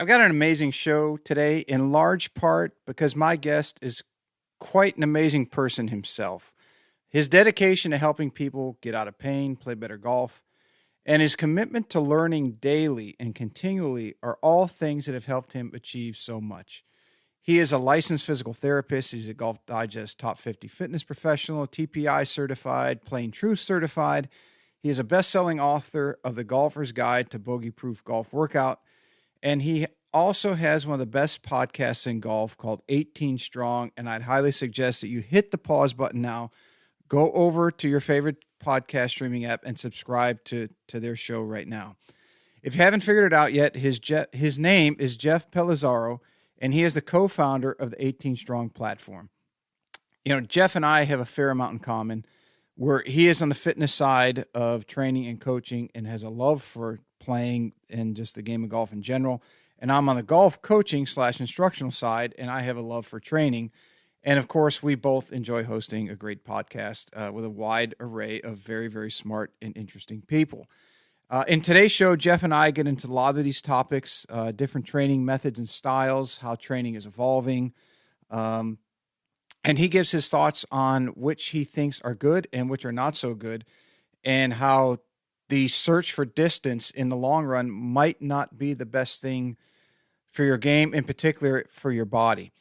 I've got an amazing show today, in large part because my guest is quite an amazing person himself. His dedication to helping people get out of pain, play better golf, and his commitment to learning daily and continually are all things that have helped him achieve so much. He is a licensed physical therapist. He's a Golf Digest Top 50 fitness professional, TPI certified, Plain Truth certified. He is a best-selling author of The Golfer's Guide to Bogey-Proof Golf Workout. And he also has one of the best podcasts in golf called 18 Strong. And I'd highly suggest that you hit the pause button now, go over to your favorite podcast streaming app and subscribe to their show right now. If you haven't figured it out yet, his name is Jeff Pelizzaro, and he is the co-founder of the 18 Strong platform. You know, Jeff and I have a fair amount in common, where he is on the fitness side of training and coaching and has a love for playing and just the game of golf in general. And I'm on the golf coaching / instructional side, and I have a love for training. And of course, we both enjoy hosting a great podcast with a wide array of very, very smart and interesting people. In today's show, Jeff and I get into a lot of these topics, different training methods and styles, how training is evolving. And he gives his thoughts on which he thinks are good and which are not so good, and how the search for distance in the long run might not be the best thing for your game, in particular for your body.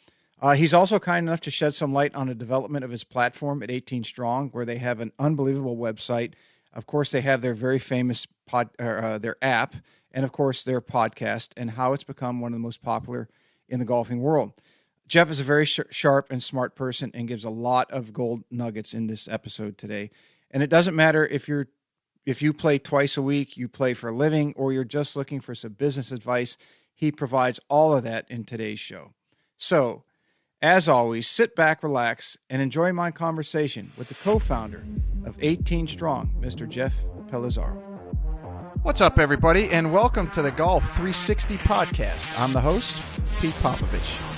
He's also kind enough to shed some light on the development of his platform at 18 Strong, where they have an unbelievable website. Of course, they have their very famous their app, and of course their podcast, and how it's become one of the most popular in the golfing world. Jeff is a very sharp and smart person and gives a lot of gold nuggets in this episode today. And it doesn't matter if you play twice a week, you play for a living, or you're just looking for some business advice, he provides all of that in today's show. So, as always, sit back, relax, and enjoy my conversation with the co-founder of 18 Strong, Mr. Jeff Pelizzaro. What's up, everybody, and welcome to the Golf 360 podcast. I'm the host, Pete Popovich.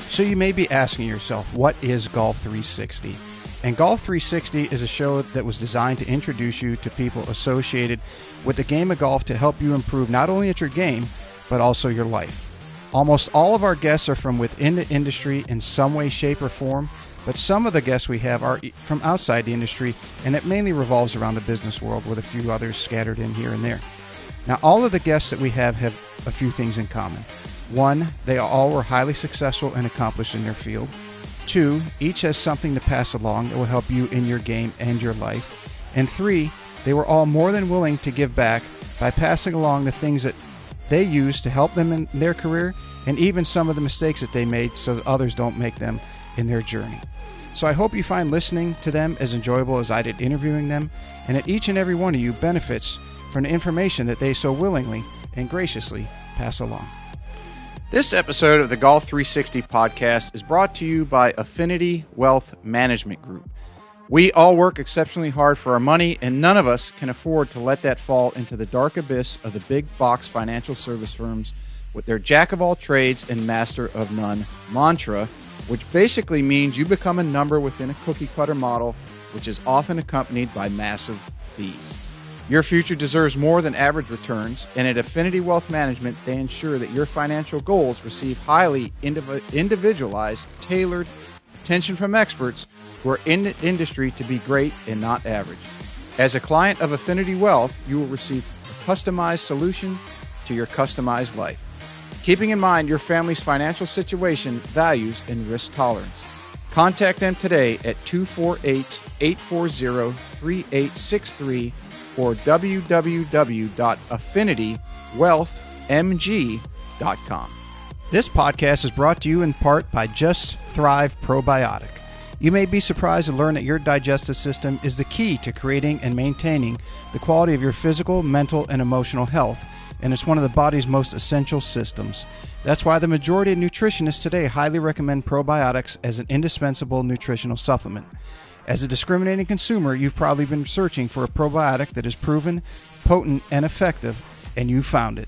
So you may be asking yourself, what is Golf 360? And Golf 360 is a show that was designed to introduce you to people associated with the game of golf to help you improve not only at your game, but also your life. Almost all of our guests are from within the industry in some way, shape, or form, but some of the guests we have are from outside the industry, and it mainly revolves around the business world with a few others scattered in here and there. Now, all of the guests that we have a few things in common. One, they all were highly successful and accomplished in their field. Two, each has something to pass along that will help you in your game and your life. And three, they were all more than willing to give back by passing along the things that they use to help them in their career, and even some of the mistakes that they made so that others don't make them in their journey. So I hope you find listening to them as enjoyable as I did interviewing them, and that each and every one of you benefits from the information that they so willingly and graciously pass along. This episode of the Golf 360 podcast is brought to you by Affinity Wealth Management Group. We all work exceptionally hard for our money, and none of us can afford to let that fall into the dark abyss of the big box financial service firms with their jack of all trades and master of none mantra, which basically means you become a number within a cookie cutter model, which is often accompanied by massive fees. Your future deserves more than average returns, and at Affinity Wealth Management, they ensure that your financial goals receive highly individualized, tailored attention from experts who are in the industry to be great and not average. As a client of Affinity Wealth, you will receive a customized solution to your customized life, keeping in mind your family's financial situation, values, and risk tolerance. Contact them today at 248-840-3863 or www.affinitywealthmg.com. This podcast is brought to you in part by Just Thrive Probiotic. You may be surprised to learn that your digestive system is the key to creating and maintaining the quality of your physical, mental, and emotional health, and it's one of the body's most essential systems. That's why the majority of nutritionists today highly recommend probiotics as an indispensable nutritional supplement. As a discriminating consumer, you've probably been searching for a probiotic that is proven, potent, and effective, and you found it.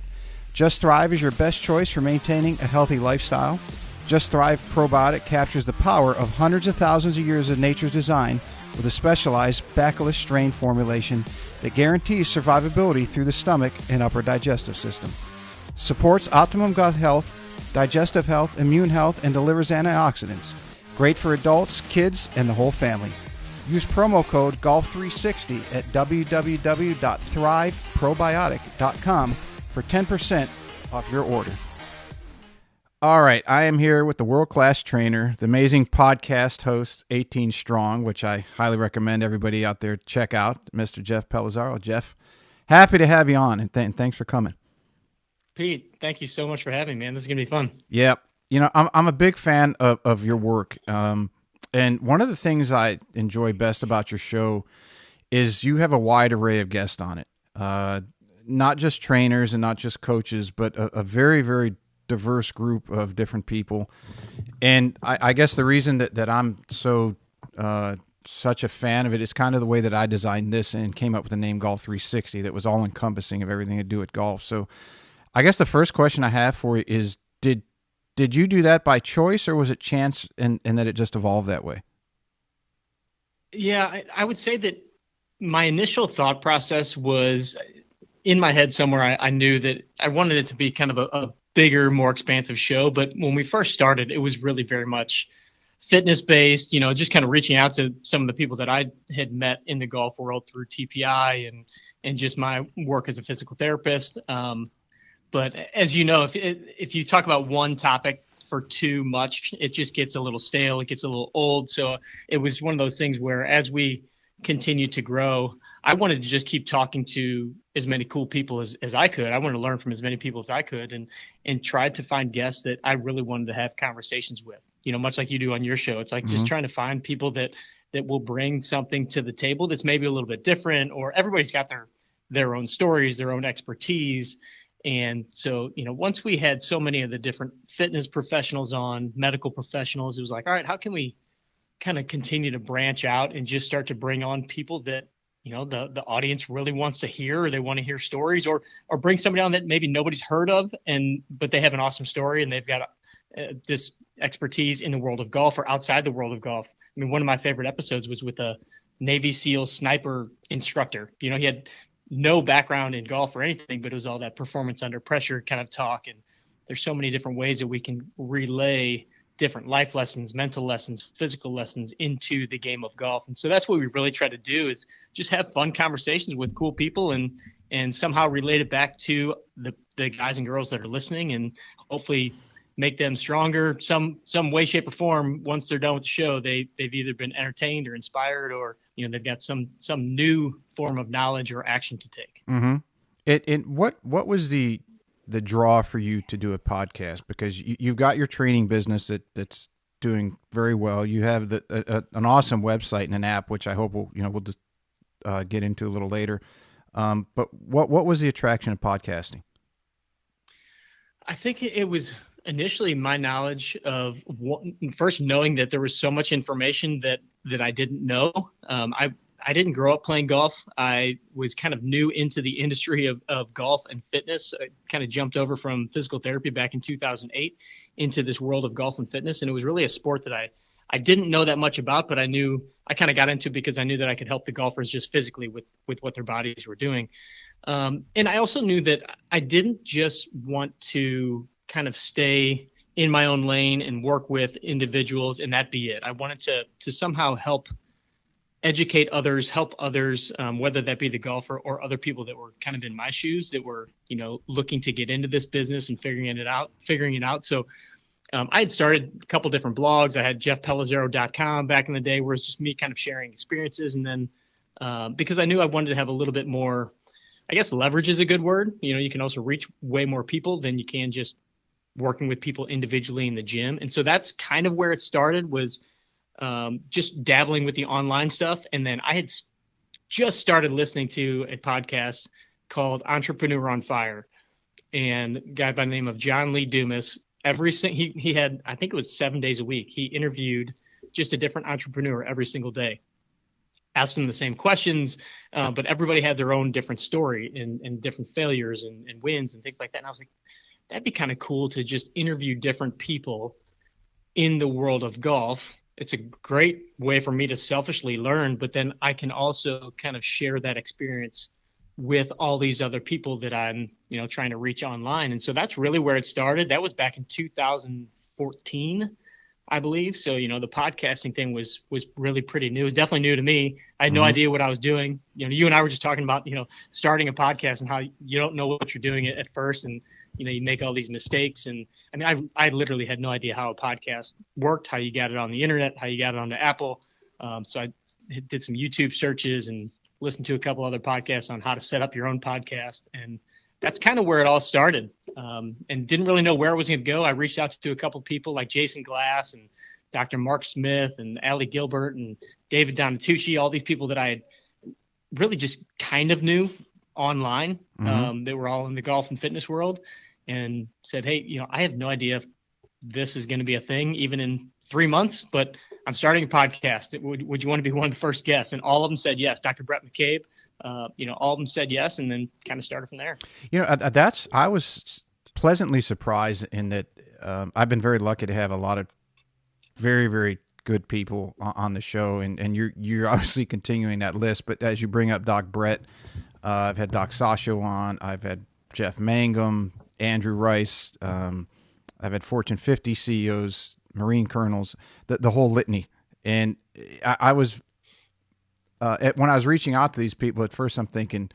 Just Thrive is your best choice for maintaining a healthy lifestyle. Just Thrive Probiotic captures the power of hundreds of thousands of years of nature's design with a specialized bacillus strain formulation that guarantees survivability through the stomach and upper digestive system. Supports optimum gut health, digestive health, immune health, and delivers antioxidants. Great for adults, kids, and the whole family. Use promo code GOLF360 at www.thriveprobiotic.com for 10% off your order. All right, I am here with the world-class trainer, the amazing podcast host, 18STRONG, which I highly recommend everybody out there check out, Mr. Jeff Pelizzaro. Jeff, happy to have you on, and thanks for coming. Pete, thank you so much for having me, man. This is going to be fun. Yep. You know, I'm a big fan of your work. And one of the things I enjoy best about your show is you have a wide array of guests on it. Not just trainers and not just coaches, but a very, very diverse group of different people. And I guess the reason that I'm so such a fan of it is kind of the way that I designed this and came up with the name Golf 360 that was all encompassing of everything to do with golf. So I guess the first question I have for you is, did you do that by choice, or was it chance and that it just evolved that way? Yeah, I would say that my initial thought process was in my head somewhere. I knew that I wanted it to be kind of a bigger, more expansive show. But when we first started, it was really very much fitness based, just kind of reaching out to some of the people that I had met in the golf world through TPI and just my work as a physical therapist. But as you know, if you talk about one topic for too much, it just gets a little stale. It gets a little old. So it was one of those things where as we continue to grow, I wanted to just keep talking to as many cool people as I could. I wanted to learn from as many people as I could and tried to find guests that I really wanted to have conversations with, much like you do on your show. It's like just trying to find people that will bring something to the table that's maybe a little bit different, or everybody's got their own stories, their own expertise. And so, once we had so many of the different fitness professionals on, medical professionals, it was like, all right, how can we kind of continue to branch out and just start to bring on people that, the audience really wants to hear, or they want to hear stories, or bring somebody on that maybe nobody's heard of, but they have an awesome story and they've got this expertise in the world of golf or outside the world of golf. I mean, one of my favorite episodes was with a Navy SEAL sniper instructor. He had no background in golf or anything, but it was all that performance under pressure kind of talk. And there's so many different ways that we can relay different life lessons, mental lessons, physical lessons into the game of golf. And so that's what we really try to do, is just have fun conversations with cool people and somehow relate it back to the guys and girls that are listening, and hopefully make them stronger some way, shape, or form. Once they're done with the show, they've either been entertained or inspired, or they've got some new form of knowledge or action to take. Mm-hmm. What was the draw for you to do a podcast? Because you've got your training business that's doing very well. You have an awesome website and an app, which I hope we'll just get into a little later. But what was the attraction of podcasting? I think it was initially my knowledge of first knowing that there was so much information that I didn't know. I didn't grow up playing golf. I was kind of new into the industry of golf and fitness. I kind of jumped over from physical therapy back in 2008 into this world of golf and fitness. And it was really a sport that I didn't know that much about, but I knew I kind of got into because I knew that I could help the golfers just physically with what their bodies were doing. And I also knew that I didn't just want to kind of stay in my own lane and work with individuals and that be it. I wanted to somehow help educate others, help others, whether that be the golfer or other people that were kind of in my shoes that were, looking to get into this business and figuring it out. So I had started a couple different blogs. I had jeffpelizzaro.com back in the day, where it's just me kind of sharing experiences. And then because I knew I wanted to have a little bit more, I guess leverage is a good word. You can also reach way more people than you can just working with people individually in the gym. And so that's kind of where it started, was just dabbling with the online stuff. And then I had just started listening to a podcast called Entrepreneur on Fire, and a guy by the name of John Lee Dumas. He had, I think it was 7 days a week, he interviewed just a different entrepreneur every single day, asked them the same questions, but everybody had their own different story and different failures and wins and things like that. And I was like, that'd be kind of cool to just interview different people in the world of golf. It's a great way for me to selfishly learn, but then I can also kind of share that experience with all these other people that I'm, trying to reach online. And so that's really where it started. That was back in 2014, I believe. So, the podcasting thing was really pretty new. It was definitely new to me. I had no idea what I was doing. You and I were just talking about, starting a podcast and how you don't know what you're doing at first. And, you make all these mistakes. And I mean, I literally had no idea how a podcast worked, how you got it on the internet, how you got it onto Apple. So I did some YouTube searches and listened to a couple other podcasts on how to set up your own podcast. And that's kind of where it all started, and didn't really know where it was going to go. I reached out to a couple of people like Jason Glass and Dr. Mark Smith and Ali Gilbert and David Donatucci, all these people that I had really just kind of knew online. They were all in the golf and fitness world, and said, hey, I have no idea if this is going to be a thing even in 3 months, but I'm starting a podcast. Would you want to be one of the first guests? And all of them said yes. Dr. Brett McCabe, all of them said yes, and then kind of started from there. I was pleasantly surprised in that. I've been very lucky to have a lot of very, very good people on the show, and you're obviously continuing that list. But as you bring up Doc Brett, I've had Doc Sasho on. I've had Jeff Mangum, Andrew Rice. I've had Fortune 50 CEOs, Marine colonels, the whole litany. And I was when I was reaching out to these people at first, I'm thinking,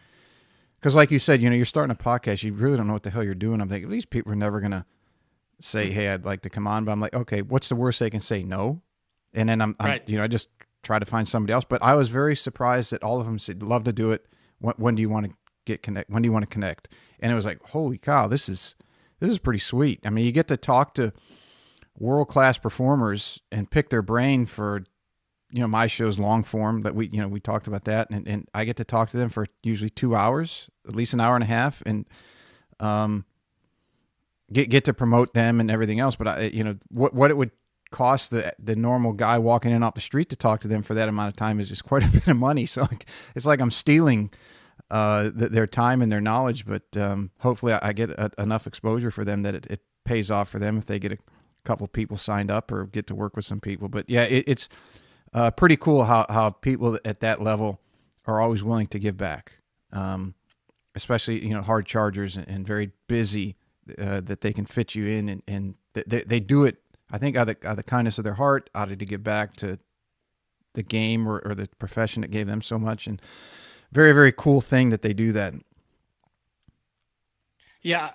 because like you said, you're starting a podcast, you really don't know what the hell you're doing. I'm thinking these people are never gonna say, "Hey, I'd like to come on," but I'm like, okay, what's the worst they can say? No. And then I'm right. I just try to find somebody else. But I was very surprised that all of them said, "Love to do it. When do you want to get connect? When do you want to connect?" And it was like, holy cow, this is pretty sweet. I mean, you get to talk to world-class performers and pick their brain for, my show's long form that we talked about that. And I get to talk to them for usually 2 hours, at least an hour and a half. And, get to promote them and everything else. But what it would cost the normal guy walking in off the street to talk to them for that amount of time is just quite a bit of money. So it's like I'm stealing, their time and their knowledge, but, hopefully I get enough exposure for them that it pays off for them if they get a couple people signed up or get to work with some people. But yeah, it's pretty cool how people at that level are always willing to give back, especially hard chargers and very busy, that they can fit you in, and they do it, I think, out of the kindness of their heart, out of to give back to the game or the profession that gave them so much. And very, very cool thing that they do that. Yeah,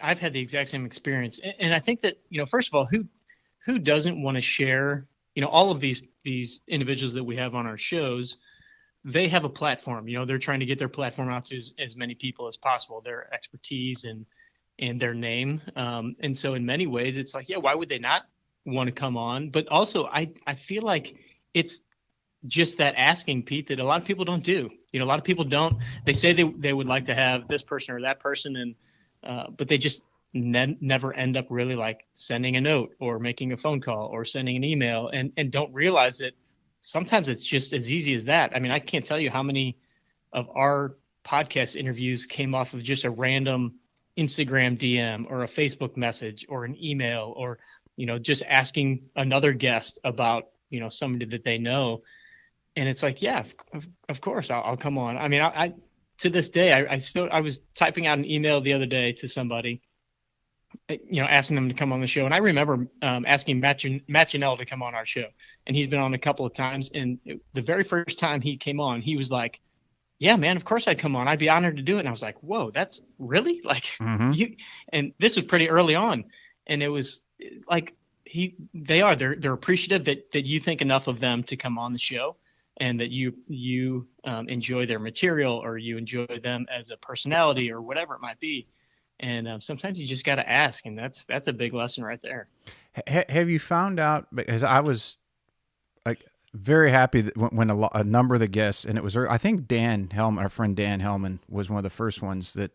I've had the exact same experience, and I think that first of all, who doesn't want to share? All of these individuals that we have on our shows, they have a platform. They're trying to get their platform out to as many people as possible, their expertise and their name. And so in many ways, it's like, yeah, why would they not want to come on? But also, I feel like it's just that asking, Pete, that a lot of people don't do. A lot of people don't. They say they would like to have this person or that person, and but they just never end up really like sending a note or making a phone call or sending an email, and don't realize that sometimes it's just as easy as that. I mean, I can't tell you how many of our podcast interviews came off of just a random Instagram DM or a Facebook message or an email, or just asking another guest about somebody that they know. And it's like, yeah, of course I'll come on. I mean, I to this day, I was typing out an email the other day to somebody, asking them to come on the show. And I remember asking Matt Janelle to come on our show, and he's been on a couple of times. And the very first time he came on, he was like, yeah, man, of course I'd come on. I'd be honored to do it. And I was like, whoa, that's really like you. And this was pretty early on. And it was like, they're appreciative that you think enough of them to come on the show, and that you enjoy their material, or you enjoy them as a personality, or whatever it might be. And sometimes you just got to ask, and that's a big lesson right there. Have you found out? Because I was like very happy that when a number of the guests, and it was, I think Dan Hellman, our friend Dan Hellman, was one of the first ones that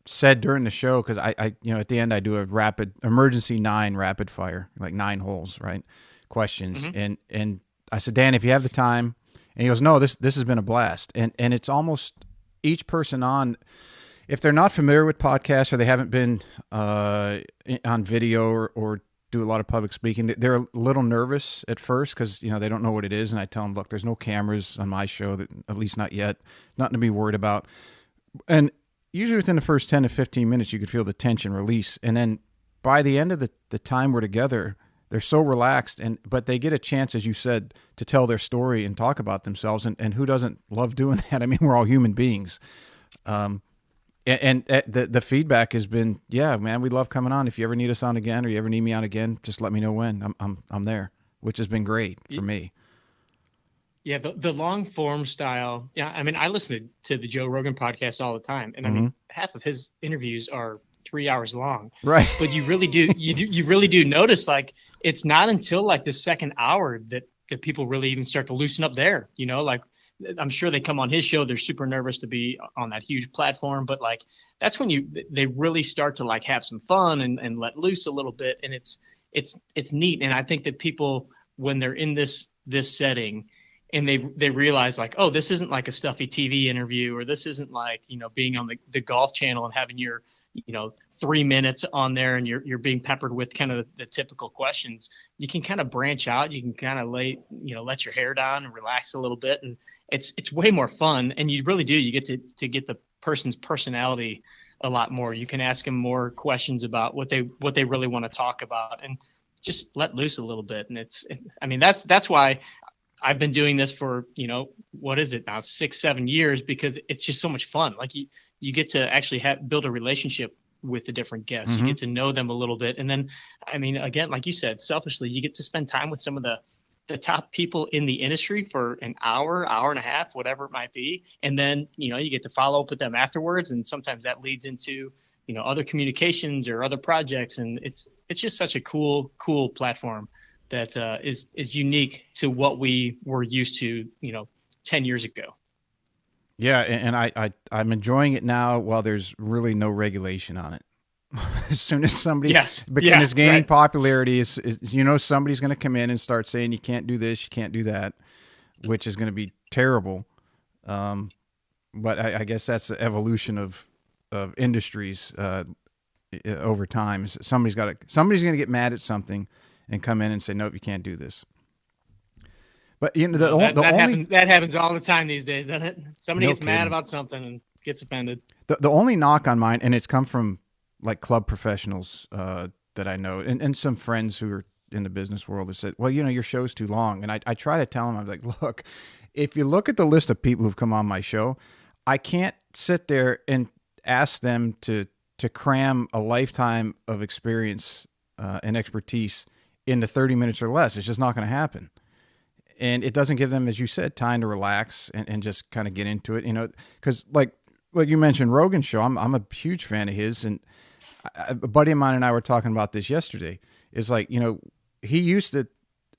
said during the show, because I at the end I do a emergency 9 rapid fire, like 9 holes, right? Questions. And I said, Dan, if you have the time, and he goes, no, this has been a blast. And it's almost each person on, if they're not familiar with podcasts or they haven't been on video or do a lot of public speaking, they're a little nervous at first because they don't know what it is. And I tell them, look, there's no cameras on my show, that at least not yet, nothing to be worried about. And usually within the first 10 to 15 minutes, you could feel the tension release. And then by the end of the time we're together, they're so relaxed, but they get a chance, as you said, to tell their story and talk about themselves. And who doesn't love doing that? I mean, we're all human beings. The feedback has been, yeah, man, we love coming on. If you ever need us on again, or you ever need me on again, just let me know when. I'm there, which has been great for me. Yeah, the long form style. Yeah, I mean, I listen to the Joe Rogan podcast all the time, and I mean, half of his interviews are 3 hours long. Right. But you really do you really do notice, like, it's not until like the second hour that people really even start to loosen up there. You know, like, I'm sure they come on his show, they're super nervous to be on that huge platform, but like that's when they really start to like have some fun and let loose a little bit, and it's neat. And I think that people, when they're in this setting, and they realize like, oh, this isn't like a stuffy TV interview, or this isn't like, you know, being on the Golf Channel and having your, you know, 3 minutes on there and you're being peppered with kind of the typical questions. You can kind of branch out. You can kind of let your hair down and relax a little bit, and it's way more fun. And you really do. You get to get the person's personality a lot more. You can ask them more questions about what they really want to talk about, and just let loose a little bit. And that's why I've been doing this for, you know, what is it now, 6-7 years, because it's just so much fun. Like you get to actually build a relationship with the different guests. You get to know them a little bit. And then, I mean, again, like you said, selfishly, you get to spend time with some of the top people in the industry for an hour and a half, whatever it might be. And then, you know, you get to follow up with them afterwards. And sometimes that leads into, you know, other communications or other projects. And it's just such a cool platform that is unique to what we were used to, you know, 10 years ago. Yeah, and I'm enjoying it now while there's really no regulation on it. As soon as somebody is gaining popularity, is you know, somebody's going to come in and start saying you can't do this, you can't do that, which is going to be terrible. But I guess that's the evolution of industries over time. Somebody's going to get mad at something and come in and say, nope, you can't do this. But you know, that happens all the time these days, doesn't it? Somebody gets mad about something and gets offended. The only knock on mine, and it's come from like club professionals that I know, and some friends who are in the business world, that said, well, you know, your show's too long. And I try to tell them, I'm like, look, if you look at the list of people who've come on my show, I can't sit there and ask them to cram a lifetime of experience and expertise into 30 minutes or less. It's just not going to happen. And it doesn't give them, as you said, time to relax and just kind of get into it, you know, because like you mentioned, Rogan's show, I'm a huge fan of his. And a buddy of mine and I were talking about this yesterday. Is like, you know, he used to,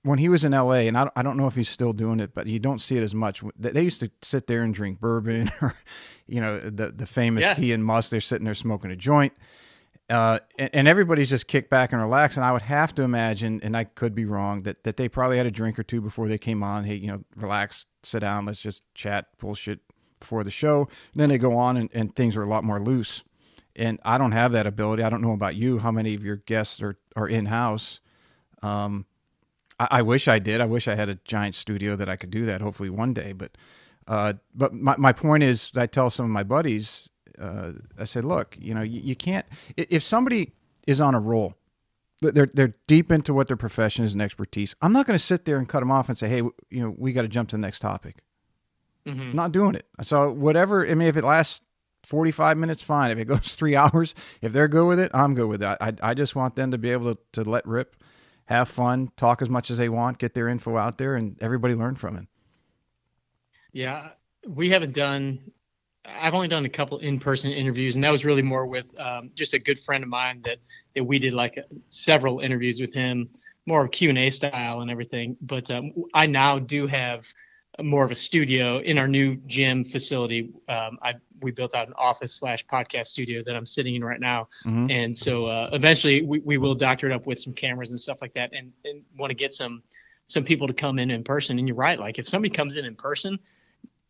when he was in LA, and I don't know if he's still doing it, but you don't see it as much. They used to sit there and drink bourbon, or, you know, the famous he and Musk, they're sitting there smoking a joint. And everybody's just kicked back and relaxed. And I would have to imagine, and I could be wrong, that they probably had a drink or two before they came on. Hey, you know, relax, sit down, let's just chat bullshit before the show. And then they go on and things are a lot more loose. And I don't have that ability. I don't know about you, how many of your guests are in-house. I wish I did. I wish I had a giant studio that I could do that, hopefully one day. But my point is, I tell some of my buddies, I said, look, you know, you can't, if somebody is on a roll, they're deep into what their profession is and expertise, I'm not going to sit there and cut them off and say, hey, you know, we got to jump to the next topic. I'm not doing it. So whatever, I mean, if it lasts 45 minutes, fine. If it goes 3 hours, if they're good with it, I'm good with that. I just want them to be able to let rip, have fun, talk as much as they want, get their info out there, and everybody learn from it. Yeah. I've only done a couple in-person interviews, and that was really more with just a good friend of mine that we did like several interviews with him, more of Q&A style and everything. But I now do have more of a studio in our new gym facility. We built out an office/podcast studio that I'm sitting in right now. And so eventually we will doctor it up with some cameras and stuff like that, and want to get some people to come in person. And you're right. Like if somebody comes in person,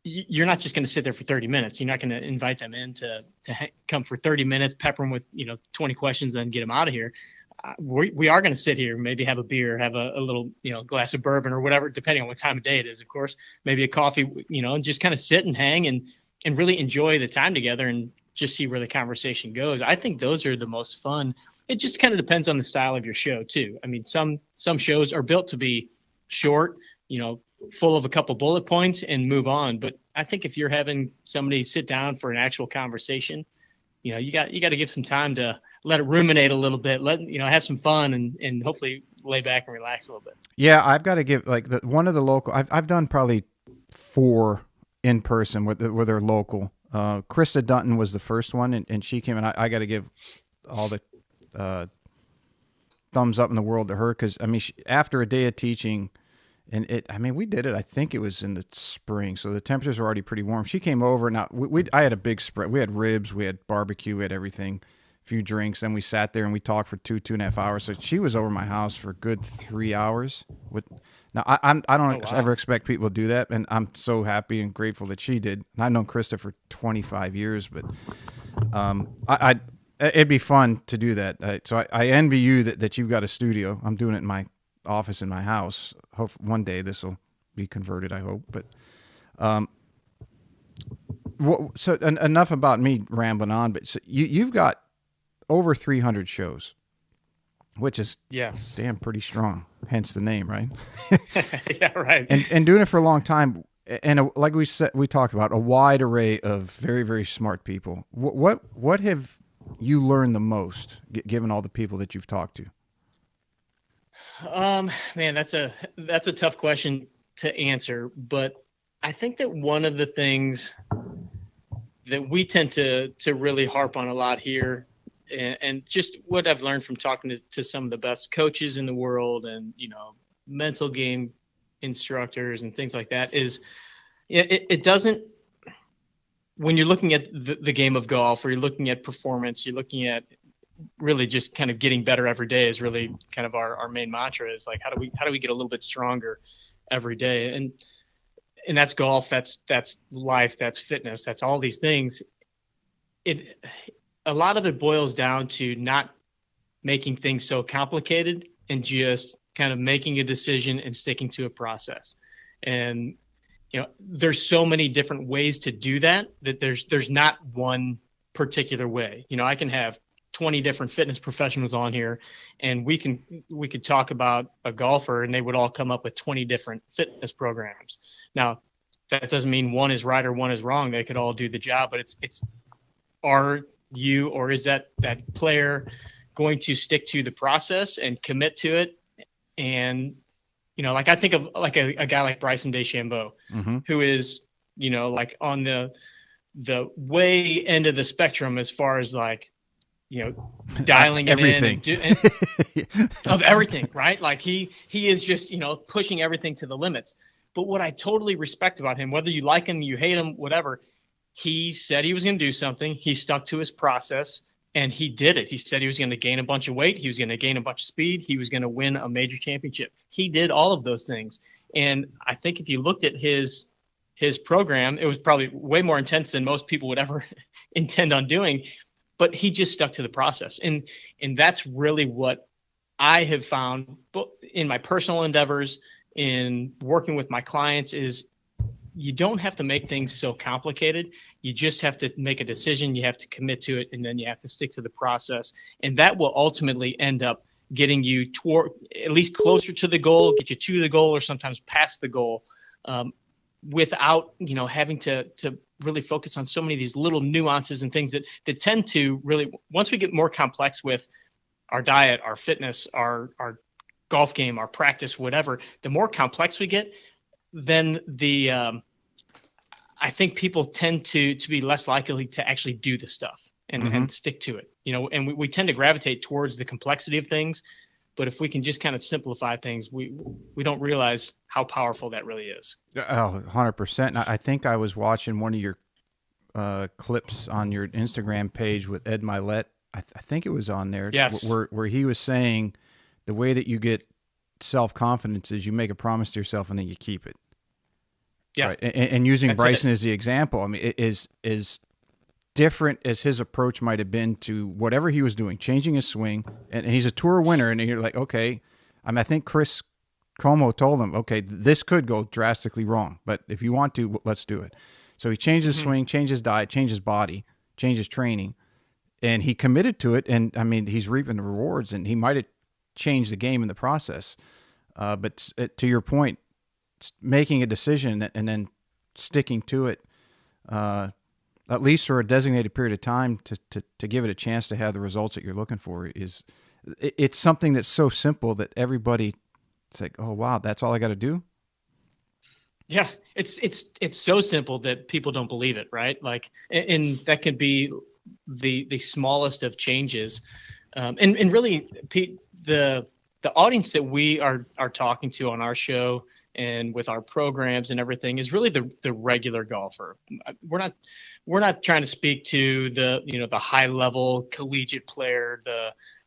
you're not just going to sit there for 30 minutes. You're not going to invite them in to come for 30 minutes, pepper them with, 20 questions, and then get them out of here. We are going to sit here, maybe have a beer, have a little, glass of bourbon or whatever, depending on what time of day it is, of course, maybe a coffee, and just kind of sit and hang and really enjoy the time together and just see where the conversation goes. I think those are the most fun. It just kind of depends on the style of your show too. I mean, some shows are built to be short, full of a couple bullet points and move on. But I think if you're having somebody sit down for an actual conversation, you got to give some time to let it ruminate a little bit, have some fun and hopefully lay back and relax a little bit. Yeah, I've got to give one of the local. I've done probably 4 in person where they're local. Krista Dunton was the first one, and she came, and I got to give all the thumbs up in the world to her, because I mean, after a day of teaching, and we did it. I think it was in the spring, so the temperatures were already pretty warm. She came over. Now I had a big spread. We had ribs, we had barbecue, we had everything, a few drinks, and we sat there and we talked for 2.5 hours. So she was over my house for a good 3 hours. Now I don't ever expect people to do that, and I'm so happy and grateful that she did. And I've known Krista for 25 years, but it'd be fun to do that. So I envy you that you've got a studio. I'm doing it in my office in my house. Hope one day this will be converted, I hope. But so enough about me rambling on. But so you've got over 300 shows, which is damn pretty strong. Hence the name, right? Yeah, right. And doing it for a long time. And like we talked about, a wide array of very, very smart people. What have you learned the most, given all the people that you've talked to? Man, that's a tough question to answer, but I think that one of the things that we tend to really harp on a lot here, and just what I've learned from talking to some of the best coaches in the world and, mental game instructors and things like that, is it doesn't, when you're looking at the game of golf, or you're looking at performance, you're looking at really just kind of getting better every day is really kind of our main mantra, is like, how do we get a little bit stronger every day? And that's golf, that's life, that's fitness, that's all these things. A lot of it boils down to not making things so complicated and just kind of making a decision and sticking to a process. And there's so many different ways to do that there's not one particular way. I can have 20 different fitness professionals on here, and we could talk about a golfer and they would all come up with 20 different fitness programs. Now, that doesn't mean one is right or one is wrong. They could all do the job, but it's are you, or is that player going to stick to the process and commit to it? And like I think of like a guy like Bryson DeChambeau, mm-hmm. who is, like on the way end of the spectrum as far as like, dialing everything. It in of everything, right? Like he is just, pushing everything to the limits. But what I totally respect about him, whether you like him, you hate him, whatever, he said he was going to do something. He stuck to his process, and he did it. He said he was going to gain a bunch of weight. He was going to gain a bunch of speed. He was going to win a major championship. He did all of those things. And I think if you looked at his program, it was probably way more intense than most people would ever intend on doing. But he just stuck to the process. And that's really what I have found in my personal endeavors, in working with my clients, is you don't have to make things so complicated. You just have to make a decision. You have to commit to it, and then you have to stick to the process. And that will ultimately end up getting you toward, at least closer to the goal, get you to the goal, or sometimes past the goal, without, having to really focus on so many of these little nuances and things that tend to really, once we get more complex with our diet, our fitness, our golf game, our practice, whatever, the more complex we get, then I think people tend to be less likely to actually do the stuff and stick to it, and we tend to gravitate towards the complexity of things. But if we can just kind of simplify things, we don't realize how powerful that really is. Oh, 100%. I think I was watching one of your clips on your Instagram page with Ed Milet. I think it was on there. Yes. Where he was saying the way that you get self-confidence is you make a promise to yourself and then you keep it. Yeah. Right. And using That's Bryson it. as the example, I mean, it is different as his approach might have been to whatever he was doing, changing his swing, and he's a tour winner, and you're like, okay, I think Chris Como told him, okay, this could go drastically wrong, but if you want to, let's do it. So he changed his swing, changed his diet, changed his body change his training, and he committed to it. And I mean, he's reaping the rewards, and he might have changed the game in the process. But to your point, making a decision and then sticking to it, at least for a designated period of time, to give it a chance to have the results that you're looking for, it's something that's so simple that everybody, it's like, oh wow, that's all I got to do. Yeah, it's so simple that people don't believe it, right? Like, and that can be the smallest of changes, and really, the audience that we are talking to on our show and with our programs and everything is really the regular golfer. We're not trying to speak to the high level collegiate player,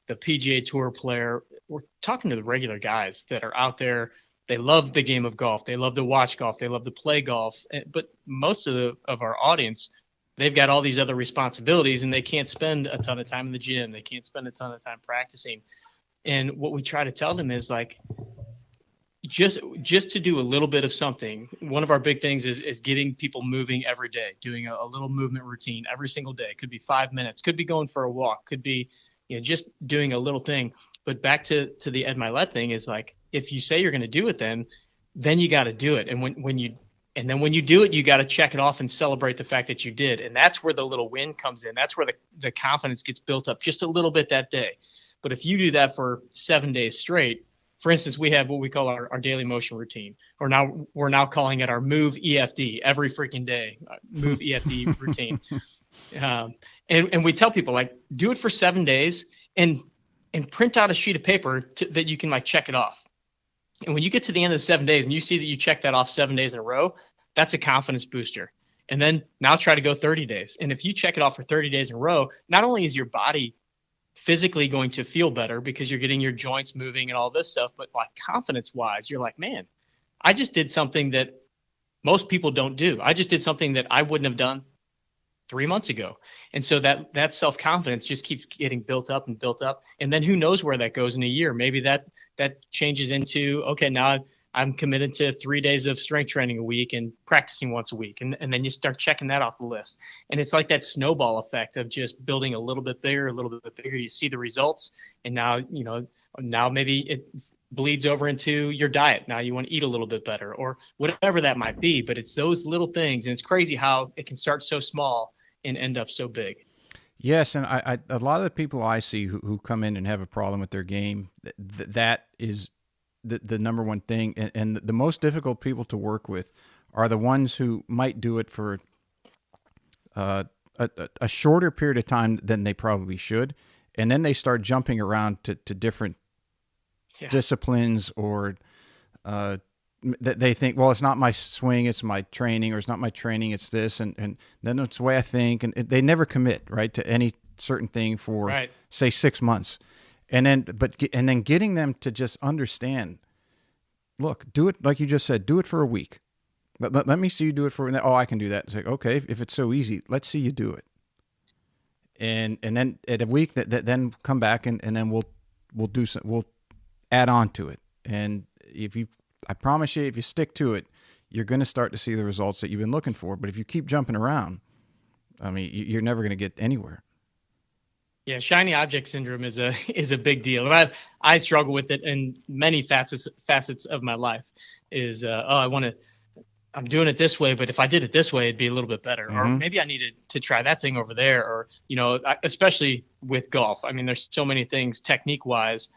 the PGA Tour player. We're talking to the regular guys that are out there. They love the game of golf. They love to watch golf. They love to play golf. But most of our audience, they've got all these other responsibilities, and they can't spend a ton of time in the gym. They can't spend a ton of time practicing. And what we try to tell them is, like, just to do a little bit of something. One of our big things is getting people moving every day, doing a little movement routine every single day. It could be 5 minutes, could be going for a walk, could be just doing a little thing. But back to the Ed Milet thing is, like, if you say you're going to do it, then you got to do it. And when you do it, you got to check it off and celebrate the fact that you did. And that's where the little win comes in. That's where the confidence gets built up just a little bit that day. But if you do that for 7 days straight, for instance, we have what we call our daily motion routine, or we're now calling it our Move EFD every freaking day, Move EFD routine. And we tell people, like, do it for 7 days and print out a sheet of paper that you can, like, check it off. And when you get to the end of the 7 days and you see that you check that off 7 days in a row, that's a confidence booster. And then now try to go 30 days. And if you check it off for 30 days in a row, not only is your body physically going to feel better because you're getting your joints moving and all this stuff, but, like, confidence wise, you're like, man, I just did something that most people don't do. I just did something that I wouldn't have done 3 months ago. And so that self-confidence just keeps getting built up and built up. And then who knows where that goes in a year? Maybe that changes into, okay, now I'm committed to 3 days of strength training a week and practicing once a week. And then you start checking that off the list. And it's like that snowball effect of just building a little bit bigger, a little bit bigger. You see the results. And now maybe it bleeds over into your diet. Now you want to eat a little bit better or whatever that might be. But it's those little things. And it's crazy how it can start so small and end up so big. Yes, and I a lot of the people I see who come in and have a problem with their game, that is the number one thing. And the most difficult people to work with are the ones who might do it for a shorter period of time than they probably should, and then they start jumping around to different disciplines, or they think, well, it's not my swing, it's my training, or it's not my training, it's this, and then it's the way I think, and they never commit, right, to any certain thing for say 6 months, and then getting them to just understand, look, do it like you just said, do it for a week, let me see you do it for, oh, I can do that. It's like, okay, if it's so easy, let's see you do it, and then at a week that then come back and then we'll add on to it, and I promise you, if you stick to it, you're going to start to see the results that you've been looking for. But if you keep jumping around, I mean, you're never going to get anywhere. Yeah, shiny object syndrome is a big deal, and I struggle with it in many facets of my life. Is I'm doing it this way, but if I did it this way, it'd be a little bit better. Mm-hmm. Or maybe I needed to try that thing over there. Or especially with golf. I mean, there's so many things technique wise.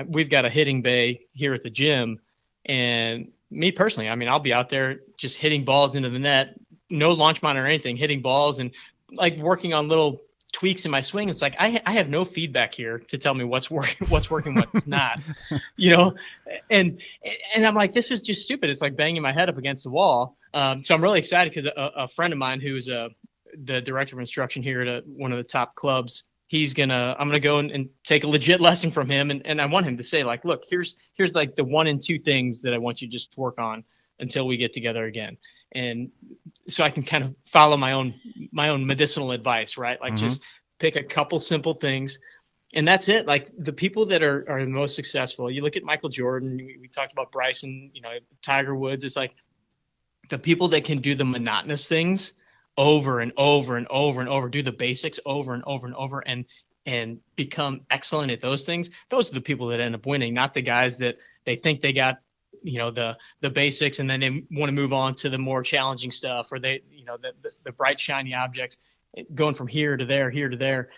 We've got a hitting bay here at the gym. And me personally, I mean, I'll be out there just hitting balls into the net, no launch monitor or anything, hitting balls and, like, working on little tweaks in my swing. It's like I have no feedback here to tell me what's working, what's not, And I'm like, this is just stupid. It's like banging my head up against the wall. So I'm really excited because a friend of mine who's the director of instruction here at one of the top clubs, I'm gonna go and take a legit lesson from him, and I want him to say, like, look, here's like the 1 and 2 things that I want you to just work on until we get together again, and so I can kind of follow my own medicinal advice, right? Like, just pick a couple simple things, and that's it. Like, the people that are the most successful, you look at Michael Jordan, we talked about Bryson, Tiger Woods. It's like the people that can do the monotonous things over and over and over and over, do the basics over and over and over, and become excellent at those things, those are the people that end up winning, not the guys that they think they got, the basics, and then they want to move on to the more challenging stuff, or they, the bright shiny objects, going from here to there, here to there.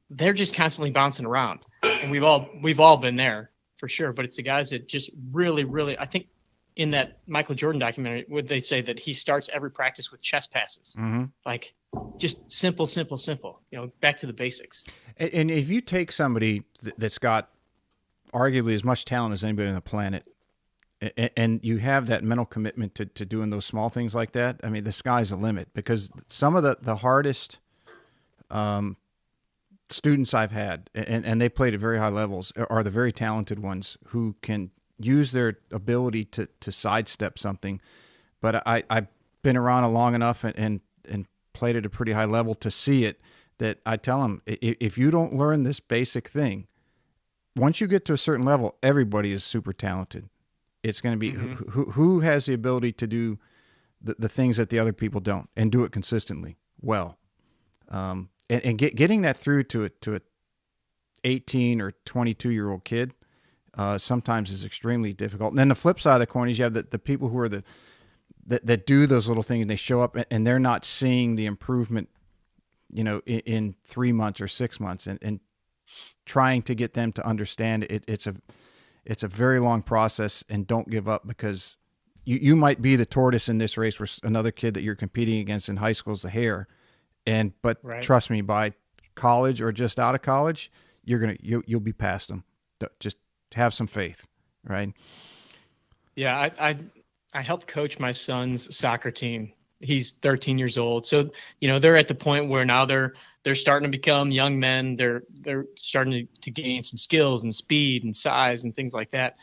They're just constantly bouncing around, and we've all been there for sure. But it's the guys that just really, really, I think in that Michael Jordan documentary, would they say that he starts every practice with chest passes, like just simple, back to the basics. And if you take somebody that's got arguably as much talent as anybody on the planet, and you have that mental commitment to doing those small things like that, I mean, the sky's the limit, because some of the hardest students I've had, and they played at very high levels, are the very talented ones who can use their ability to sidestep something. But I've been around long enough and played at a pretty high level to see it, that I tell them, if you don't learn this basic thing, once you get to a certain level, everybody is super talented. It's going to be who has the ability to do the things that the other people don't, and do it consistently well. And getting that through to a 18 or 22-year-old kid sometimes is extremely difficult. And then the flip side of the coin is you have the people who are that do those little things, and they show up and they're not seeing the improvement, in 3 months or 6 months, and trying to get them to understand it's a very long process, and don't give up, because you might be the tortoise in this race where another kid that you're competing against in high school is the hare. But right. Trust me, by college or just out of college, you'll be past them. Just have some faith, right? Yeah, I helped coach my son's soccer team. He's 13 years old, so they're at the point where now they're starting to become young men. They're starting to gain some skills and speed and size and things like that.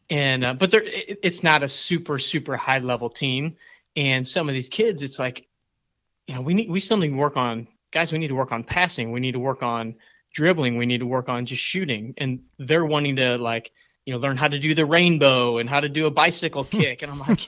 And but it's not a super high level team. And some of these kids, it's like, we still need to work on, guys. We need to work on passing. We need to work on dribbling. We need to work on just shooting. And they're wanting to learn how to do the rainbow and how to do a bicycle kick. And I'm like,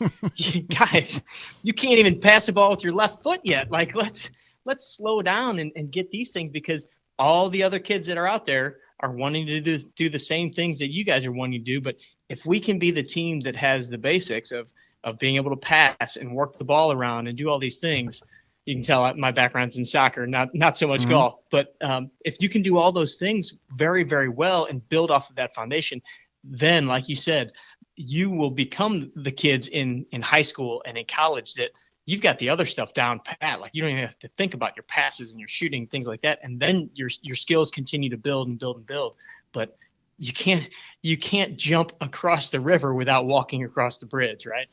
guys, you can't even pass the ball with your left foot yet. Like, let's slow down and get these things, because all the other kids that are out there are wanting to do the same things that you guys are wanting to do. But if we can be the team that has the basics of being able to pass and work the ball around and do all these things, you can tell my background's in soccer, not so much golf. But if you can do all those things very, very well and build off of that foundation, then, like you said, you will become the kids in high school and in college that you've got the other stuff down pat. Like, you don't even have to think about your passes and your shooting, things like that. And then your skills continue to build and build and build. But you can't jump across the river without walking across the bridge, right?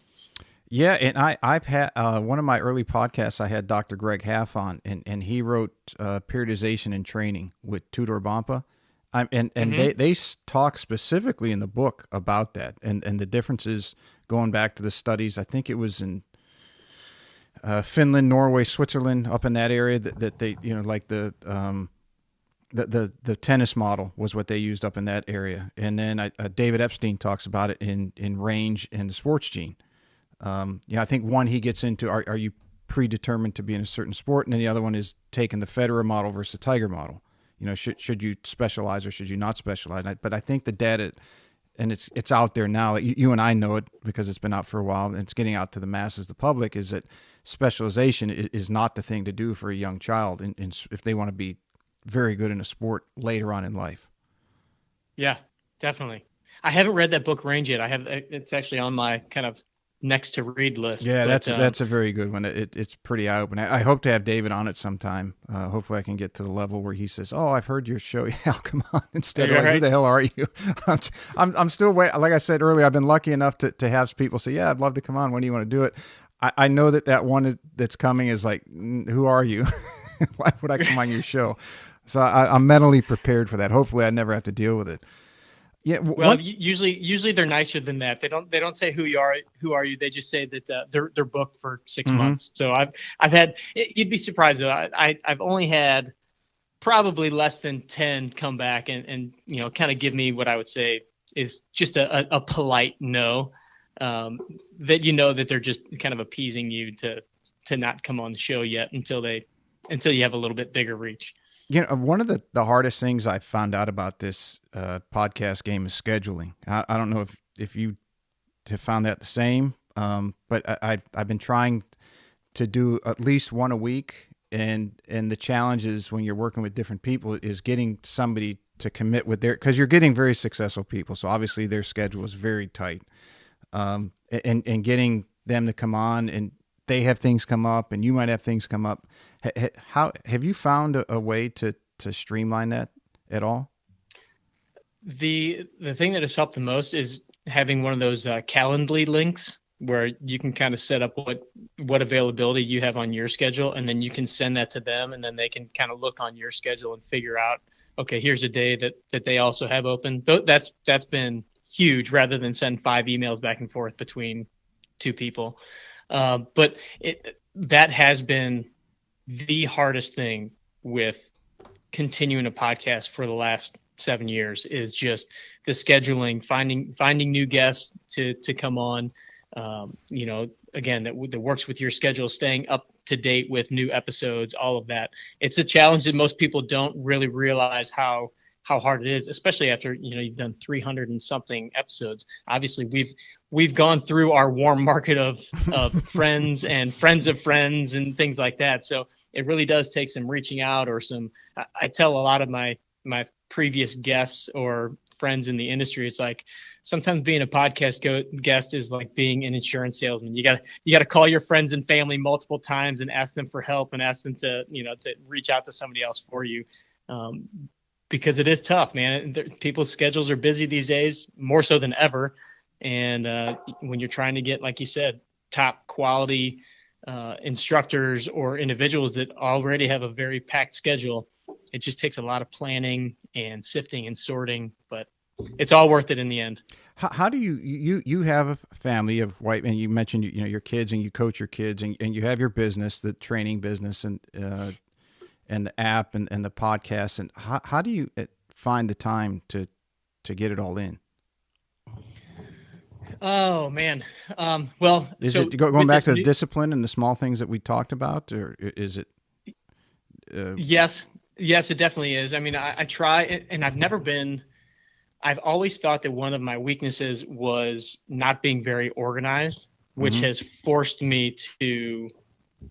Yeah, and I've had one of my early podcasts. I had Dr. Greg Half on, and he wrote Periodization in Training with Tudor Bompa. They talk specifically in the book about that and the differences, going back to the studies. I think it was in Finland, Norway, Switzerland, up in that area that they, like the tennis model was what they used up in that area. And then David Epstein talks about it in Range and the Sports Gene. I think one he gets into, are you predetermined to be in a certain sport? And then the other one is taking the Federer model versus the Tiger model. Should you specialize or should you not specialize? But I think the data, and it's out there now. You and I know it because it's been out for a while, and it's getting out to the masses, the public, is that specialization is not the thing to do for a young child, if they want to be very good in a sport later on in life. Yeah, definitely. I haven't read that book, Range, yet. It's actually on my kind of next to read list. Yeah, that's a very good one. It's pretty eye-opening. I hope to have David on it sometime. Hopefully I can get to the level where he says, "Oh, I've heard your show." Yeah, come on. Instead of like, "Who the hell are you?" I'm still waiting. Like I said earlier, I've been lucky enough to have people say, "Yeah, I'd love to come on. When do you want to do it?" I know that one that's coming is like, "Who are you? Why would I come on your show?" So I'm mentally prepared for that. Hopefully I never have to deal with it. Yeah. Well, usually they're nicer than that. They don't say who you are. Who are you? They just say that they're booked for 6 months. So I've had. You'd be surprised though. I've only had probably less than 10 come back and kind of give me what I would say is just a polite no. That that they're just kind of appeasing you to to not come on the show yet until you have a little bit bigger reach. One of the hardest things I found out about this podcast game is scheduling. I don't know if you have found that the same, but I've been trying to do at least one a week, and the challenge is when you're working with different people is getting somebody to commit with because you're getting very successful people, so obviously their schedule is very tight, and getting them to come on, and they have things come up, and you might have things come up. How have you found a way to streamline that at all? The thing that has helped the most is having one of those Calendly links where you can kind of set up what availability you have on your schedule, and then you can send that to them, and then they can kind of look on your schedule and figure out, okay, here's a day that they also have open. That's been huge, rather than send 5 emails back and forth between 2 people. But that has been the hardest thing with continuing a podcast for the last 7 years, is just the scheduling, finding new guests to come on. Again, that works with your schedule, staying up to date with new episodes, all of that. It's a challenge that most people don't really realize how hard it is, especially after, you've done 300 and something episodes. Obviously we've gone through our warm market of friends and friends of friends and things like that. So it really does take some reaching out, or I tell a lot of my previous guests or friends in the industry, it's like, sometimes being a podcast guest is like being an insurance salesman. You got to call your friends and family multiple times and ask them for help, and ask them to reach out to somebody else for you. Because it is tough, man. People's schedules are busy these days, more so than ever. And when you're trying to get, like you said, top quality instructors or individuals that already have a very packed schedule, it just takes a lot of planning and sifting and sorting, but it's all worth it in the end. How do you have a family of white, and you mentioned your kids, and you coach your kids, and you have your business, the training business, and the app and the podcast, and how do you find the time to get it all in? Oh man. Well, is it going back to the discipline and the small things that we talked about, or is it? Yes, it definitely is. I mean, I try, and I've always thought that one of my weaknesses was not being very organized, which has forced me to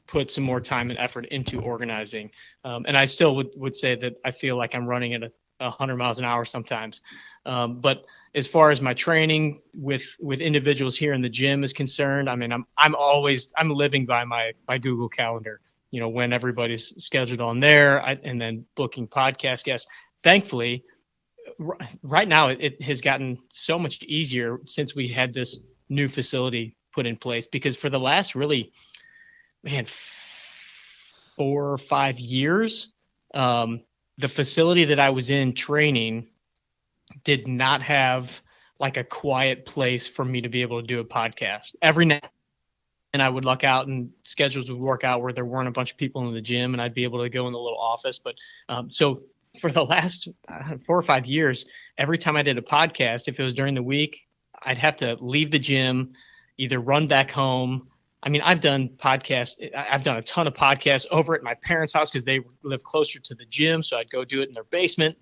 put some more time and effort into organizing. And I still would say that I feel like I'm running at 100 miles an hour sometimes. But as far as my training with individuals here in the gym is concerned, I mean, I'm living by my Google Calendar, when everybody's scheduled on there, and then booking podcast guests. Thankfully, right now it has gotten so much easier since we had this new facility put in place, because for the last really, 4 or 5 years, the facility that I was in training did not have like a quiet place for me to be able to do a podcast. Every now and I would luck out and schedules would work out where there weren't a bunch of people in the gym, and I'd be able to go in the little office. But so for the last 4 or 5 years, every time I did a podcast, if it was during the week, I'd have to leave the gym, either run back home. I mean, I've done a ton of podcasts over at my parents' house because they live closer to the gym. So I'd go do it in their basement,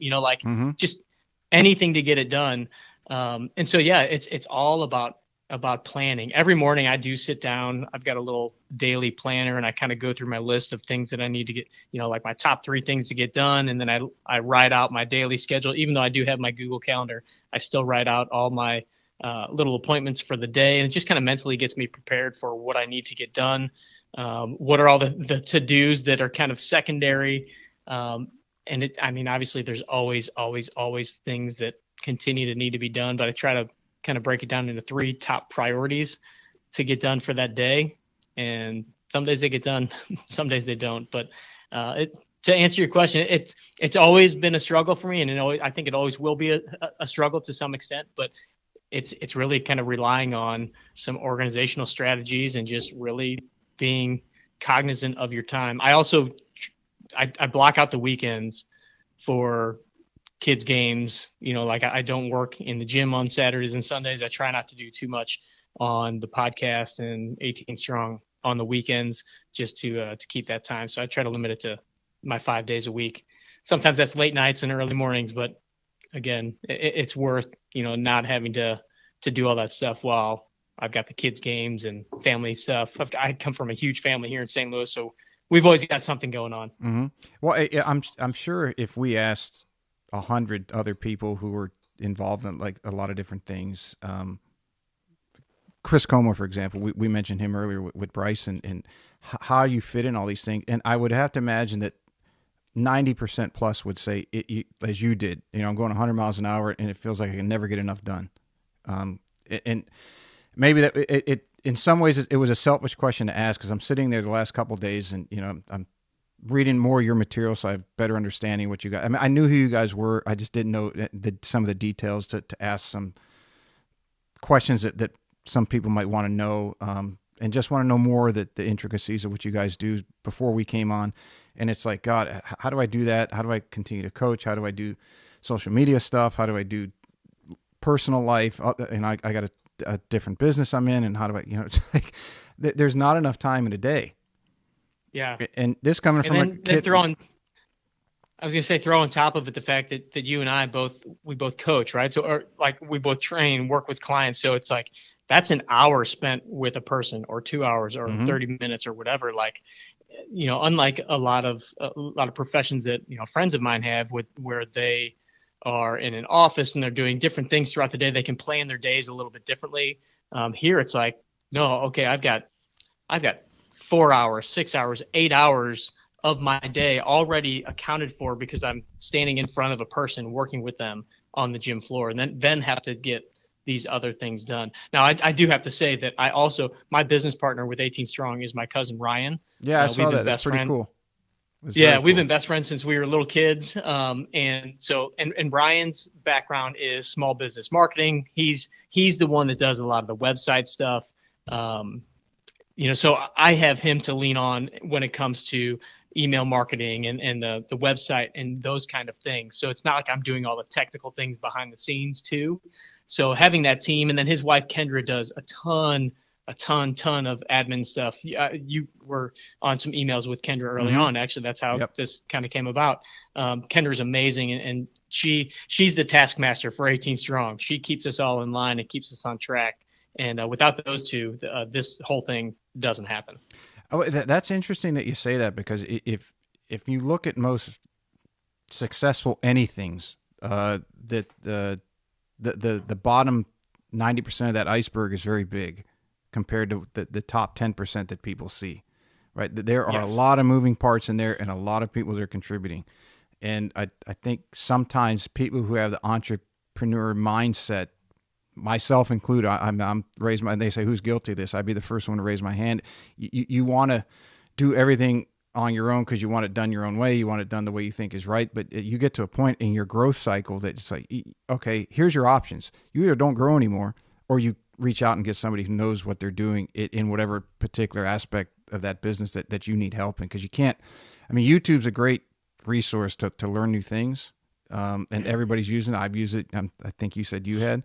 just anything to get it done. And so, yeah, it's all about planning. Every morning I do sit down. I've got a little daily planner, and I kind of go through my list of things that I need to get, like my top 3 things to get done. And then I write out my daily schedule. Even though I do have my Google Calendar, I still write out all my little appointments for the day, and it just kind of mentally gets me prepared for what I need to get done. What are all the to-dos that are kind of secondary? Obviously there's always things that continue to need to be done, but I try to kind of break it down into 3 top priorities to get done for that day. And some days they get done, some days they don't. But to answer your question, it's always been a struggle for me, and I think it always will be a struggle to some extent. But it's really kind of relying on some organizational strategies and just really being cognizant of your time. I also I block out the weekends for kids games. I don't work in the gym on Saturdays and Sundays. I try not to do too much on the podcast and 18 Strong on the weekends just to keep that time. So I try to limit it to my 5 days a week. Sometimes that's late nights and early mornings, but again, it's worth, not having to do all that stuff while I've got the kids' games and family stuff. I come from a huge family here in St. Louis, so we've always got something going on. Mm-hmm. Well, I'm sure if we asked 100 other people who were involved in like a lot of different things, Chris Como, for example, we mentioned him earlier with Bryce and how you fit in all these things, and I would have to imagine that 90% plus would say as you did. I'm going 100 miles an hour, and it feels like I can never get enough done. And maybe that it in some ways it was a selfish question to ask because I'm sitting there the last couple of days, and I'm reading more of your material, so I have better understanding what you got. I mean, I knew who you guys were. I just didn't know some of the details to ask some questions that some people might want to know, and just want to know more the intricacies of what you guys do before we came on. And it's like, God, how do I do that? How do I continue to coach? How do I do social media stuff? How do I do personal life? And I got a different business I'm in, and how do I, it's like there's not enough time in a day. Yeah. And this coming from a kid. I was going to say, throw on top of it the fact that you and I both coach, right? So, we both train, work with clients. So it's like, that's an hour spent with a person, or 2 hours, or 30 minutes, or whatever. Like, unlike a lot of professions that, friends of mine have where they are in an office and they're doing different things throughout the day, they can plan their days a little bit differently. Here it's like, no, okay, I've got 4 hours, 6 hours, 8 hours of my day already accounted for because I'm standing in front of a person working with them on the gym floor, and then have to get these other things done. Now, I do have to say that my business partner with 18 Strong is my cousin Ryan. Yeah, I saw that. That's pretty cool. Yeah, we've been best friends since we were little kids. And Ryan's background is small business marketing. He's the one that does a lot of the website stuff. So I have him to lean on when it comes to email marketing and the website and those kind of things. So it's not like I'm doing all the technical things behind the scenes too. So having that team, and then his wife Kendra does a ton of admin stuff. You were on some emails with Kendra early on. Actually, that's how this kind of came about. Kendra's amazing, and she's the taskmaster for 18 Strong. She keeps us all in line and keeps us on track. And without those two, this whole thing doesn't happen. Oh, that's interesting that you say that, because if you look at most successful anythings, that the bottom 90% of that iceberg is very big compared to the top 10% that people see, right? There are a lot of moving parts in there and a lot of people that are contributing. And I think sometimes people who have the entrepreneur mindset, myself included, I'm raised my, they say, who's guilty of this? I'd be the first one to raise my hand. You want to do everything on your own because you want it done your own way. You want it done the way you think is right. But you get to a point in your growth cycle that it's like, okay, here's your options. You either don't grow anymore, or you reach out and get somebody who knows what they're doing in whatever particular aspect of that business that you need help in. Because you can't, I mean, YouTube's a great resource to learn new things. And everybody's using it. I've used it. I think you said you had.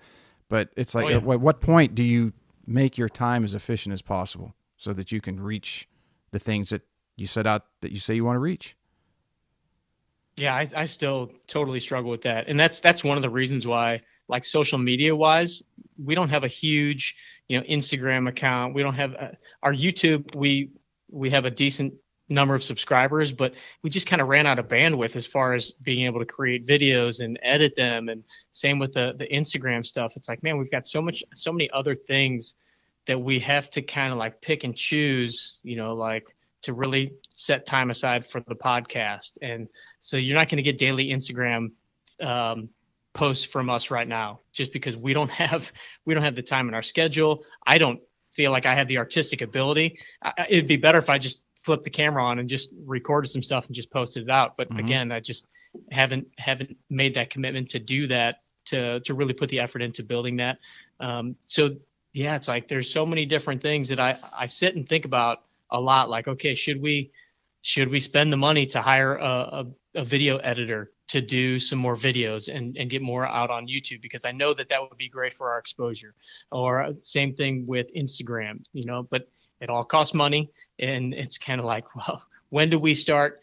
But it's like, at what point do you make your time as efficient as possible so that you can reach the things that you set out that you say you want to reach? Yeah, I still totally struggle with that. And that's one of the reasons why, like, social media wise, we don't have a huge, Instagram account. We don't have our YouTube. We have a decent number of subscribers, but we just kind of ran out of bandwidth as far as being able to create videos and edit them. And same with the Instagram stuff. It's like, man, we've got so many other things that we have to kind of like pick and choose, like to really set time aside for the podcast. And so you're not going to get daily Instagram posts from us right now, just because we don't have the time in our schedule. I don't feel like I have the artistic ability. It'd be better if I just flip the camera on and just recorded some stuff and just posted it out. But again, I just haven't made that commitment to do that, to really put the effort into building that. So yeah, it's like, there's so many different things that I sit and think about a lot. Like, okay, should we spend the money to hire a video editor to do some more videos and get more out on YouTube? Because I know that would be great for our exposure. Or same thing with Instagram, but it all costs money, and it's kind of like, well, when do we start?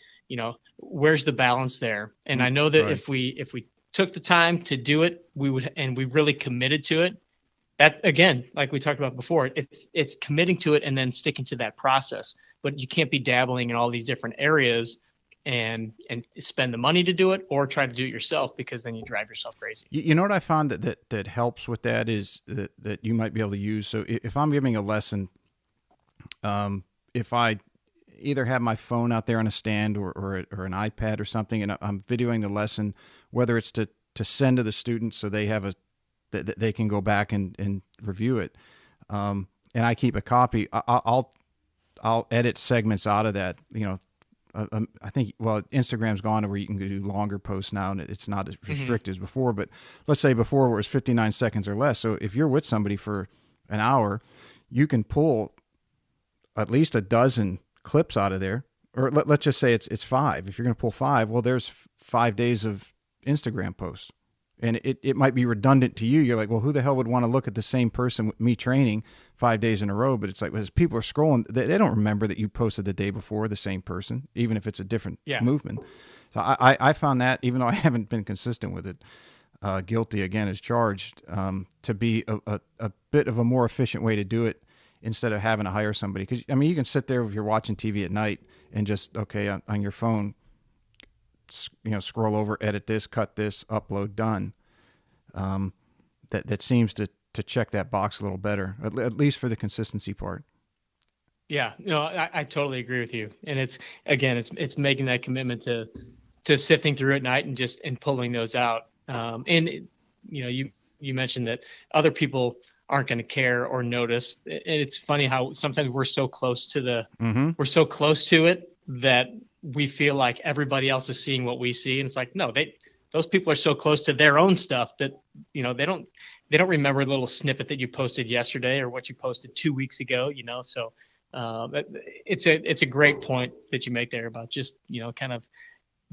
Where's the balance there? And I know that Right. if we took the time to do it, we would, and we really committed to it. That, again, like we talked about before, it's committing to it and then sticking to that process. But you can't be dabbling in all these different areas and spend the money to do it or try to do it yourself, because then you drive yourself crazy. You know what I found that helps with that is that you might be able to use. So if I'm giving a lesson, if I either have my phone out there on a stand or an iPad or something, and I'm videoing the lesson, whether it's to send to the students so they have that they can go back and review it, and I keep a copy. I'll edit segments out of that. I think, well, Instagram's gone to where you can do longer posts now, and it's not as restricted as before. But let's say before it was 59 seconds or less. So if you're with somebody for an hour, you can pull at least a dozen clips out of there. Or let's just say it's 5. If you're going to pull 5, well, there's 5 days of Instagram posts. And it might be redundant to you. You're like, well, who the hell would want to look at the same person with me training 5 days in a row? But it's like, as people are scrolling, they don't remember that you posted the day before the same person, even if it's a different movement. So I found that, even though I haven't been consistent with it, guilty again as charged, to be a bit of a more efficient way to do it instead of having to hire somebody. Because, I mean, you can sit there if you're watching TV at night and just, on your phone, scroll over, edit this, cut this, upload, done. That seems to check that box a little better, at least for the consistency part. Yeah, no, I totally agree with you. And it's making that commitment to sifting through at night and pulling those out. And you mentioned that other people aren't going to care or notice. And it's funny how sometimes we're so close to we're so close to it that we feel like everybody else is seeing what we see. And it's like, no, those people are so close to their own stuff that, they don't remember the little snippet that you posted yesterday or what you posted 2 weeks ago, So it's a great point that you make there about just, kind of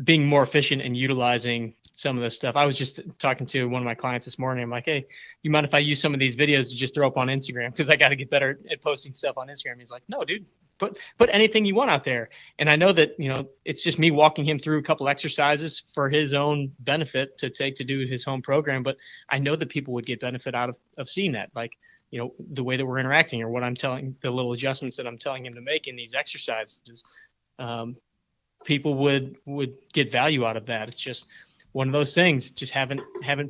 being more efficient and utilizing some of this stuff. I was just talking to one of my clients this morning. I'm like, hey, you mind if I use some of these videos to just throw up on Instagram? Because I got to get better at posting stuff on Instagram. He's like, no, dude, put anything you want out there. And I know that, it's just me walking him through a couple exercises for his own benefit to take to do his home program. But I know that people would get benefit out of seeing that, like, the way that we're interacting or what I'm telling, the little adjustments that I'm telling him to make in these exercises. People would get value out of that. It's just one of those things. Just haven't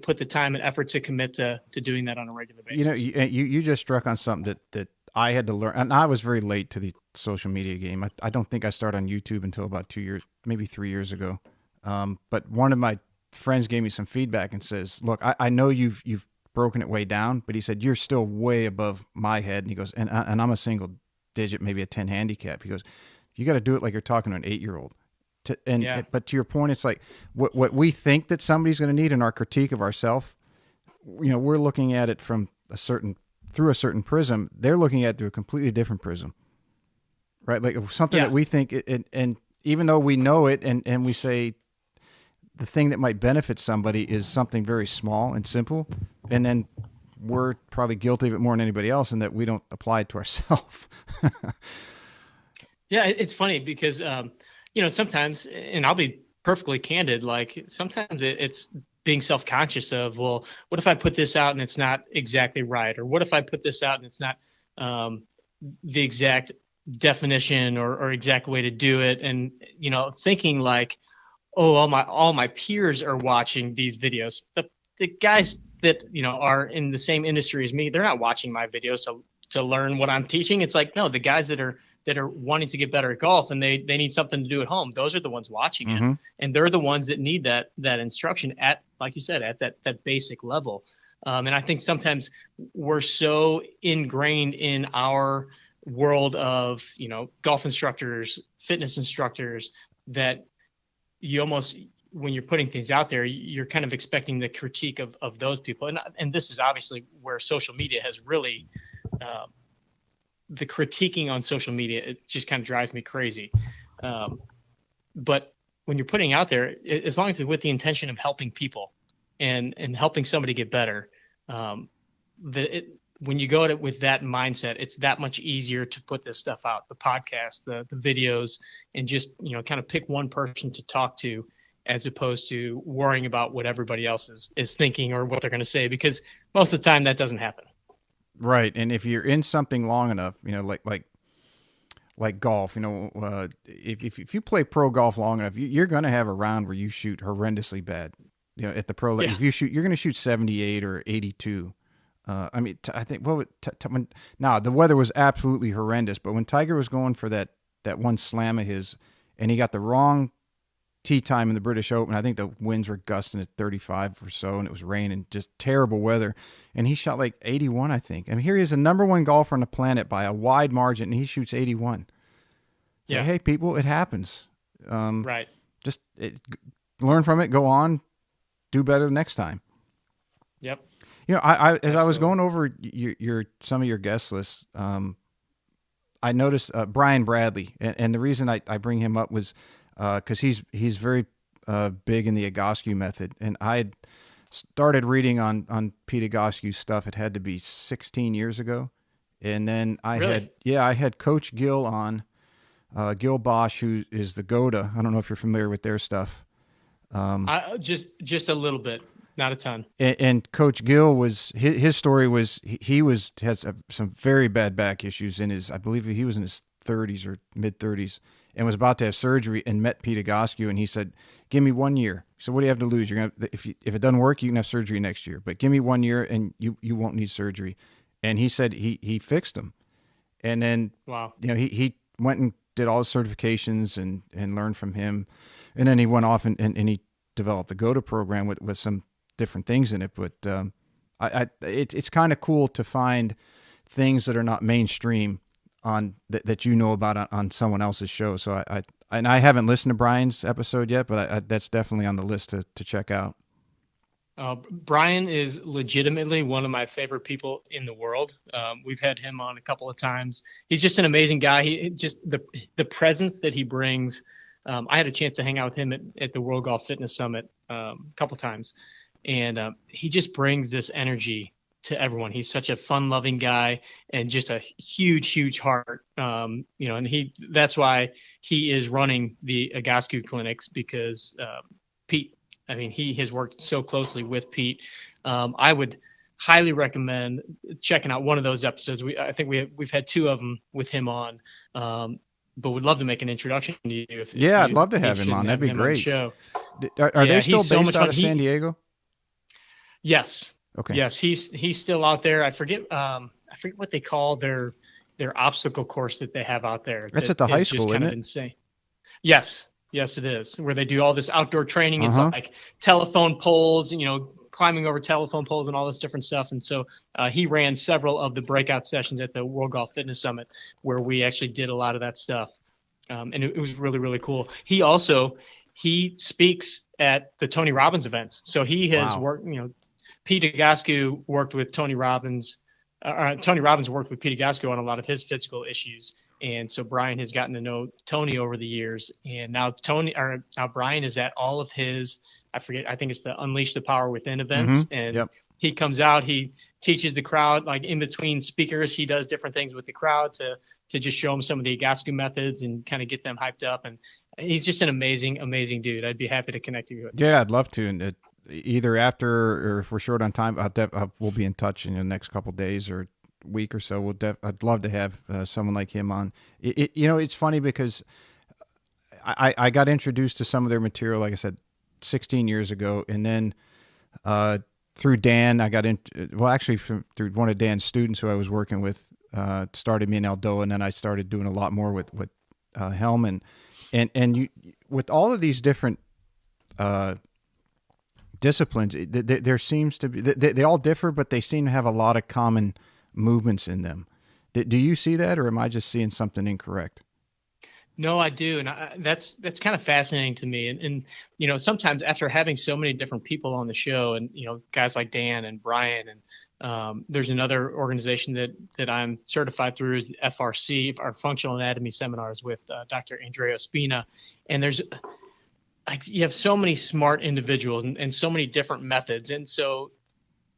put the time and effort to commit to doing that on a regular basis. You just struck on something that I had to learn, and I was very late to the social media game. I don't think I started on YouTube until about 2 years, maybe 3 years ago. But one of my friends gave me some feedback and says, "Look, I know you've broken it way down, but he said you're still way above my head." And he goes, and I'm a single digit, maybe a 10 handicap. He goes, you got to do it like you're talking to an 8-year-old. But to your point, it's like what we think that somebody's going to need in our critique of ourselves. We're looking at it through a certain prism. They're looking at it through a completely different prism, right? Like something that we think, and even though we know it, and we say the thing that might benefit somebody is something very small and simple, and then we're probably guilty of it more than anybody else, in that we don't apply it to ourselves. Yeah, it's funny because sometimes, and I'll be perfectly candid, like sometimes it's being self-conscious of, well, what if I put this out and it's not exactly right? Or what if I put this out and it's not the exact definition or exact way to do it? And, thinking like, oh, all my peers are watching these videos. The guys that, are in the same industry as me, they're not watching my videos to learn what I'm teaching. It's like, no, the guys that are wanting to get better at golf and they need something to do at home, those are the ones watching it. And they're the ones that need that instruction at, like you said, at that basic level. And I think sometimes we're so ingrained in our world of, golf instructors, fitness instructors, that you almost, when you're putting things out there, you're kind of expecting the critique of those people. And this is obviously where social media has really, the critiquing on social media, it just kind of drives me crazy. But when you're putting out there, as long as it's with the intention of helping people and helping somebody get better, when you go at it with that mindset, it's that much easier to put this stuff out, the podcast, the videos, and just, kind of pick one person to talk to, as opposed to worrying about what everybody else is thinking or what they're going to say, because most of the time that doesn't happen. Right. And if you're in something long enough, like golf, if you play pro golf long enough, you're going to have a round where you shoot horrendously bad. At the pro, Yeah. if you shoot, you're going to shoot 78 or 82. I think now the weather was absolutely horrendous, but when Tiger was going for that one slam of his, and he got the wrong tee time in the British Open, I think the winds were gusting at 35 or so, and it was raining, just terrible weather, and he shot like 81, I think. I mean, here he is, the number one golfer on the planet by a wide margin, and he shoots 81. So, Yeah. hey, people, it happens. Right. Just learn from it, go on, do better the next time. Yep. I as Absolutely. I was going over your some of your guest lists, I noticed Brian Bradley, and the reason I bring him up was because he's very big in the Egoscue method, and I had started reading on Pete Egoscue's stuff. It had to be 16 years ago, and then Really? I had Coach Gill on, Gil Bosch, who is the GOTA. I don't know if you're familiar with their stuff. Just a little bit, not a ton. And Coach Gill was his story was he had some very bad back issues in his, I believe he was in his 30s or mid 30s, and was about to have surgery, and met Pete Egoscue, and he said, "Give me 1 year." So what do you have to lose? You're gonna, if it doesn't work, you can have surgery next year, but give me 1 year and you won't need surgery. And he said he fixed him, and then Wow. he went and did all his certifications and learned from him, and then he went off and he developed the GOTA program with some different things in it. But it's kind of cool to find things that are not mainstream on that about on someone else's show. So I haven't listened to Brian's episode yet, but that's definitely on the list to check out. Brian is legitimately one of my favorite people in the world. We've had him on a couple of times. He's just an amazing guy. He just the presence that he brings. I had a chance to hang out with him at the World Golf Fitness Summit a couple times, and he just brings this energy to everyone. He's such a fun-loving guy and just a huge heart. And that's why he is running the Egoscue clinics, because Pete. I mean, he has worked so closely with Pete. I would highly recommend checking out one of those episodes. I think we've had two of them with him on, but would love to make an introduction to you. If I'd you'd love to be have him interested on. in That'd having be him on the great. show. Are they Yeah, still he's so based much out fun. of San Diego? Yes. Okay. Yes, he's still out there. I forget what they call their obstacle course that they have out there. That's That at the high is just school, kind isn't of it? insane. Yes. Yes, it is, where they do all this outdoor training. It's Uh-huh. like telephone poles, climbing over telephone poles and all this different stuff. And so he ran several of the breakout sessions at the World Golf Fitness Summit, where we actually did a lot of that stuff. And it was really, really cool. He speaks at the Tony Robbins events. So he has Wow. worked, Pete Egoscue worked with Tony Robbins. Tony Robbins worked with Pete Egoscue on a lot of his physical issues. And so Brian has gotten to know Tony over the years. And now Brian is at all of his, I think it's the Unleash the Power Within events. Mm-hmm. And Yep. he comes out, he teaches the crowd, like in between speakers, he does different things with the crowd to just show them some of the Egoscue methods and kind of get them hyped up. And he's just an amazing dude. I'd be happy to connect you with. Yeah, I'd love to. And either after, or if we're short on time, we'll be in touch in the next couple of days or week or so. I'd love to have someone like him on. It's funny because I got introduced to some of their material, like I said, 16 years ago, and then through Dan, I got in. Well, actually, through one of Dan's students who I was working with, started me in Eldoa, and then I started doing a lot more with Hellman, and you with all of these different disciplines, there seems to be they all differ, but they seem to have a lot of common movements in them. Do you see that, or am I just seeing something incorrect? No, I do, and that's kind of fascinating to me. And sometimes after having so many different people on the show, and guys like Dan and Brian, and there's another organization that I'm certified through, is the FRC, our Functional Anatomy Seminars, with Dr. Andrea Spina, and you have so many smart individuals and so many different methods, and so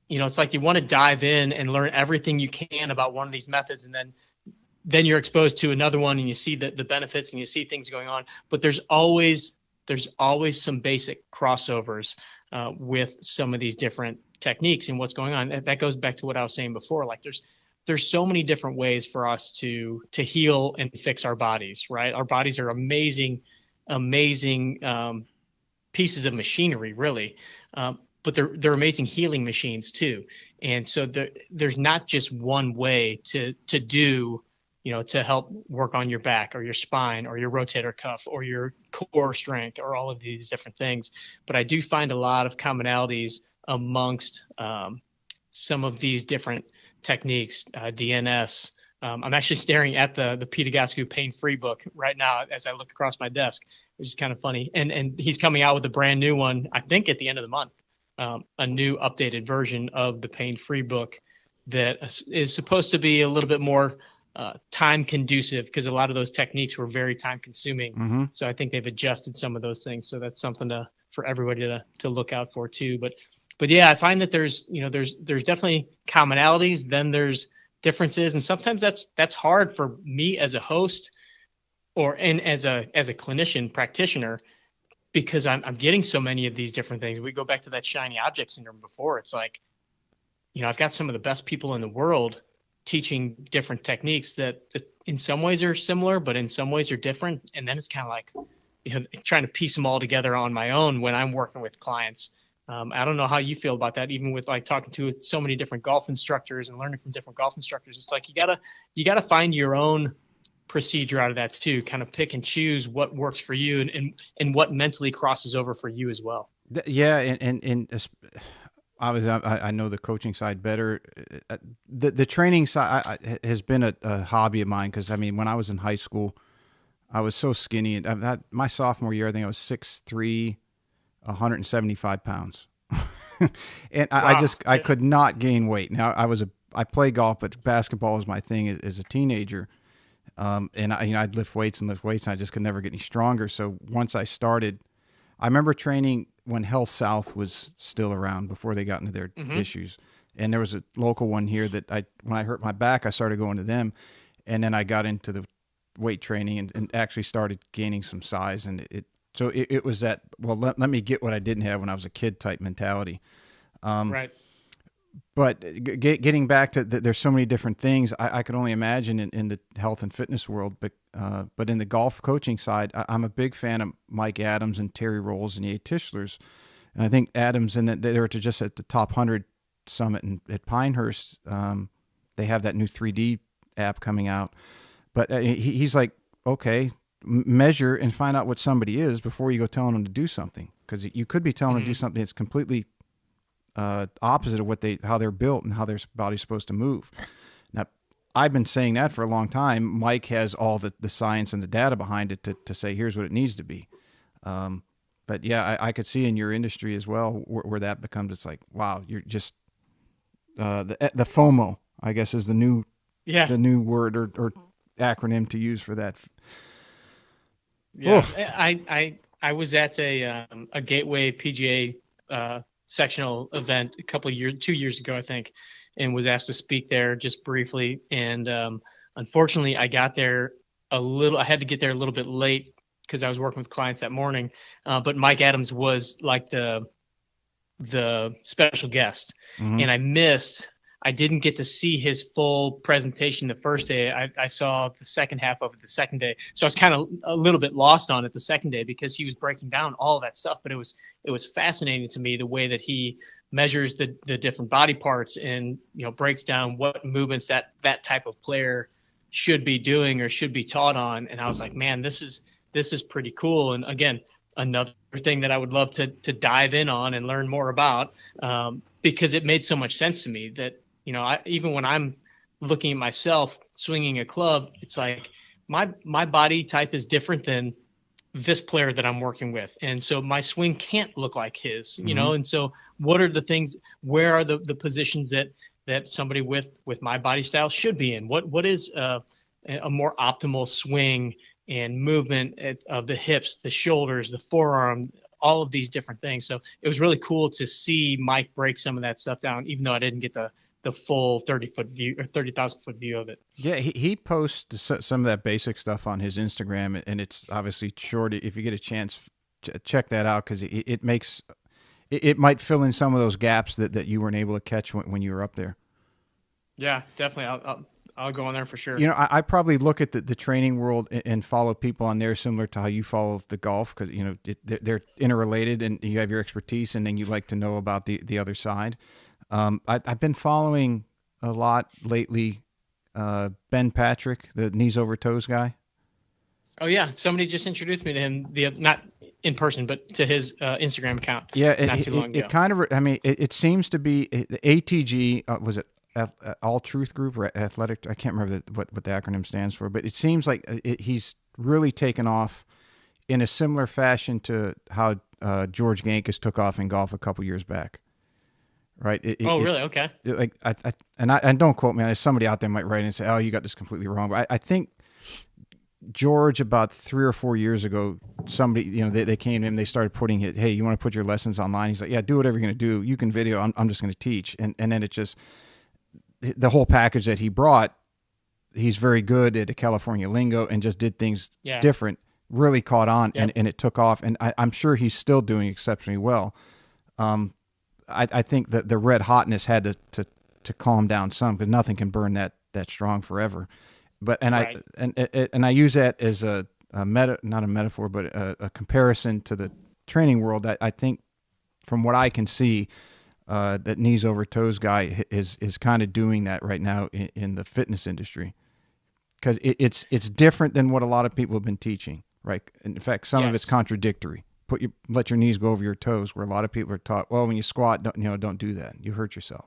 it's like you want to dive in and learn everything you can about one of these methods, and then you're exposed to another one and you see the benefits and you see things going on. But there's always some basic crossovers with some of these different techniques and what's going on. And that goes back to what I was saying before. Like there's so many different ways for us to heal and fix our bodies, right? Our bodies are amazing pieces of machinery, really. But they're amazing healing machines too. And so there's not just one way to do, to help work on your back or your spine or your rotator cuff or your core strength or all of these different things. But I do find a lot of commonalities amongst some of these different techniques, DNS. I'm actually staring at the Peter Gasku Pain Free book right now as I look across my desk, which is kind of funny. And he's coming out with a brand new one, I think, at the end of the month, a new updated version of the Pain Free book that is supposed to be a little bit more time conducive, because a lot of those techniques were very time consuming. Mm-hmm. So I think they've adjusted some of those things. So that's something for everybody to look out for too. But yeah, I find that there's definitely commonalities. Then there's differences, and sometimes that's hard for me as a host and as a clinician practitioner, because I'm getting so many of these different things. We go back to that shiny object syndrome before. It's like, I've got some of the best people in the world teaching different techniques that in some ways are similar, but in some ways are different. And then it's kind of like, trying to piece them all together on my own when I'm working with clients. I don't know how you feel about that, even with like talking to so many different golf instructors and learning from different golf instructors. It's like, you gotta find your own procedure out of that too, kind of pick and choose what works for you and what mentally crosses over for you as well. Yeah. And obviously I know the coaching side better. The training side has been a hobby of mine. Cause I mean, when I was in high school, I was so skinny. My sophomore year, I think I was 6'3", 175 pounds. And Wow. I could not gain weight. Now I play golf, but basketball was my thing as a teenager. And I'd lift weights, and I just could never get any stronger. So once I started, I remember training when Health South was still around before they got into their Mm-hmm. issues. And there was a local one here that when I hurt my back, I started going to them. And then I got into the weight training and actually started gaining some size. And it was that, well, let me get what I didn't have when I was a kid type mentality. Right. But getting back to there's so many different things I could only imagine in the health and fitness world, but in the golf coaching side, I'm a big fan of Mike Adams and Terry Rolls and the Tischlers, and I think Adams and they were just at the top 100 summit at Pinehurst. They have that new 3D app coming out, but he's like, okay, measure and find out what somebody is before you go telling them to do something, because you could be telling them to do something that's completely opposite of how they're built and how their body's supposed to move. Now, I've been saying that for a long time. Mike has all the science and the data behind it to say, here's what it needs to be. But yeah, I could see in your industry as well where that becomes, it's like, wow, you're just, the FOMO, I guess, is the new Yeah. word or acronym to use for that. Yeah. Oh. I was at a Gateway PGA sectional event 2 years ago, I think, and was asked to speak there just briefly. And unfortunately, I had to get there a little bit late because I was working with clients that morning. But Mike Adams was like the special guest, Mm-hmm. and I didn't get to see his full presentation the first day. I saw the second half of it the second day. So I was kind of a little bit lost on it the second day because he was breaking down all that stuff. But it was fascinating to me the way that he measures the different body parts and, breaks down what movements that type of player should be doing or should be taught on. And I was like, man, this is pretty cool. And again, another thing that I would love to dive in on and learn more about, because it made so much sense to me that, even when I'm looking at myself swinging a club, it's like my body type is different than this player that I'm working with. And so my swing can't look like his, Mm-hmm. and so what are the things, where are the positions that somebody with my body style should be in? What is a more optimal swing and movement of the hips, the shoulders, the forearm, all of these different things. So it was really cool to see Mike break some of that stuff down, even though I didn't get the full 30-foot view or 30,000-foot view of it. Yeah, he posts some of that basic stuff on his Instagram, and it's obviously short. If you get a chance, check that out, because it makes it might fill in some of those gaps that you weren't able to catch when you were up there. Yeah, definitely. I'll go on there for sure. You know, I probably look at the training world and follow people on there similar to how you follow the golf, because you know they're interrelated, and you have your expertise, and then you like to know about the other side. I've been following a lot lately. Ben Patrick, the knees over toes guy. Oh yeah, somebody just introduced me to him, the not in person, but to his Instagram account. Yeah, not too long ago. It kind of, I mean, it seems to be the ATG. Was it All Truth Group or Athletic? I can't remember what the acronym stands for, but it seems like he's really taken off in a similar fashion to how George Gankus took off in golf a couple years back. Right. Really? Okay. And don't quote me on this. Somebody out there might write and say, "Oh, you got this completely wrong." But I think George, about 3 or 4 years ago, somebody, you know, they came to him, they started putting it, "Hey, you want to put your lessons online?" He's like, "Yeah, do whatever you're going to do. You can video. I'm just going to teach." And then it just, the whole package that he brought, he's very good at the California lingo and just did things different, really caught on, and it took off. And I'm sure he's still doing exceptionally well. I think that the red hotness had to calm down some, because nothing can burn that strong forever. But right. I use that as a not a metaphor, but a comparison to the training world. I think from what I can see, that knees over toes guy is kind of doing that right now in the fitness industry, because it's different than what a lot of people have been teaching. Right. In fact, some of it's contradictory. Let your knees go over your toes, where a lot of people are taught, well, when you squat, don't do that. You hurt yourself.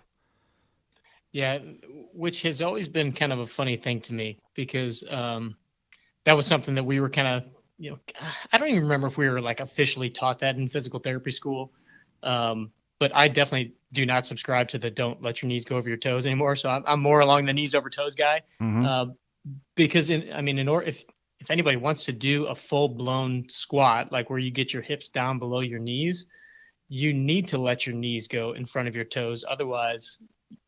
Yeah, which has always been kind of a funny thing to me, because that was something that we were kind of, I don't even remember if we were like officially taught that in physical therapy school. But I definitely do not subscribe to the don't let your knees go over your toes anymore. So I'm more along the knees over toes guy. Mm-hmm. Because in order, if anybody wants to do a full-blown squat, like where you get your hips down below your knees, you need to let your knees go in front of your toes. Otherwise,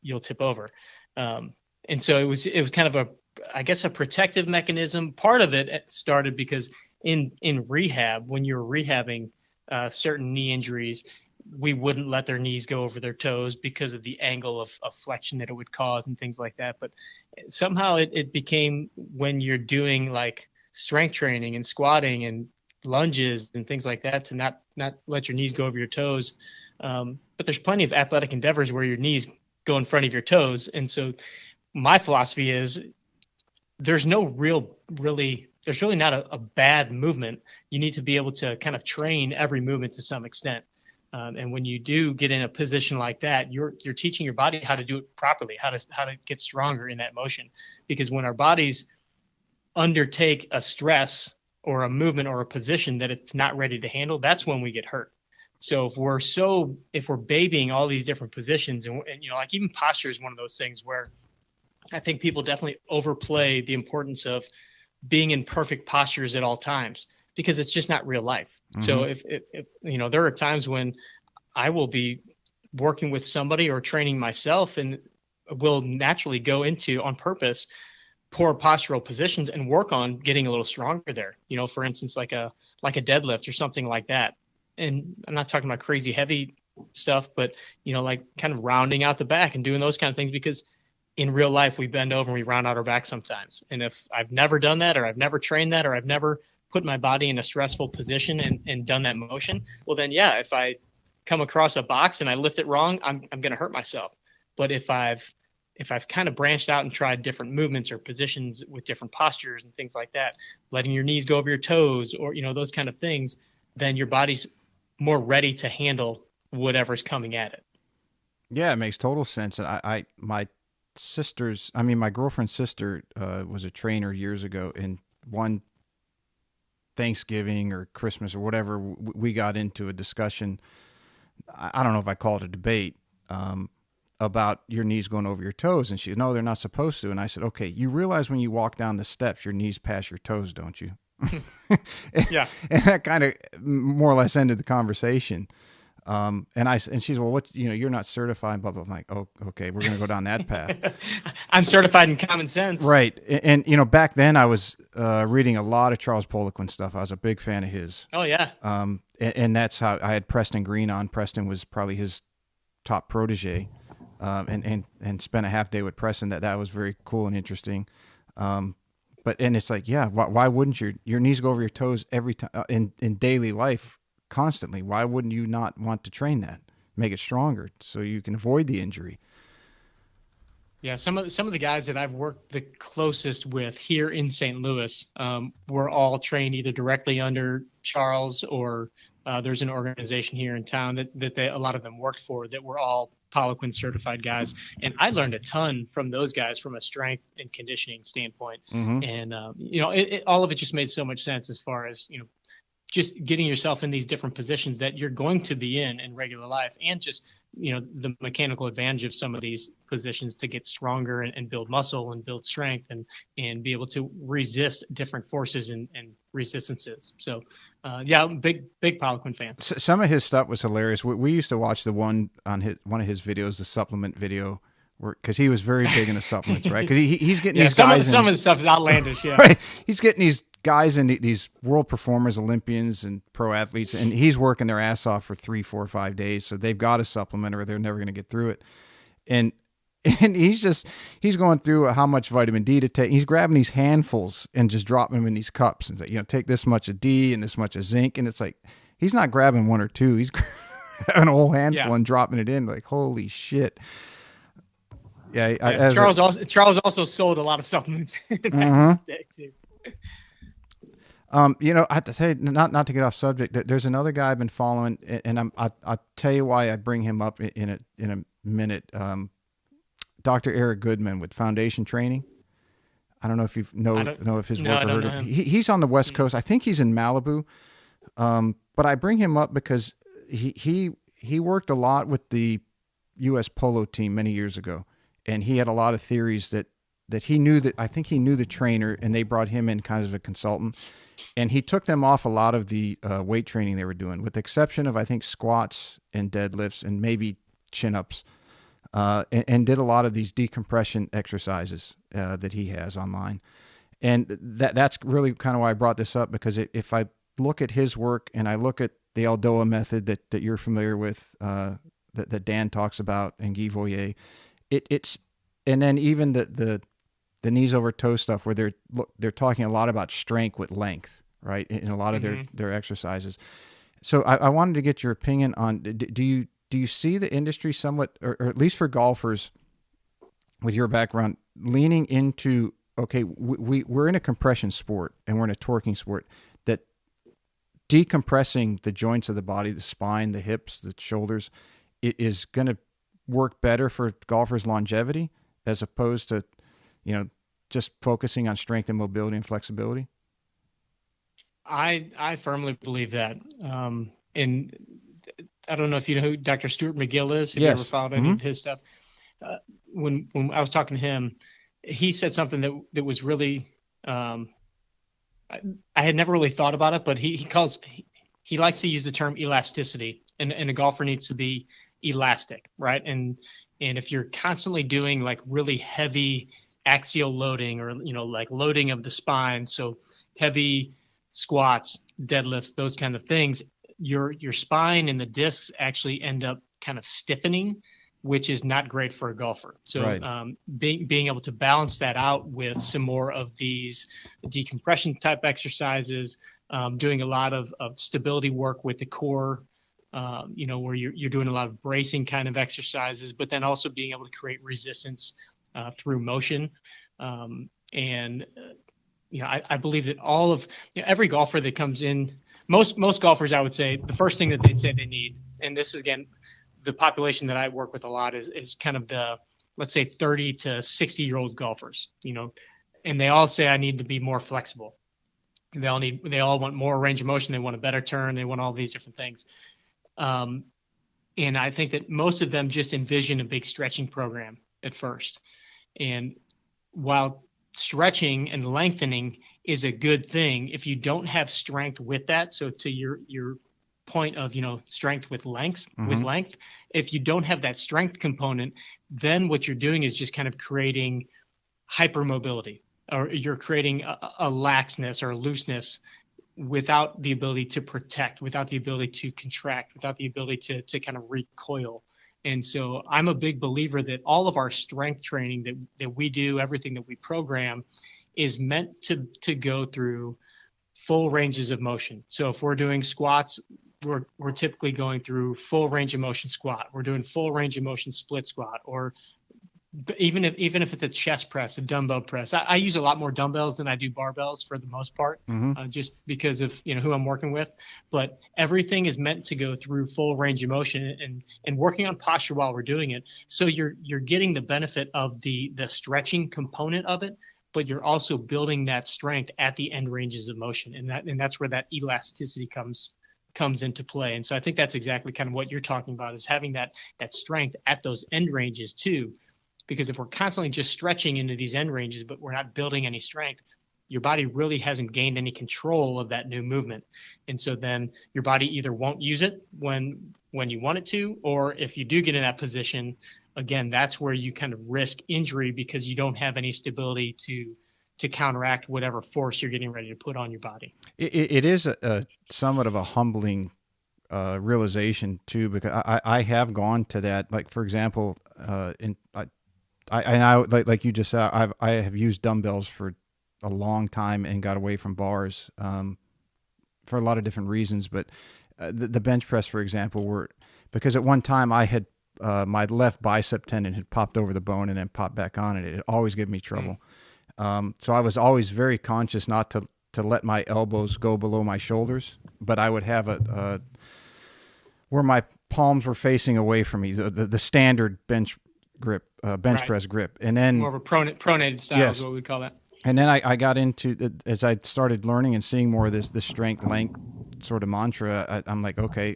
you'll tip over. And so it was kind of I guess a protective mechanism. Part of it started because in rehab, when you're rehabbing certain knee injuries, we wouldn't let their knees go over their toes because of the angle of flexion that it would cause and things like that. But somehow it became, when you're doing like strength training and squatting and lunges and things like that, to not let your knees go over your toes. But there's plenty of athletic endeavors where your knees go in front of your toes. And so my philosophy is there's really not a bad movement. You need to be able to kind of train every movement to some extent. And when you do get in a position like that, you're teaching your body how to do it properly, how to get stronger in that motion. Because when our bodies undertake a stress or a movement or a position that it's not ready to handle, that's when we get hurt. So if we're babying all these different positions, and like even posture is one of those things where I think people definitely overplay the importance of being in perfect postures at all times, because it's just not real life. Mm-hmm. So if there are times when I will be working with somebody or training myself and will naturally go into, on purpose, poor postural positions and work on getting a little stronger there. For instance, like a deadlift or something like that. And I'm not talking about crazy heavy stuff, but like kind of rounding out the back and doing those kind of things, because in real life we bend over and we round out our back sometimes. And if I've never done that, or I've never trained that, or I've never put my body in a stressful position and done that motion, well then, yeah, if I come across a box and I lift it wrong, I'm going to hurt myself. But if I've kind of branched out and tried different movements or positions with different postures and things like that, letting your knees go over your toes, or, those kind of things, then your body's more ready to handle whatever's coming at it. Yeah, it makes total sense. And my girlfriend's sister was a trainer years ago, and one Thanksgiving or Christmas or whatever, we got into a discussion. I don't know if I call it a debate, about your knees going over your toes. And she said, no, they're not supposed to. And I said, okay, you realize when you walk down the steps, your knees pass your toes, don't you? Yeah. And that kind of more or less ended the conversation. And she's, well, what, you're not certified, blah, blah. I'm like, oh, okay, we're going to go down that path. I'm certified in common sense. Right. And back then I was reading a lot of Charles Poliquin stuff. I was a big fan of his. Oh yeah. And that's how I had Preston Green on. Preston was probably his top protege. And spent a half day with Preston. That was very cool and interesting. But it's like, yeah, why wouldn't your knees go over your toes every time in daily life constantly? Why wouldn't you not want to train that, make it stronger so you can avoid the injury? Yeah, some of the guys that I've worked the closest with here in St. Louis were all trained either directly under Charles or there's an organization here in town that a lot of them worked for that were all Poliquin certified guys, and I learned a ton from those guys from a strength and conditioning standpoint. Mm-hmm. And all of it just made so much sense as far as just getting yourself in these different positions that you're going to be in regular life, and just the mechanical advantage of some of these positions to get stronger and build muscle and build strength and be able to resist different forces and resistances. So yeah, big Poliquin fan. Some of his stuff was hilarious. We used to watch the one on one of his videos, the supplement video, because he was very big into supplements, right? Because he's getting these guys. Some of the stuff is outlandish, yeah. Right. He's getting these guys and these world performers, Olympians and pro athletes, and he's working their ass off for 3, 4, 5 days. So they've got a supplement or they're never going to get through it. And he's going through how much vitamin D to take. He's grabbing these handfuls and just dropping them in these cups and say, take this much of D and this much of zinc. And it's like, he's not grabbing one or two. He's grabbing a whole handful and dropping it in. Like, holy shit. Yeah. Charles also sold a lot of supplements back in the day too. I have to tell you, not to get off subject, there's another guy I've been following, and I'll tell you why I bring him up in a minute. Dr. Eric Goodman with Foundation Training. I don't know if you know of his work or heard of him. He's on the West Coast. I think he's in Malibu. But I bring him up because he worked a lot with the U.S. polo team many years ago, and he had a lot of theories that he knew that I think he knew the trainer, and they brought him in kind of as a consultant, and he took them off a lot of the weight training they were doing, with the exception of I think squats and deadlifts and maybe chin-ups. And did a lot of these decompression exercises that he has online. And that's really kind of why I brought this up, because if I look at his work and I look at the Aldoa method that you're familiar with, that Dan talks about, and Guy Voyer, it's and then even the knees over toe stuff where they're talking a lot about strength with length, right, in a lot of their exercises. So I wanted to get your opinion on, do you see the industry somewhat, or at least for golfers with your background, leaning into, okay, we're in a compression sport and we're in a torquing sport, that decompressing the joints of the body, the spine, the hips, the shoulders, it is going to work better for golfers' longevity as opposed to, just focusing on strength and mobility and flexibility? I firmly believe that. And I don't know if you know who Dr. Stuart McGill is. Have you ever followed any of his stuff? When I was talking to him, he said something that was really, I had never really thought about it, but he likes to use the term elasticity, and a golfer needs to be elastic, right? And if you're constantly doing like really heavy axial loading, or like loading of the spine, so heavy squats, deadlifts, those kind of things, your spine and the discs actually end up kind of stiffening, which is not great for a golfer. So right. Being able to balance that out with some more of these decompression type exercises, doing a lot of stability work with the core, where you're doing a lot of bracing kind of exercises, but then also being able to create resistance through motion. I believe that all of every golfer that comes in, most golfers, I would say, the first thing that they'd say they need, and this is again, the population that I work with a lot is kind of the, let's say, 30 to 60-year-old golfers, and they all say, I need to be more flexible. They all want more range of motion. They want a better turn. They want all these different things. And I think that most of them just envision a big stretching program at first. And while stretching and lengthening is a good thing. If you don't have strength with that, so to your point of, strength with length, if you don't have that strength component, then what you're doing is just kind of creating hypermobility, or you're creating a laxness or a looseness without the ability to protect, without the ability to contract, without the ability to kind of recoil. And so I'm a big believer that all of our strength training that we do, everything that we program, is meant to go through full ranges of motion. So if we're doing squats, we're typically going through full range of motion squat. We're doing full range of motion split squat, or even if it's a chest press, a dumbbell press. I use a lot more dumbbells than I do barbells for the most part, just because of who I'm working with. But everything is meant to go through full range of motion, and working on posture while we're doing it. So you're getting the benefit of the stretching component of it, but you're also building that strength at the end ranges of motion, and that's where that elasticity comes into play. And so I think that's exactly kind of what you're talking about, is having that strength at those end ranges too. Because if we're constantly just stretching into these end ranges, but we're not building any strength, your body really hasn't gained any control of that new movement. And so then your body either won't use it when you want it to, or if you do get in that position, again, that's where you kind of risk injury, because you don't have any stability to counteract whatever force you're getting ready to put on your body. It is a somewhat of a humbling realization too, because I have gone to that. Like, for example, I like you just said, I have used dumbbells for a long time and got away from bars for a lot of different reasons. But the bench press, for example, because at one time I had my left bicep tendon had popped over the bone and then popped back on it. It always gave me trouble. So I was always very conscious not to let my elbows go below my shoulders, but I would have where my palms were facing away from me, the standard bench grip, press grip. And then more of a pronated style, yes, is what we'd call that. And then I got into, as I started learning and seeing more of this strength length sort of mantra, I'm like, okay,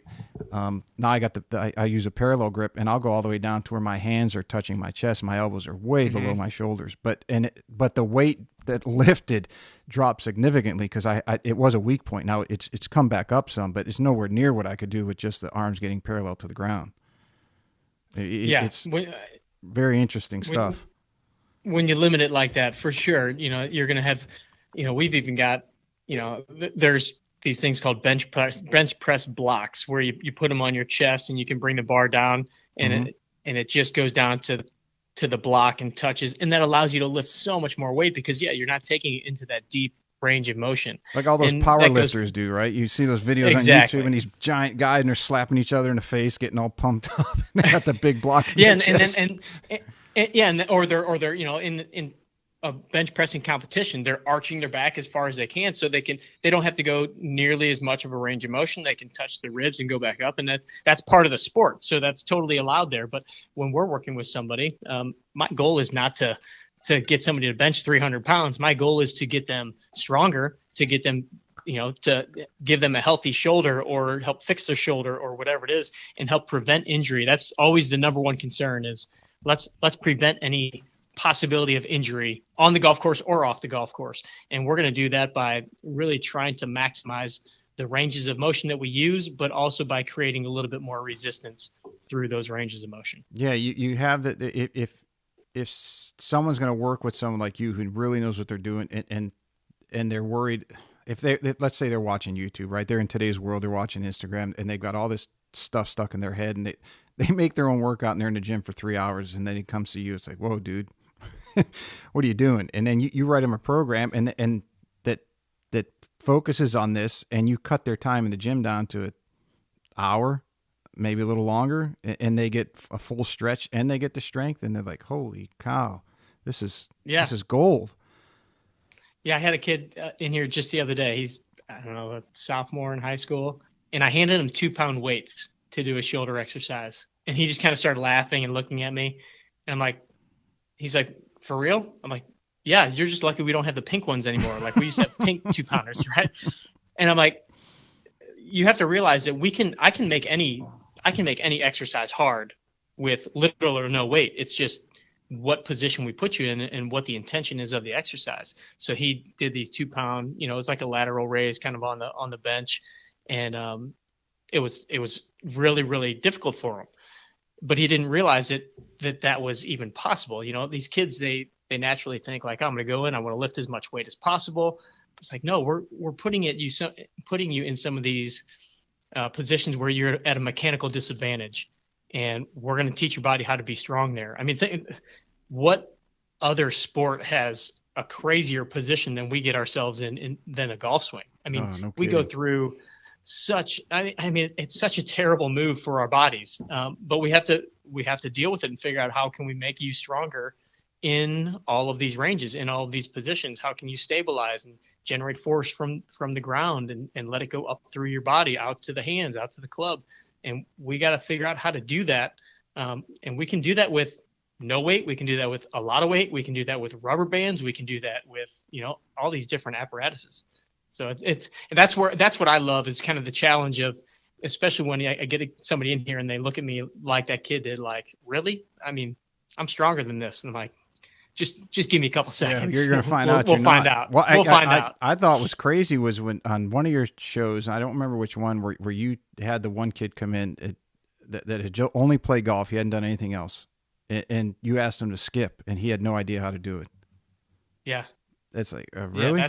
now I got I use a parallel grip, and I'll go all the way down to where my hands are touching my chest. My elbows are way below my shoulders, but the weight that lifted dropped significantly, because it was a weak point. Now it's come back up some, but it's nowhere near what I could do with just the arms getting parallel to the ground. It's very interesting stuff. When you limit it like that, for sure, you're going to have, we've even got, there's these things called bench press blocks, where you put them on your chest and you can bring the bar down, and it just goes down to the block and touches. And that allows you to lift so much more weight, because you're not taking it into that deep range of motion. Like all those power lifters do, right? You see those videos on YouTube, and these giant guys, and they're slapping each other in the face, getting all pumped up. And they got the big block. Or they're in a bench pressing competition, they're arching their back as far as they can, so they don't have to go nearly as much of a range of motion. They can touch the ribs and go back up, and that's part of the sport. So that's totally allowed there. But when we're working with somebody, my goal is not to get somebody to bench 300 pounds. My goal is to get them stronger, to get them, to give them a healthy shoulder, or help fix their shoulder, or whatever it is, and help prevent injury. That's always the number one concern, is let's prevent any possibility of injury on the golf course or off the golf course. And we're going to do that by really trying to maximize the ranges of motion that we use, but also by creating a little bit more resistance through those ranges of motion. Yeah, you have that. If someone's going to work with someone like you who really knows what they're doing, and they're worried, if let's say they're watching YouTube, right? They're in today's world, they're watching Instagram, and they've got all this stuff stuck in their head, and they make their own workout, and they're in the gym for 3 hours, and then it comes to you. It's like, whoa, dude, what are you doing? And then you write them a program, and that focuses on this, and you cut their time in the gym down to an hour, maybe a little longer, and they get a full stretch, and they get the strength, and they're like, holy cow, this is gold. Yeah, I had a kid in here just the other day. He's, I don't know, a sophomore in high school, and I handed him 2-pound weights to do a shoulder exercise. And he just kind of started laughing and looking at me. And I'm like, he's like, for real? I'm like, yeah, you're just lucky we don't have the pink ones anymore. Like, we used to have pink 2-pounders, right? And I'm like, you have to realize that I can make any exercise hard with little or no weight. It's just what position we put you in and what the intention is of the exercise. So he did these 2 pound, it was like a lateral raise kind of on the bench. And it was really, really difficult for him, but he didn't realize that was even possible. These kids, they naturally think like, I'm going to go in, I want to lift as much weight as possible. It's like, no, we're putting you in some of these positions where you're at a mechanical disadvantage, and we're going to teach your body how to be strong there. I mean, what other sport has a crazier position than we get ourselves in than a golf swing? I mean, Oh, no we go kidding. through I mean, it's such a terrible move for our bodies, but we have to deal with it and figure out how can we make you stronger in all of these ranges, in all of these positions. How can you stabilize and generate force from the ground and let it go up through your body, out to the hands, out to the club? And we got to figure out how to do that. And we can do that with no weight. We can do that with a lot of weight. We can do that with rubber bands. We can do that with, all these different apparatuses. So and that's what I love is kind of the challenge of, especially when I get somebody in here and they look at me like that kid did, like, really? I mean, I'm stronger than this. And I'm like, just give me a couple Yeah, seconds. you're going to find out We'll you're find not. out. Well, We'll find out. I thought was crazy was when on one of your shows, I don't remember which one, where you had the one kid come in that had only played golf. He hadn't done anything else. And you asked him to skip, and he had no idea how to do it. Yeah. It's like, Yeah. really?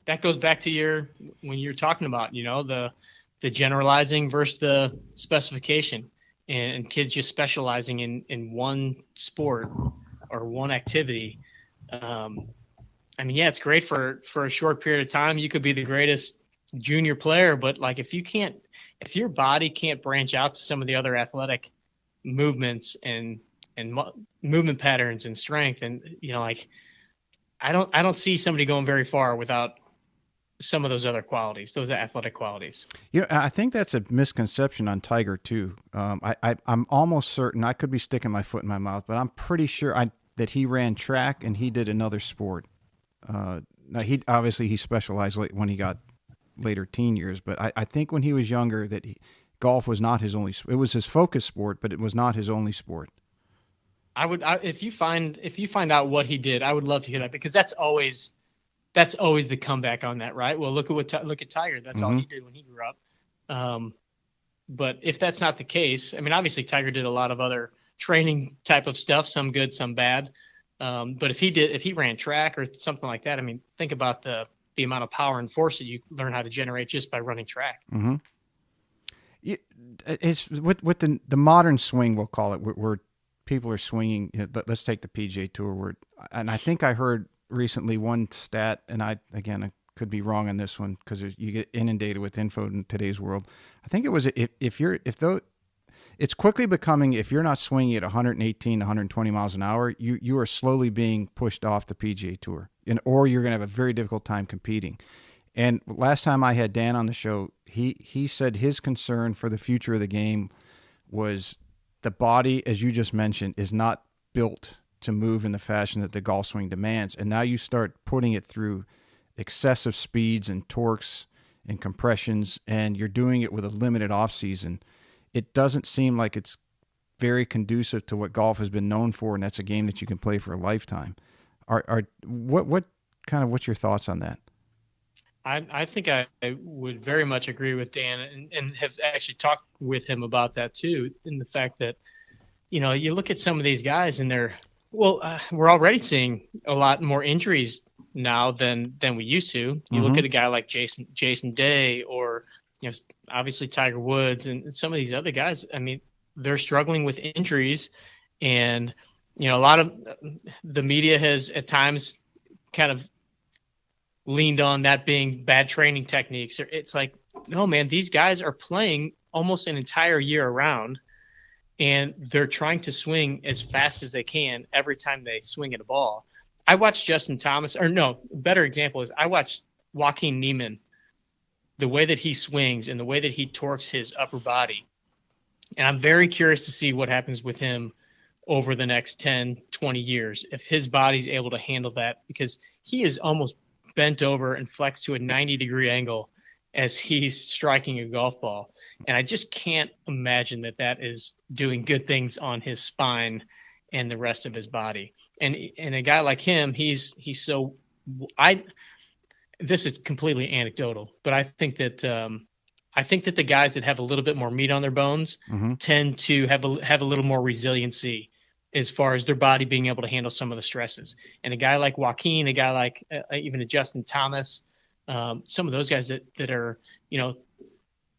That goes back to when you're talking about, the generalizing versus the specification, and kids just specializing in one sport or one activity. I mean, yeah, it's great for a short period of time. You could be the greatest junior player, but like if your body can't branch out to some of the other athletic movements and movement patterns and strength, and like I don't see somebody going very far without some of those other qualities, those athletic qualities. I think that's a misconception on Tiger too. I'm almost certain, I could be sticking my foot in my mouth, but I'm pretty sure that he ran track and he did another sport. Now he specialized late when he got later teen years, but I think when he was younger that golf was not his only. It was his focus sport, but it was not his only sport. If you find out what he did, I would love to hear that, because that's always the comeback on that, right? Well, look at Tiger. That's all Mm-hmm. he did when he grew up. But if that's not the case, I mean, obviously Tiger did a lot of other training type of stuff, some good, some bad. But if he ran track or something like that, I mean, think about the amount of power and force that you learn how to generate just by running track. Mm-hmm. It's with the modern swing, we'll call it, where people are swinging. Let's take the PGA Tour, and I think I heard recently one stat, and I could be wrong on this one because you get inundated with info in today's world. I think it was it's quickly becoming, if you're not swinging at 118, 120 miles an hour, you are slowly being pushed off the PGA Tour, or you're going to have a very difficult time competing. And last time I had Dan on the show, he said his concern for the future of the game was the body, as you just mentioned, is not built to move in the fashion that the golf swing demands. And now you start putting it through excessive speeds and torques and compressions, and you're doing it with a limited off season. It doesn't seem like it's very conducive to what golf has been known for, and that's a game that you can play for a lifetime. What's your thoughts on that? I think I would very much agree with Dan, and have actually talked with him about that too, in the fact that, you look at some of these guys and we're already seeing a lot more injuries now than we used to. You look Mm-hmm. at a guy like Jason Day, or, obviously Tiger Woods and some of these other guys. I mean, they're struggling with injuries, and, a lot of the media has at times kind of leaned on that being bad training techniques. It's like, no, man, these guys are playing almost an entire year around, and they're trying to swing as fast as they can every time they swing at a ball. I watched Justin Thomas, or no, a better example is I watched Joaquin Niemann, the way that he swings and the way that he torques his upper body. And I'm very curious to see what happens with him over the next 10, 20 years, if his body's able to handle that, because he is almost bent over and flexed to a 90-degree angle as he's striking a golf ball. And I just can't imagine that is doing good things on his spine and the rest of his body. And a guy like him, I this is completely anecdotal, but I think that the guys that have a little bit more meat on their bones Mm-hmm. tend to have a little more resiliency as far as their body being able to handle some of the stresses. And a guy like Joaquin, a guy like even a Justin Thomas, some of those guys that are,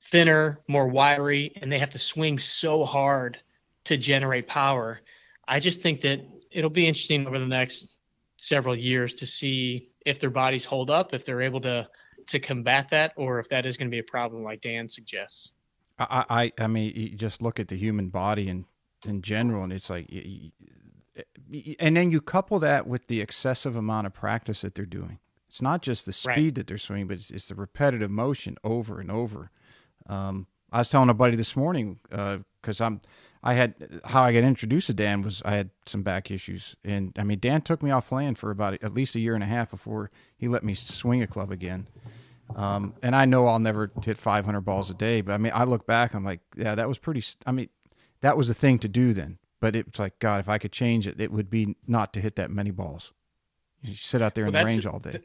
thinner, more wiry, and they have to swing so hard to generate power. I just think that it'll be interesting over the next several years to see if their bodies hold up, if they're able to combat that, or if that is going to be a problem like Dan suggests. I mean, you just look at the human body in general, and it's like, and then you couple that with the excessive amount of practice that they're doing. It's not just the Right. speed that they're swinging, but it's the repetitive motion over and over. I was telling a buddy this morning because I had how I got introduced to Dan was I had some back issues, and I mean Dan took me off playing for about at least a year and a half before he let me swing a club again. And I know I'll never hit 500 balls a day, but I mean I look back, I'm like, yeah, that was pretty. I mean, that was the thing to do then. But it's like, God, if I could change it, it would be not to hit that many balls. You sit out there Well, in the range all day.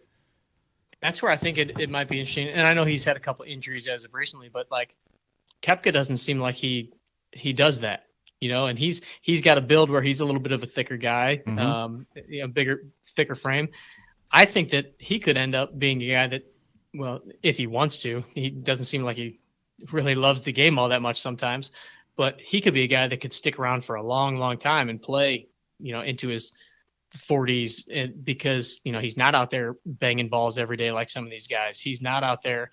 that's where I think it might be interesting. And I know he's had a couple injuries as of recently, but like Kepka doesn't seem like he does that, and he's got a build where he's a little bit of a thicker guy, bigger, thicker frame. I think that he could end up being a guy that, well, if he wants to, he doesn't seem like he really loves the game all that much sometimes, but he could be a guy that could stick around for a long, long time and play, into his 40s, because he's not out there banging balls every day like some of these guys. He's not out there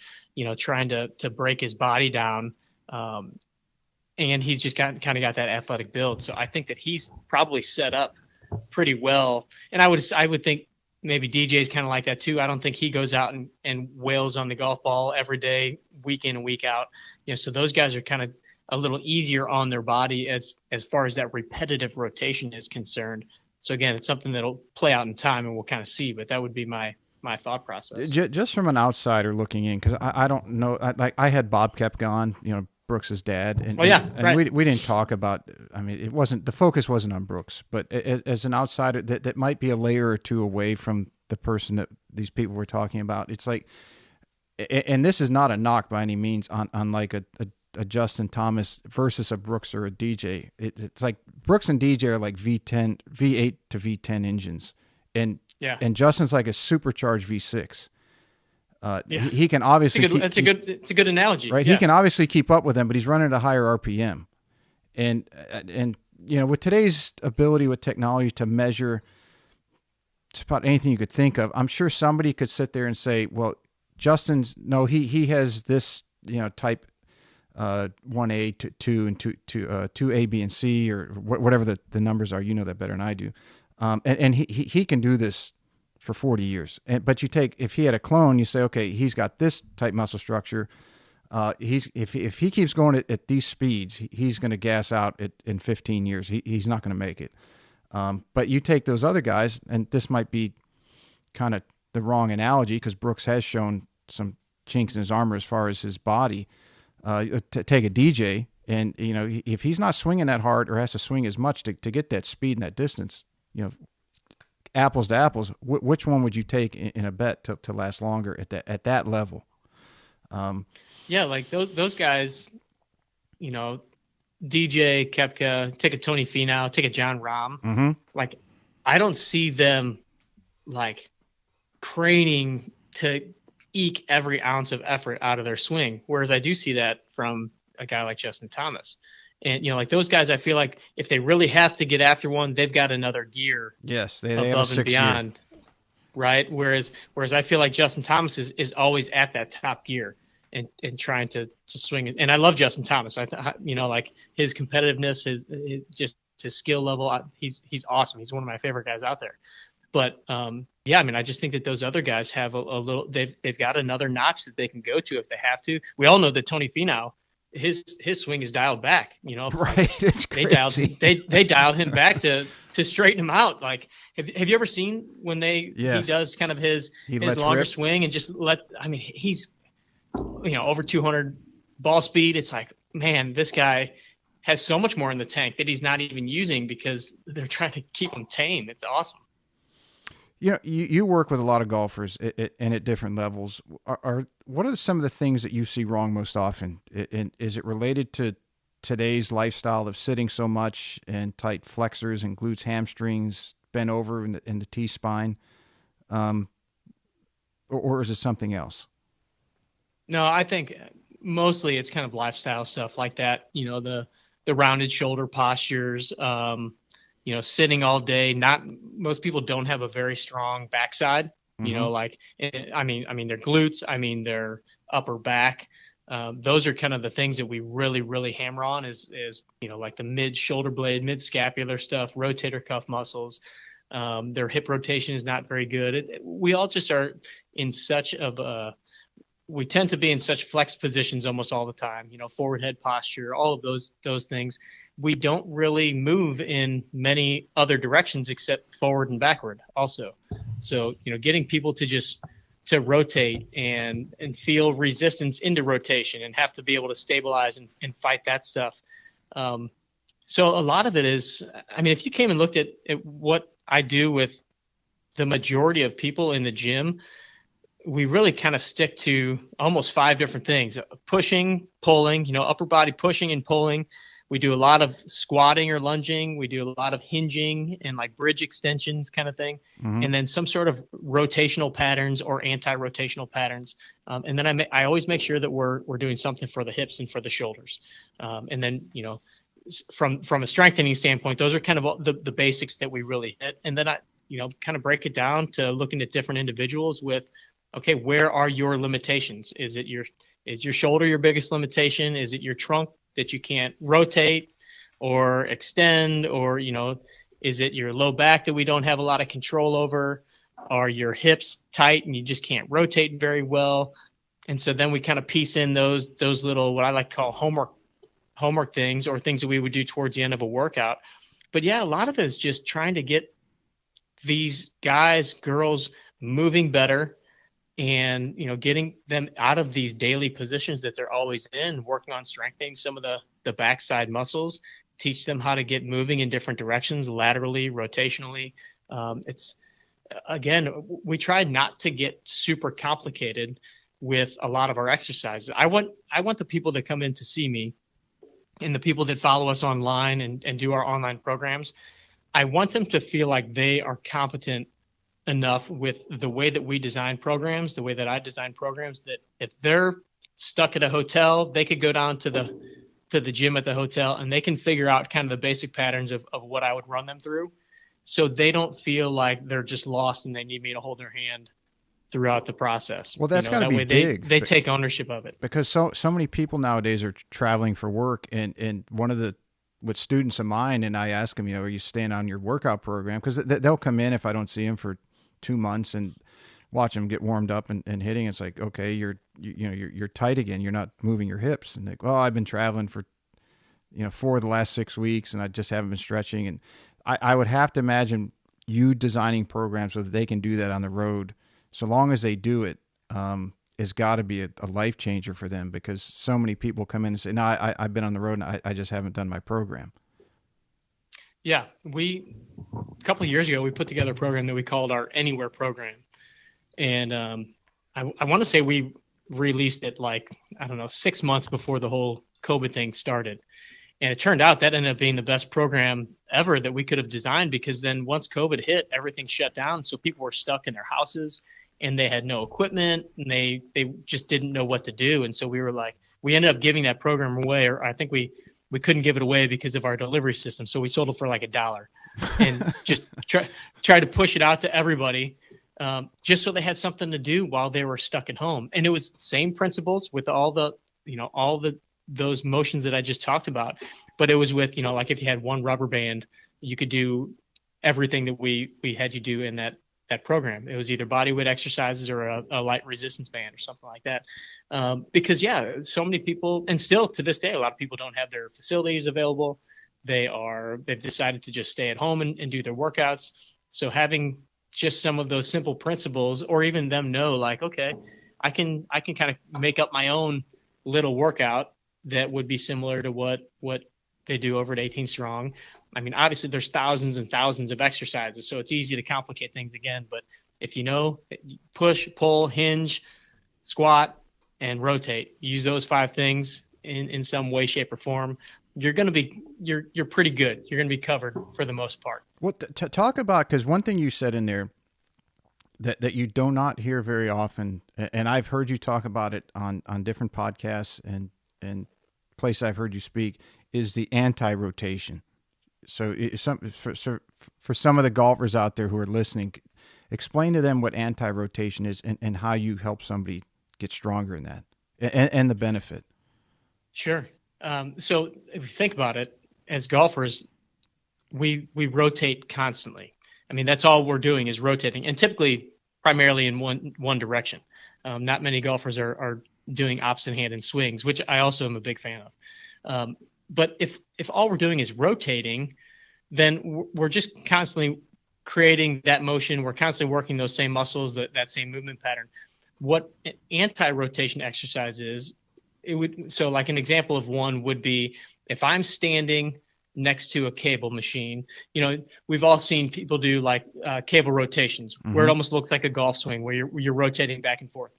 trying to break his body down, and he's just kind of got that athletic build. So I think that he's probably set up pretty well. And I would think maybe DJ's kind of like that too. I don't think he goes out and wails on the golf ball every day, week in and week out. So those guys are kind of a little easier on their body as far as that repetitive rotation is concerned. So again, it's something that'll play out in time and we'll kind of see, but that would be my thought process. Just from an outsider looking in, because I don't know, I had Bob Koepka on, Brooks's dad, and right. we didn't talk about. I mean, the focus wasn't on Brooks, but as an outsider, that might be a layer or two away from the person that these people were talking about. It's like, and this is not a knock by any means on like a Justin Thomas versus a Brooks or a DJ. It's like Brooks and DJ are like V8 to V10 engines, and Justin's like a supercharged V6. He can obviously it's a good analogy, right? Yeah. He can obviously keep up with them, but he's running at a higher RPM, and with today's ability with technology to measure just about anything you could think of, I'm sure somebody could sit there and say, well, he has this type 1A to 2 and 2A, B, and C, or whatever the numbers are. You know that better than I do. And he can do this for 40 years. But if he had a clone, you say, okay, he's got this type muscle structure. If he keeps going at these speeds, he's going to gas out in 15 years. He's not going to make it. But you take those other guys, and this might be kind of the wrong analogy because Brooks has shown some chinks in his armor as far as his body. To take a DJ, and if he's not swinging that hard or has to swing as much to get that speed and that distance, apples to apples, which one would you take in a bet to last longer at that level? Like those guys, DJ, Koepka, take a Tony Finau, take a John Rahm. Mm-hmm. Like, I don't see them like craning to eke every ounce of effort out of their swing, whereas I do see that from a guy like Justin Thomas. And like those guys, I feel like if they really have to get after one, they've got another gear. Yes, they above have and beyond, gear. Right? Whereas I feel like Justin Thomas is always at that top gear and trying to swing it. And I love Justin Thomas. Like his competitiveness, his skill level, he's awesome. He's one of my favorite guys out there. But I just think that those other guys have a little. They've got another notch that they can go to if they have to. We all know that Tony Finau, his swing is dialed back. Right? It's crazy. They dialed him back to straighten him out. Like, have you ever seen when he does kind of his longer swing and just let? I mean, he's over 200 ball speed. It's like, man, this guy has so much more in the tank that he's not even using because they're trying to keep him tame. It's awesome. You know, you work with a lot of golfers and at different levels. What are some of the things that you see wrong most often? And is it related to today's lifestyle of sitting so much and tight flexors and glutes, hamstrings, bent over in the T spine, um, or is it something else? No, I think mostly it's kind of lifestyle stuff like that. The rounded shoulder postures, sitting all day. Not most people don't have a very strong backside. Mm-hmm. I mean their glutes. I mean their upper back. Those are kind of the things that we really, really hammer on is like the mid shoulder blade, mid scapular stuff, rotator cuff muscles. Their hip rotation is not very good. We all just are in such of a we tend to be in such flex positions almost all the time, forward head posture, all of those things. We don't really move in many other directions except forward and backward also. So, getting people to rotate and feel resistance into rotation and have to be able to stabilize and fight that stuff. So a lot of it is, I mean, if you came and looked at what I do with the majority of people in the gym, we really kind of stick to almost 5 different things: pushing, pulling, upper body pushing and pulling. We do a lot of squatting or lunging. We do a lot of hinging and like bridge extensions kind of thing. Mm-hmm. And then some sort of rotational patterns or anti-rotational patterns. And then I always make sure that we're doing something for the hips and for the shoulders. And then, from a strengthening standpoint, those are kind of the basics that we really hit. And then I kind of break it down to looking at different individuals with, okay, where are your limitations? Is your shoulder your biggest limitation? Is it your trunk that you can't rotate or extend? Or, is it your low back that we don't have a lot of control over? Are your hips tight and you just can't rotate very well? And so then we kind of piece in those little, what I like to call homework things, or things that we would do towards the end of a workout. But yeah, a lot of it is just trying to get these guys, girls moving better, and getting them out of these daily positions that they're always in, working on strengthening some of the backside muscles, teach them how to get moving in different directions, laterally, rotationally. It's, again, we try not to get super complicated with a lot of our exercises. I want the people that come in to see me and the people that follow us online and do our online programs, I want them to feel like they are competent enough with the way that we design programs, the way that I design programs, that if they're stuck at a hotel, they could go down to the gym at the hotel and they can figure out kind of the basic patterns of what I would run them through, so they don't feel like they're just lost and they need me to hold their hand throughout the process. Well, that's got to that be way big. They take ownership of it, because so many people nowadays are traveling for work, and one of the with students of mine, and I ask them, are you staying on your workout program? Because they'll come in if I don't see them for 2 months and watch them get warmed up and hitting. It's like, okay, you're tight again. You're not moving your hips. And they go, well, I've been traveling for 4 of the last 6 weeks, and I just haven't been stretching. And I would have to imagine you designing programs so that they can do that on the road. So long as they do it, has got to be a life changer for them, because so many people come in and say, no, I've been on the road and I just haven't done my program. Yeah, a couple of years ago, we put together a program that we called our Anywhere program. And I want to say we released it 6 months before the whole COVID thing started. And it turned out that ended up being the best program ever that we could have designed, because then once COVID hit, everything shut down. So people were stuck in their houses and they had no equipment and they just didn't know what to do. And so we ended up giving that program away, or I think we couldn't give it away because of our delivery system. So we sold it for like $1 and just try to push it out to everybody, just so they had something to do while they were stuck at home. And it was same principles with all those motions that I just talked about, but it was with, like if you had one rubber band, you could do everything that we had you do in that program. It was either body weight exercises or a light resistance band or something like that. Because so many people, and still to this day, a lot of people don't have their facilities available. They've decided to just stay at home and do their workouts. So having just some of those simple principles, or even them know like, okay, I can kind of make up my own little workout that would be similar to what they do over at 18 Strong. I mean, obviously there's thousands and thousands of exercises, so it's easy to complicate things again. But if you know, push, pull, hinge, squat, and rotate, use those 5 things in some way, shape, or form, you're pretty good. You're going to be covered for the most part. Well, talk about, because one thing you said in there that you do not hear very often, and I've heard you talk about it on different podcasts and places I've heard you speak, is the anti-rotation. So for some of the golfers out there who are listening, explain to them what anti-rotation is and how you help somebody get stronger in that and the benefit. Sure. So if you think about it, as golfers, we rotate constantly. I mean, that's all we're doing is rotating, and typically primarily in one direction. Not many golfers are doing opposite hand and swings, which I also am a big fan of. But if all we're doing is rotating, then we're just constantly creating that motion. We're constantly working those same muscles, that same movement pattern. What anti-rotation exercise is, so like an example of one would be if I'm standing next to a cable machine. We've all seen people do like cable rotations, where it almost looks like a golf swing, where you're rotating back and forth.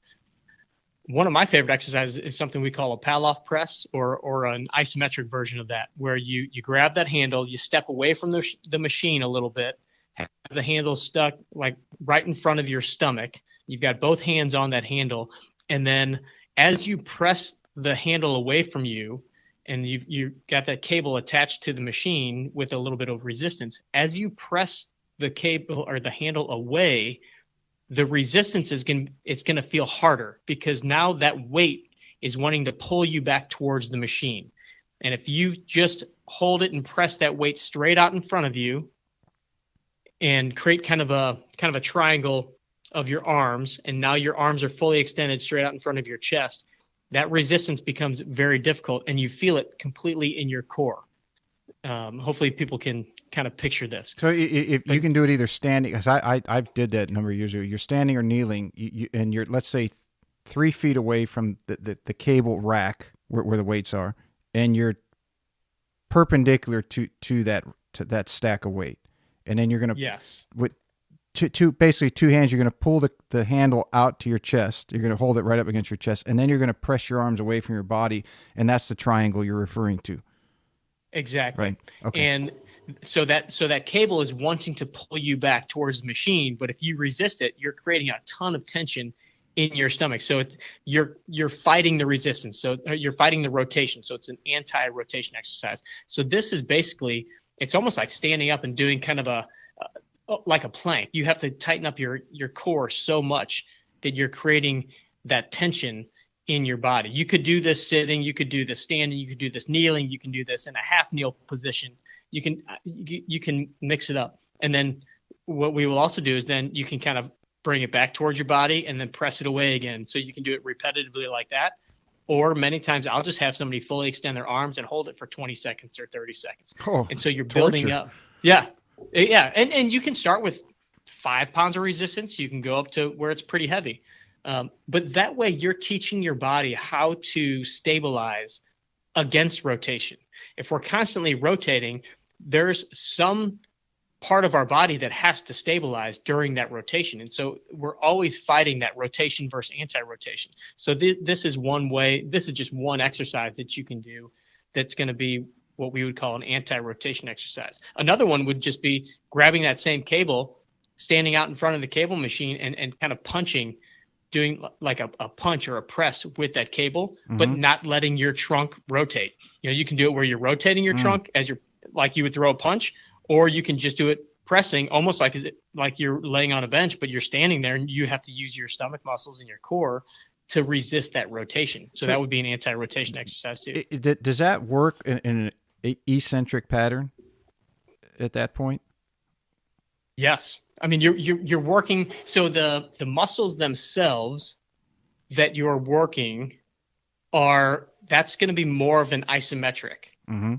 One of my favorite exercises is something we call a Pallof Press, or an isometric version of that, where you grab that handle, you step away from the machine a little bit, have the handle stuck like right in front of your stomach. You've got both hands on that handle, and then as you press the handle away from you, and you got that cable attached to the machine with a little bit of resistance, as you press the cable or the handle away, the resistance it's going to feel harder, because now that weight is wanting to pull you back towards the machine. And if you just hold it and press that weight straight out in front of you and create kind of a triangle of your arms, and now your arms are fully extended straight out in front of your chest, that resistance becomes very difficult, and you feel it completely in your core. Hopefully people can kind of picture this. So if you can do it either standing, because I did that a number of years ago. You're standing or kneeling, and you're, let's say, 3 feet away from the cable rack where the weights are, and you're perpendicular to that stack of weight, and then you're going to, yes, with basically 2 hands, you're going to pull the handle out to your chest. You're going to hold it right up against your chest, and then you're going to press your arms away from your body, and that's the triangle you're referring to. Exactly. Right. Okay. And so that cable is wanting to pull you back towards the machine, but if you resist it, you're creating a ton of tension in your stomach. So you're fighting the resistance. So you're fighting the rotation. So it's an anti-rotation exercise. So this is basically, it's almost like standing up and doing kind of like a plank. You have to tighten up your core so much that you're creating that tension in your body. You could do this sitting, you could do this standing, you could do this kneeling, you can do this in a half kneel position. You can mix it up. And then what we will also do is then you can kind of bring it back towards your body and then press it away again. So you can do it repetitively like that. Or many times I'll just have somebody fully extend their arms and hold it for 20 seconds or 30 seconds. And so you're building up. Yeah. Yeah. And you can start with 5 pounds of resistance. You can go up to where it's pretty heavy. But that way you're teaching your body how to stabilize against rotation. If we're constantly rotating, there's some part of our body that has to stabilize during that rotation. And so we're always fighting that rotation versus anti-rotation. So this is one way, this is just one exercise that you can do that's going to be what we would call an anti-rotation exercise. Another one would just be grabbing that same cable, standing out in front of the cable machine and kind of punching, doing like a punch or a press with that cable, but not letting your trunk rotate. You can do it where you're rotating your trunk as like you would throw a punch, or you can just do it pressing, almost like you're laying on a bench, but you're standing there and you have to use your stomach muscles and your core to resist that rotation. So that would be an anti-rotation exercise too. Does that work in an eccentric pattern at that point? Yes. I mean, you're working. So the muscles themselves that you're working that's going to be more of an isometric,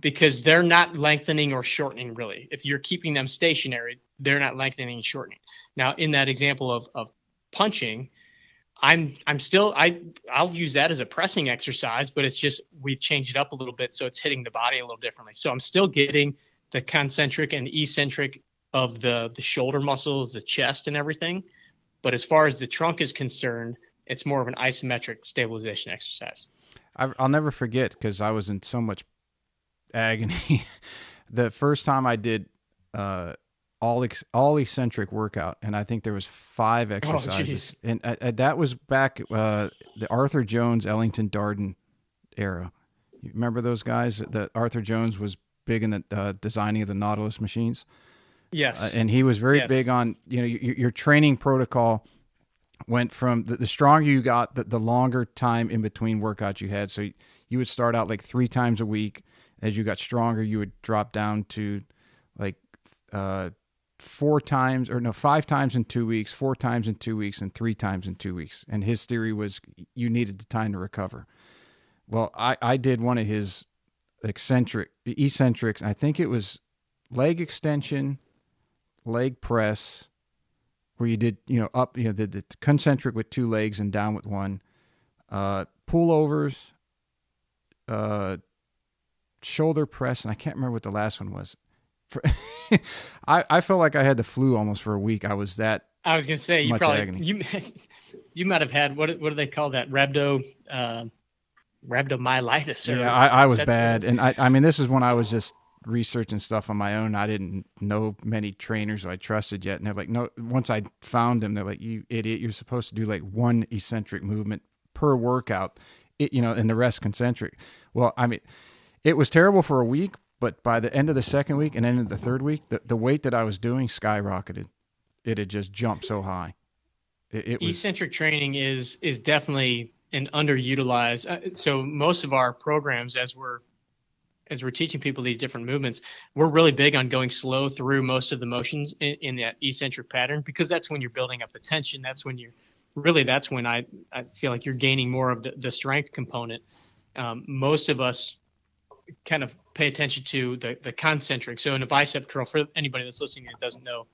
because they're not lengthening or shortening really. If you're keeping them stationary, they're not lengthening and shortening. Now, in that example of punching, I'm still I'll use that as a pressing exercise, but it's just we've changed it up a little bit so it's hitting the body a little differently. So I'm still getting the concentric and eccentric of the shoulder muscles, the chest, and everything. But as far as the trunk is concerned, it's more of an isometric stabilization exercise. I'll never forget because I was in so much agony. The first time I did all eccentric workout, and I think there was 5 exercises, and that was back the Arthur Jones, Ellington Darden era. You remember those guys? That Arthur Jones was big in the designing of the Nautilus machines. Yes, and he was very big on your training protocol went from the stronger you got, the longer time in between workouts you had. So you would start out like 3 times a week. As you got stronger, you would drop down to like 5 times in 2 weeks, 4 times in 2 weeks, and 3 times in 2 weeks. And his theory was you needed the time to recover. Well, I did one of his eccentrics. I think it was leg extension, leg press, where you did, up, the concentric with 2 legs and down with 1, pullovers, shoulder press, and I can't remember what the last one was. I felt like I had the flu almost for a week. I was that. I was gonna say you probably agony. You might have had what do they call that, rhabdomyolysis? Yeah, I was bad, and I mean this is when I was just researching stuff on my own. I didn't know many trainers I trusted yet, and they're like, no. Once I found them, they're like, you idiot, you're supposed to do like 1 eccentric movement per workout, and the rest concentric. Well, I mean, it was terrible for a week, but by the end of the second week and end of the third week, the weight that I was doing skyrocketed. It had just jumped so high. It was eccentric training is definitely an underutilized. So most of our programs, as we're teaching people these different movements, we're really big on going slow through most of the motions in that eccentric pattern, because that's when you're building up the tension. That's when that's when I feel like you're gaining more of the strength component. Most of us kind of pay attention to the concentric. So in a bicep curl, for anybody that's listening that doesn't know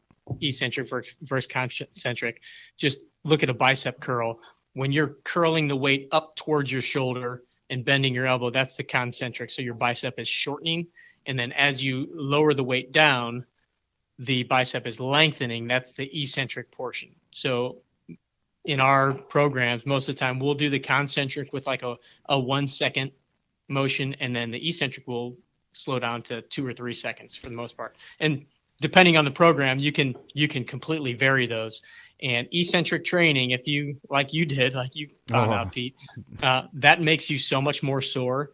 eccentric versus concentric, just look at a bicep curl. When you're curling the weight up towards your shoulder and bending your elbow, that's the concentric. So your bicep is shortening. And then as you lower the weight down, the bicep is lengthening. That's the eccentric portion. So in our programs, most of the time we'll do the concentric with like a 1 second motion, and then the eccentric will slow down to 2 or 3 seconds for the most part. And depending on the program, you can completely vary those. And eccentric training, if you like you found out, Pete, that makes you so much more sore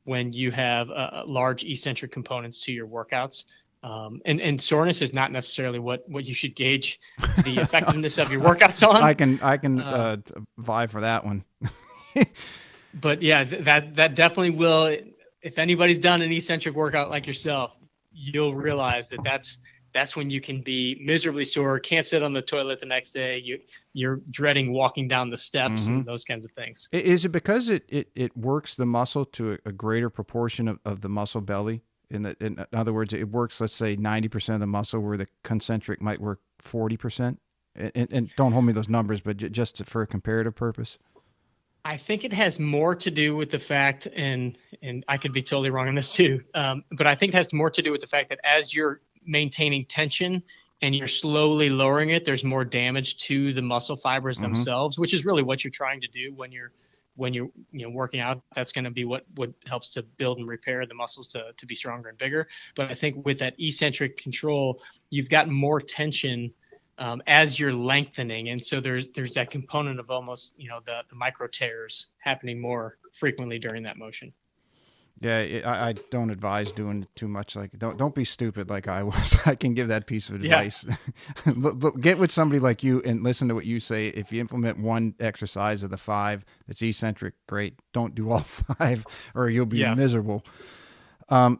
when you have large eccentric components to your workouts. And soreness is not necessarily what you should gauge the effectiveness of your workouts on. I can vie for that one. But yeah, that definitely will. If anybody's done an eccentric workout like yourself, you'll realize that's when you can be miserably sore, can't sit on the toilet the next day. You're dreading walking down the steps and those kinds of things. Is it because it works the muscle to a greater proportion of the muscle belly? In other words, it works, let's say 90% of the muscle, where the concentric might work 40%. And don't hold me those numbers, but just for a comparative purpose. I think it has more to do with the fact, and I could be totally wrong on this too, but I think it has more to do with the fact that as you're maintaining tension and you're slowly lowering it, there's more damage to the muscle fibers themselves, which is really what you're trying to do when you're working out. That's going to be what helps to build and repair the muscles to be stronger and bigger. But I think with that eccentric control, you've got more tension as you're lengthening, and so there's that component of almost the micro tears happening more frequently during that motion. Yeah, I don't advise doing too much. Like don't be stupid like I was. I can give that piece of advice. Yeah. Get with somebody like you and listen to what you say. If you implement one exercise of the 5 that's eccentric, great. Don't do all 5 or you'll be miserable. How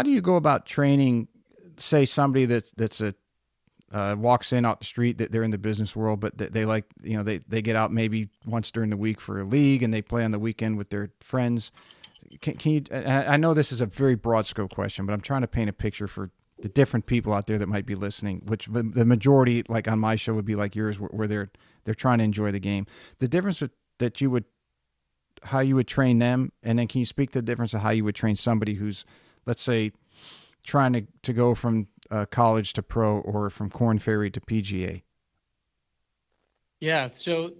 do you go about training, say somebody that's a walks in out the street, that they're in the business world, but they like, they get out maybe once during the week for a league and they play on the weekend with their friends. Can you, I know this is a very broad scope question, but I'm trying to paint a picture for the different people out there that might be listening, which the majority, like on my show, would be like yours, where They're trying to enjoy the game. The difference that you would, how you would train them, and then can you speak to the difference of how you would train somebody who's, let's say, trying to go from college to pro or from Corn Ferry to PGA? Yeah. So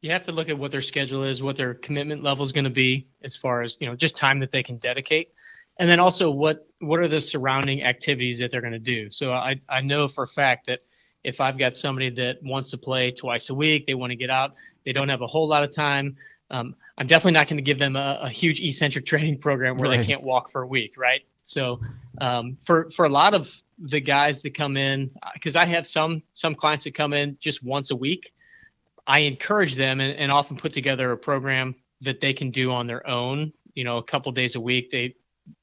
you have to look at what their schedule is, what their commitment level is going to be as far as, just time that they can dedicate. And then also what are the surrounding activities that they're going to do. So I know for a fact that if I've got somebody that wants to play twice a week, they want to get out, they don't have a whole lot of time. I'm definitely not going to give them a huge eccentric training program where Right. they can't walk for a week, right? So for a lot of the guys that come in, because I have some clients that come in just once a week, I encourage them and often put together a program that they can do on their own. A couple days a week.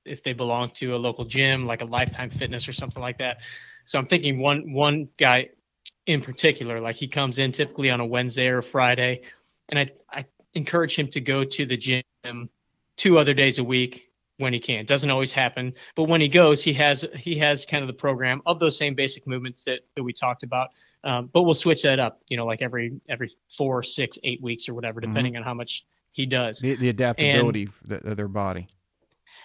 If they belong to a local gym, like a Lifetime Fitness or something like that. So I'm thinking one guy in particular, like he comes in typically on a Wednesday or a Friday, and I encourage him to go to the gym 2 other days a week when he can. It doesn't always happen, but when he goes, he has kind of the program of those same basic movements that we talked about. But we'll switch that up, like every 4, 6, 8 weeks or whatever, depending on how much he does. The adaptability of their body.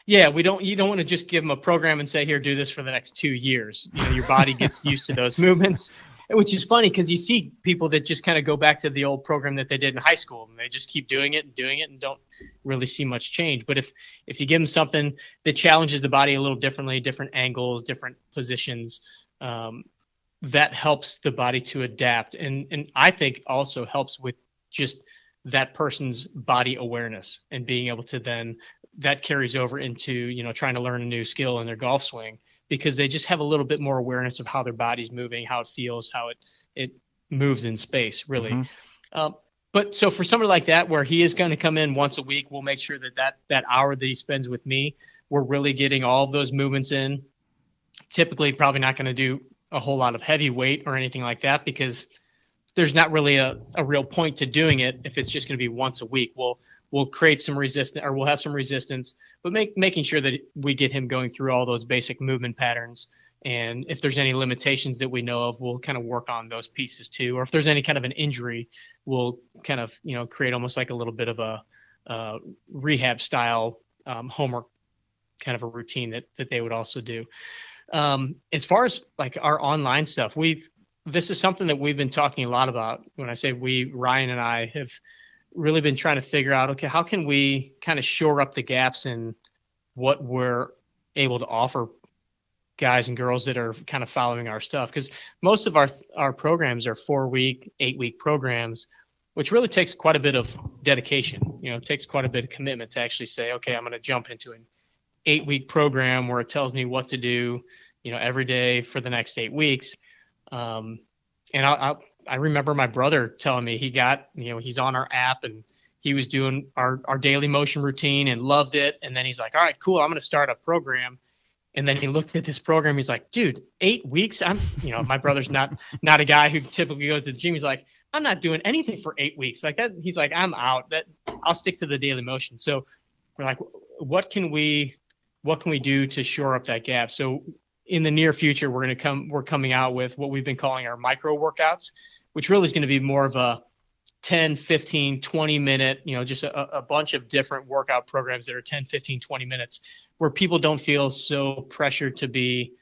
Yeah, you don't want to just give them a program and say, here, do this for the next 2 years. Your body gets used to those movements, which is funny because you see people that just kind of go back to the old program that they did in high school and they just keep doing it and don't really see much change. But if you give them something that challenges the body a little differently, different angles, different positions, that helps the body to adapt. And I think also helps with just that person's body awareness and being able to then that carries over into, trying to learn a new skill in their golf swing because they just have a little bit more awareness of how their body's moving, how it feels, how it moves in space, really. Mm-hmm. But so for somebody like that, where he is going to come in once a week, we'll make sure that hour that he spends with me, we're really getting all of those movements in. Typically, probably not going to do a whole lot of heavy weight or anything like that because there's not really a real point to doing it if it's just going to be once a week. We'll create some resistance, or we'll have some resistance, but making sure that we get him going through all those basic movement patterns. And if there's any limitations that we know of, we'll kind of work on those pieces too. Or if there's any kind of an injury, we'll kind of, create almost like a little bit of a rehab style homework kind of a routine that they would also do. As far as like our online stuff, this is something that we've been talking a lot about. When I say we, Ryan and I have really been trying to figure out, okay, how can we kind of shore up the gaps in what we're able to offer guys and girls that are kind of following our stuff? Because most of our programs are 4-week, 8-week programs, which really takes quite a bit of dedication. It takes quite a bit of commitment to actually say, okay, I'm going to jump into an 8-week program where it tells me what to do, every day for the next 8 weeks. And I remember my brother telling me he got, he's on our app and he was doing our daily motion routine and loved it. And then he's like, all right, cool, I'm going to start a program. And then he looked at this program. He's like, dude, 8 weeks. My brother's not a guy who typically goes to the gym. He's like, I'm not doing anything for 8 weeks like that. He's like, I'm out. I'll stick to the daily motion. So we're like, what can we do to shore up that gap? So in the near future, we're coming out with what we've been calling our micro workouts, which really is going to be more of a 10, 15, 20 minute, just a bunch of different workout programs that are 10, 15, 20 minutes where people don't feel so pressured to be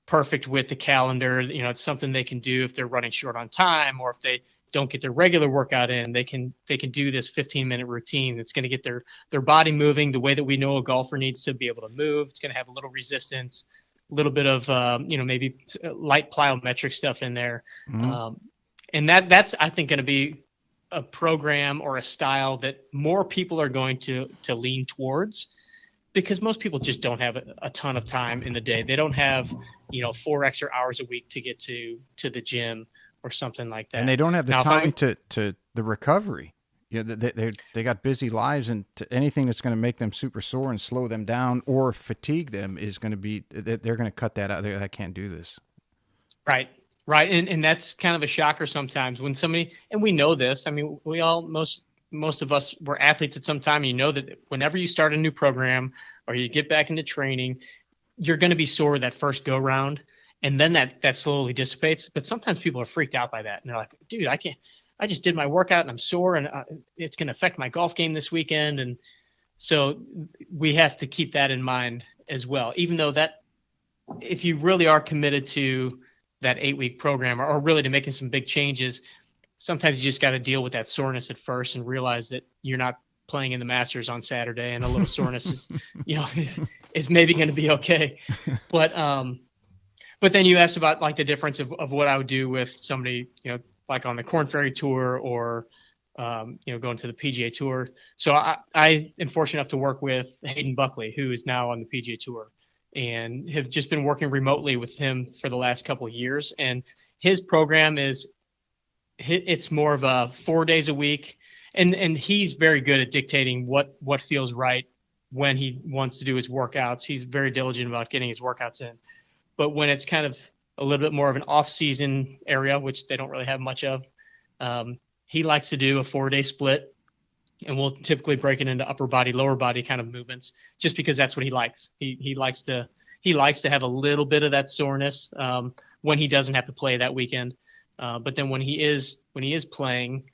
perfect with the calendar. It's something they can do if they're running short on time or if they don't get their regular workout in, they can do this 15-minute routine that's going to get their body moving the way that we know a golfer needs to be able to move. It's going to have a little resistance, a little bit of, maybe light plyometric stuff in there. Mm-hmm. And that's, I think, going to be a program or a style that more people are going to lean towards because most people just don't have a ton of time in the day. They don't have, 4 extra hours a week to get to the gym or something like that. And they don't have the time to the recovery. They got busy lives, and anything that's going to make them super sore and slow them down or fatigue them is going to be, they're going to cut that out. I can't do this. Right. And that's kind of a shocker sometimes when somebody, and we know this, I mean, we all, most of us were athletes at some time. That whenever you start a new program or you get back into training, you're going to be sore that first go round. And then that slowly dissipates. But sometimes people are freaked out by that. And they're like, dude, I I just did my workout and I'm sore, and it's going to affect my golf game this weekend. And so we have to keep that in mind as well, even though that if you really are committed to that 8-week program, or really to making some big changes, sometimes you just got to deal with that soreness at first and realize that you're not playing in the Masters on Saturday, and a little soreness is, is maybe going to be okay. But then you asked about like the difference of what I would do with somebody, like on the Corn Ferry Tour, or going to the PGA Tour. So I am fortunate enough to work with Hayden Buckley, who is now on the PGA Tour, and have just been working remotely with him for the last couple of years. And his program it's more of a 4 days a week, and he's very good at dictating what feels right when he wants to do his workouts. He's very diligent about getting his workouts in. But when it's kind of a little bit more of an off-season area, which they don't really have much of, he likes to do a 4-day split, and we'll typically break it into upper body, lower body kind of movements, just because that's what he likes. He likes to have a little bit of that soreness when he doesn't have to play that weekend. But then when he is playing,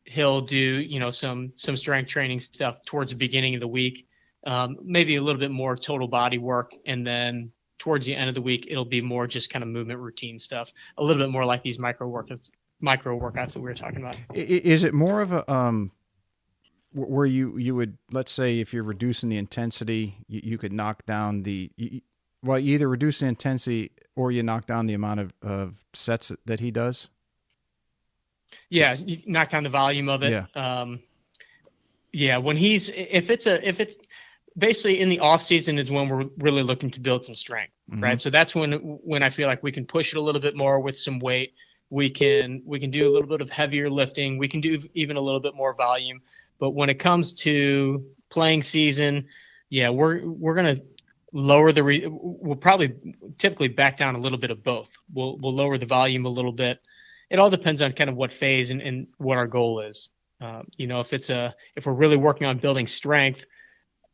he'll do some strength training stuff towards the beginning of the week, maybe a little bit more total body work, and then towards the end of the week it'll be more just kind of movement routine stuff, a little bit more like these micro workouts that we were talking about. Is it more of a where you would, let's say, if you're reducing the intensity, you could knock down you either reduce the intensity or you knock down the amount of sets that he does? Yeah, you knock down the volume of it. Yeah. When if it's basically in the off season is when we're really looking to build some strength, right? So that's when I feel like we can push it a little bit more with some weight. We can do a little bit of heavier lifting. We can do even a little bit more volume. But when it comes to playing season, yeah, we're going to lower we'll probably typically back down a little bit of both. We'll lower the volume a little bit. It all depends on kind of what phase and what our goal is. If we're really working on building strength,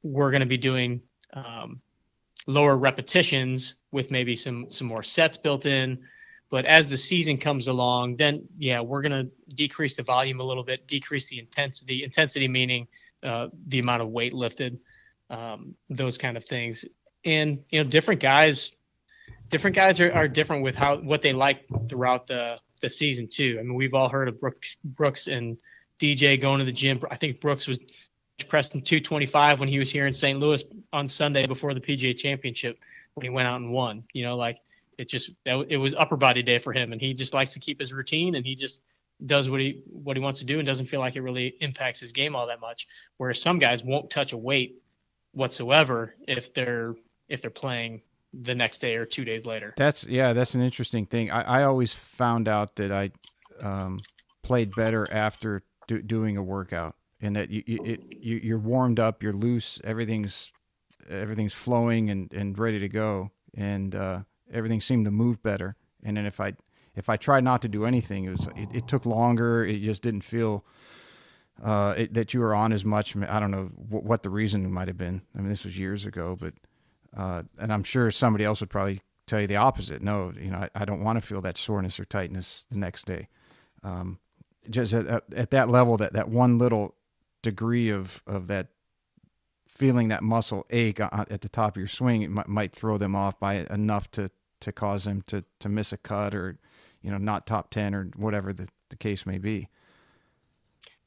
we're going to be doing lower repetitions with maybe some more sets built in. But as the season comes along, then we're going to decrease the volume a little bit, decrease the intensity. Intensity meaning the amount of weight lifted, those kind of things. And different guys are different with what they like throughout the season too. I mean, we've all heard of Brooks and DJ going to the gym. I think Brooks was pressing 225 when he was here in St. Louis on Sunday before the PGA Championship when he went out and won. It was upper body day for him, and he just likes to keep his routine, and he just does what he wants to do and doesn't feel like it really impacts his game all that much. Whereas some guys won't touch a weight whatsoever if they're playing the next day or 2 days later. That's an interesting thing. I always found out that I played better after doing a workout, and that you're warmed up, you're loose, everything's flowing and ready to go, and everything seemed to move better. And then if I tried not to do anything, it took longer. It just didn't feel that you were on as much. I don't know what the reason might have been. I mean, this was years ago, but and I'm sure somebody else would probably tell you the opposite. No, I don't want to feel that soreness or tightness the next day. Just at that level, that one little degree of that feeling, that muscle ache at the top of your swing, it might throw them off by enough to cause them to miss a cut, or not top 10 or whatever the case may be.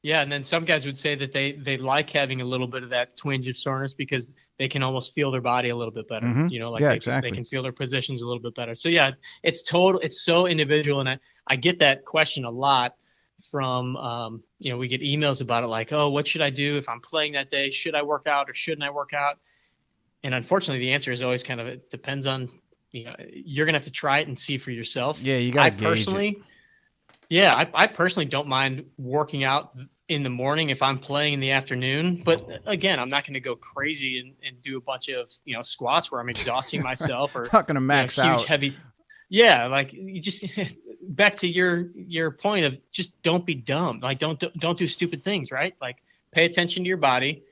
Yeah, and then some guys would say that they like having a little bit of that twinge of soreness because they can almost feel their body a little bit better. Exactly. They can feel their positions a little bit better. So yeah, it's so individual, and I get that question a lot from we get emails about it, like, oh, what should I do if I'm playing that day? Should I work out or shouldn't I work out? And unfortunately, the answer is always kind of, it depends on, you're gonna have to try it and see for yourself. Yeah, you gotta gauge it. Yeah, I personally don't mind working out in the morning if I'm playing in the afternoon. But again, I'm not going to go crazy and do a bunch of squats where I'm exhausting myself, or not going to max huge out. Heavy. Yeah, like you just back to your point of just don't be dumb. Like don't do stupid things, right? Like pay attention to your body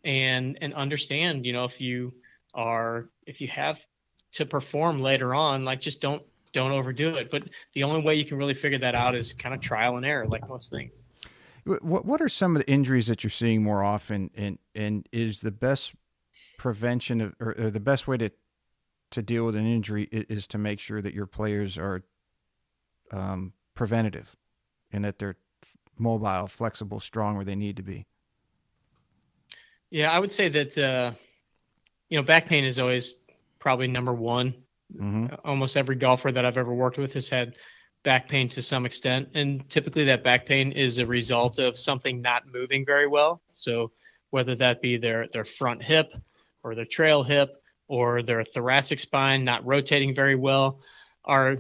and understand. If you have to perform later on, like just don't don't overdo it. But the only way you can really figure that out is kind of trial and error, like most things. What are some of the injuries that you're seeing more often, and is the best prevention or the best way to deal with an injury is to make sure that your players are preventative and that they're mobile, flexible, strong where they need to be? Yeah, I would say that back pain is always probably number one. Mm-hmm. Almost every golfer that I've ever worked with has had back pain to some extent, and typically that back pain is a result of something not moving very well. So whether that be their front hip or their trail hip or their thoracic spine not rotating very well, are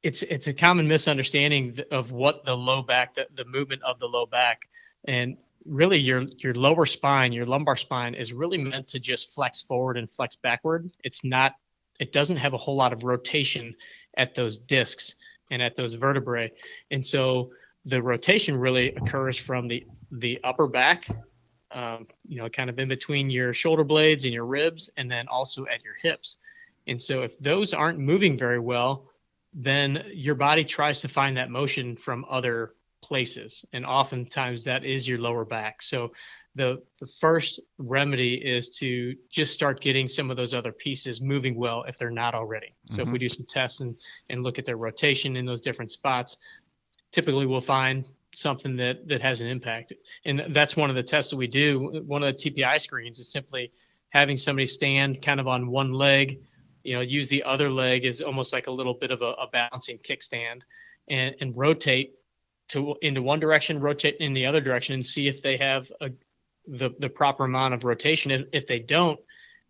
it's a common misunderstanding of what the low back, the movement of the low back, and really your lower spine, your lumbar spine is really meant to just flex forward and flex backward. It doesn't have a whole lot of rotation at those discs and at those vertebrae. And so the rotation really occurs from the upper back, kind of in between your shoulder blades and your ribs, and then also at your hips. And so if those aren't moving very well, then your body tries to find that motion from other places. And oftentimes that is your lower back. So the first remedy is to just start getting some of those other pieces moving well if they're not already. So if we do some tests and look at their rotation in those different spots, typically we'll find something that has an impact. And that's one of the tests that we do. One of the TPI screens is simply having somebody stand kind of on one leg, use the other leg as almost like a little bit of a balancing kickstand, and rotate into one direction, rotate in the other direction, and see if they have the proper amount of rotation. If they don't,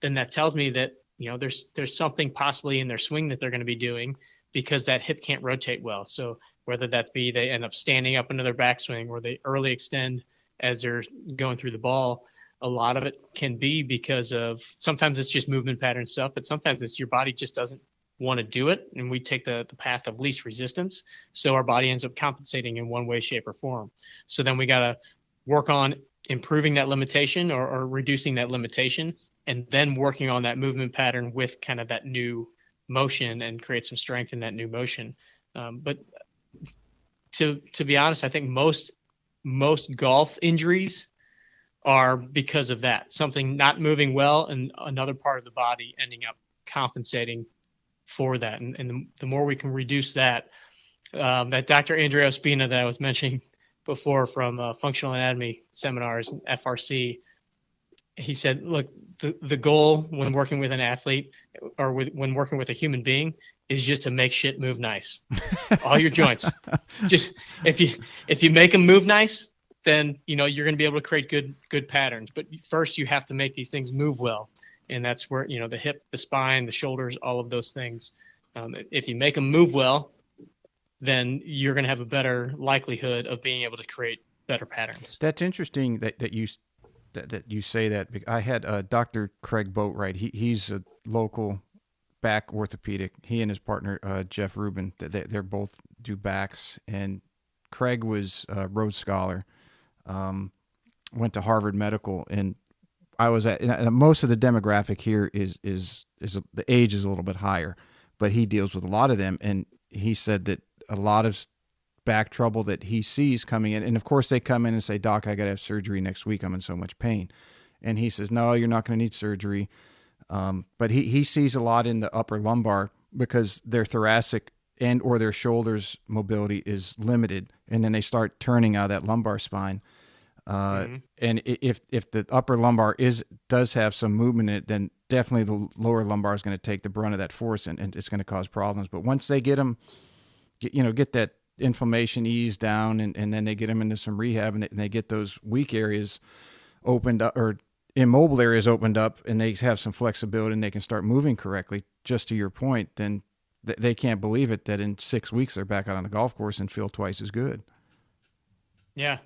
then that tells me that there's something possibly in their swing that they're going to be doing, because that hip can't rotate well. So whether that be they end up standing up into their backswing or they early extend as they're going through the ball, a lot of it can be because of, sometimes it's just movement pattern stuff, but sometimes it's your body just doesn't want to do it, and we take the path of least resistance. So our body ends up compensating in one way, shape, or form. So then we got to work on improving that limitation or reducing that limitation, and then working on that movement pattern with kind of that new motion and create some strength in that new motion. But to be honest, I think most golf injuries are because of that, something not moving well and another part of the body ending up compensating for that. And the more we can reduce that, that Dr. Andrea Ospina that I was mentioning before from functional anatomy seminars and FRC, he said, look, the goal when working with an athlete or when working with a human being is just to make shit move nice. All your joints. Just if you make them move nice, then you're going to be able to create good patterns. But first you have to make these things move well. And that's where, the hip, the spine, the shoulders, all of those things. If you make them move well, then you're going to have a better likelihood of being able to create better patterns. That's interesting that you say that. I had Dr. Craig Boatwright. He's a local back orthopedic. He and his partner Jeff Rubin, they're both do backs. And Craig was a Rhodes Scholar, went to Harvard Medical, and I was most of the demographic here is the age is a little bit higher, but he deals with a lot of them, and he said that a lot of back trouble that he sees coming in, and of course they come in and say, Doc, I got to have surgery next week. I'm in so much pain. And he says, no, you're not going to need surgery. But he sees a lot in the upper lumbar because their thoracic and or their shoulders mobility is limited. And then they start turning out of that lumbar spine. And if the upper lumbar does have some movement in it, then definitely the lower lumbar is going to take the brunt of that force, and it's going to cause problems. But once they get that inflammation eased down, and then they get them into some rehab, and they get those weak areas opened up or immobile areas opened up, and they have some flexibility and they can start moving correctly, just to your point, then they can't believe it that in 6 weeks they're back out on the golf course and feel twice as good. Yeah.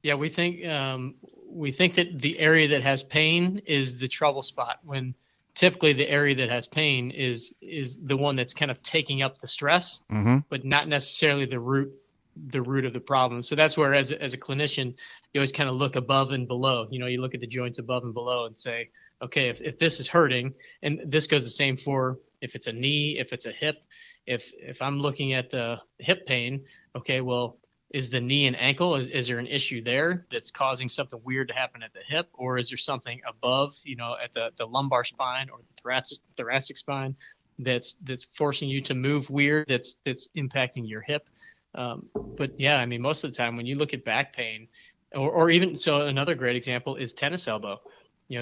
Yeah, we think that the area that has pain is the trouble spot, when typically the area that has pain is the one that's kind of taking up the stress, but not necessarily the root of the problem. So that's where, as a clinician, you always kind of look above and below. You look at the joints above and below and say, okay, if this is hurting, and this goes the same for if it's a knee, if it's a hip, if I'm looking at the hip pain, okay, well, is the knee and ankle, is there an issue there that's causing something weird to happen at the hip, or is there something above, at the lumbar spine or the thoracic spine that's forcing you to move weird, that's impacting your hip? But yeah, I mean, most of the time when you look at back pain, or even so, another great example is tennis elbow.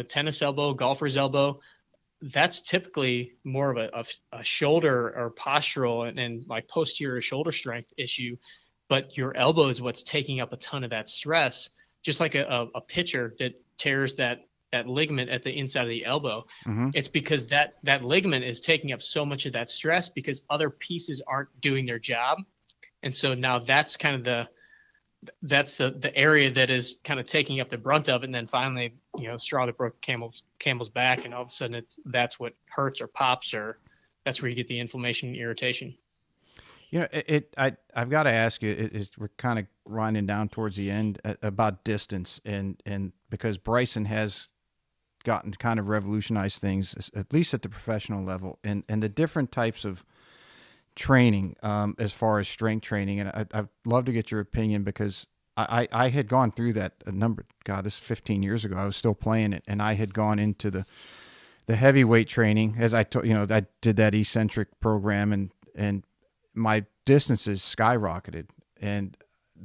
Tennis elbow, golfer's elbow, that's typically more of a shoulder or postural and like posterior shoulder strength issue. But your elbow is what's taking up a ton of that stress, just like a pitcher that tears that ligament at the inside of the elbow. Mm-hmm. It's because that ligament is taking up so much of that stress because other pieces aren't doing their job. And so now that's kind of the area that is kind of taking up the brunt of it. And then finally, straw that broke the camel's back, and all of a sudden that's what hurts or pops, or that's where you get the inflammation and irritation. I've got to ask you, we're kind of winding down towards the end, about distance, and because Bryson has gotten to kind of revolutionize things, at least at the professional level, and the different types of training, as far as strength training. And I'd love to get your opinion, because I had gone through that this is 15 years ago. I was still playing it, and I had gone into the heavyweight training, as I told, I did that eccentric program, and my distances skyrocketed. And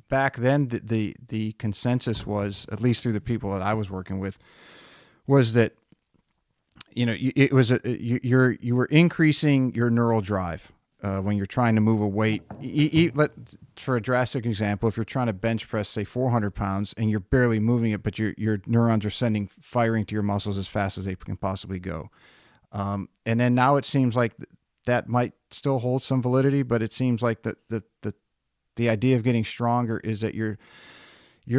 back then the consensus was, at least through the people that I was working with, was that, it was you were increasing your neural drive when you're trying to move a weight. For a drastic example, if you're trying to bench press, say 400 pounds, and you're barely moving it, but your neurons are firing to your muscles as fast as they can possibly go. And then now it seems like that might still hold some validity, but it seems like the idea of getting stronger is that your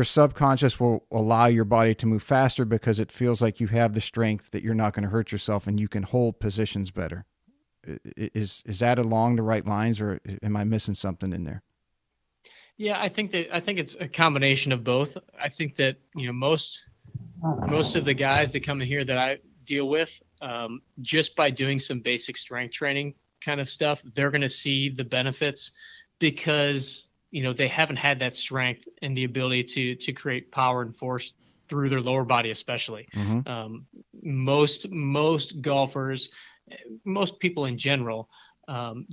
subconscious will allow your body to move faster because it feels like you have the strength, that you're not going to hurt yourself, and you can hold positions better. Is that along the right lines, or am I missing something in there? Yeah, I think it's a combination of both. I think that most of the guys that come in here that I deal with, just by doing some basic strength training kind of stuff, they're going to see the benefits, because they haven't had that strength and the ability to create power and force through their lower body, especially. Mm-hmm. Most golfers, most people in general,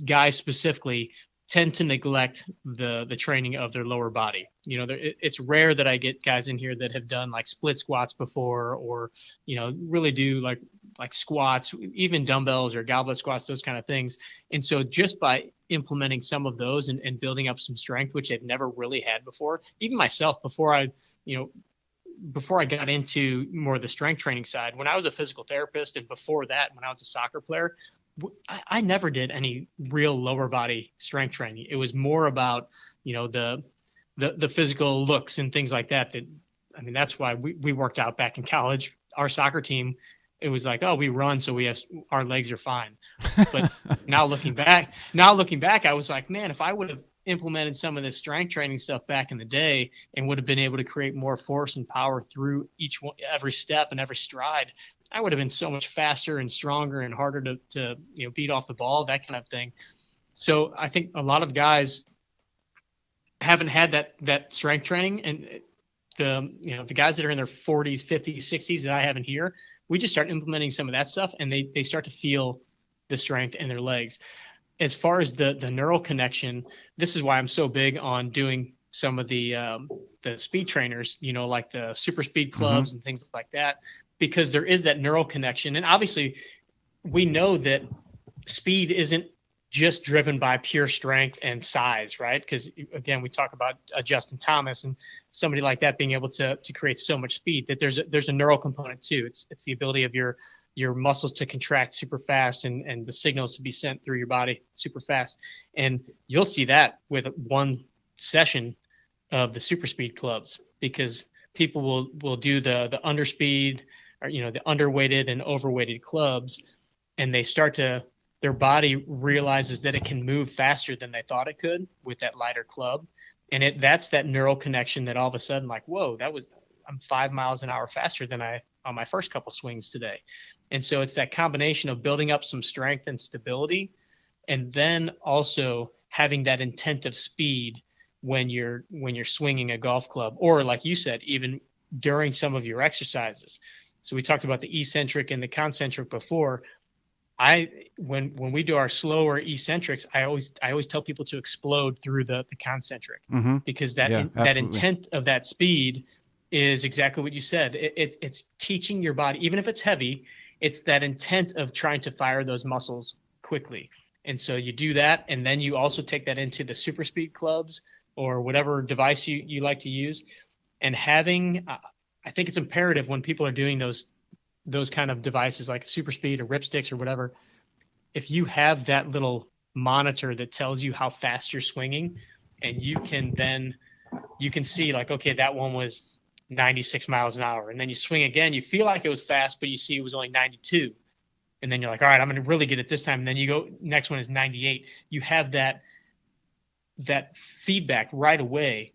guys specifically, tend to neglect the training of their lower body. It's rare that I get guys in here that have done like split squats before, or really do like squats, even dumbbells or goblet squats, those kind of things. And so just by implementing some of those and building up some strength, which they've never really had before, even myself, before I got into more of the strength training side, when I was a physical therapist, and before that, when I was a soccer player, I never did any real lower body strength training. It was more about, the physical looks and things like that. That's why we worked out back in college. Our soccer team, it was like, oh, we run, so our legs are fine. But now looking back, I was like, man, if I would have implemented some of this strength training stuff back in the day and would have been able to create more force and power through every step and every stride, I would have been so much faster and stronger and harder to beat off the ball, that kind of thing. So I think a lot of guys haven't had that strength training, and the guys that are in their 40s, 50s, 60s that I have in here, we just start implementing some of that stuff, and they start to feel the strength in their legs. As far as the neural connection, this is why I'm so big on doing some of the speed trainers, like the super speed clubs, mm-hmm. and things like that, because there is that neural connection. And obviously we know that speed isn't just driven by pure strength and size, right? Because again, we talk about Justin Thomas and somebody like that being able to create so much speed, that there's a neural component too. It's the ability of your muscles to contract super fast and the signals to be sent through your body super fast. And you'll see that with one session of the super speed clubs, because people will do the underspeed, or the underweighted and overweighted clubs, and their body realizes that it can move faster than they thought it could with that lighter club. And that's that neural connection that all of a sudden, like, whoa, I'm 5 miles an hour faster than I on my first couple swings today. And so it's that combination of building up some strength and stability, and then also having that intent of speed when you're swinging a golf club, or like you said, even during some of your exercises. So we talked about the eccentric and the concentric before. When we do our slower eccentrics, I always tell people to explode through the concentric, because that intent of that speed is exactly what you said. It's teaching your body, even if it's heavy, it's that intent of trying to fire those muscles quickly. And so you do that, and then you also take that into the super speed clubs or whatever device you like to use. And having, I think it's imperative when people are doing those kind of devices like super speed or ripsticks or whatever, if you have that little monitor that tells you how fast you're swinging, and you can see like, okay, that one was 96 miles an hour. And then you swing again, you feel like it was fast, but you see it was only 92. And then you're like, all right, I'm going to really get it this time. And then you go, next one is 98. You have that feedback right away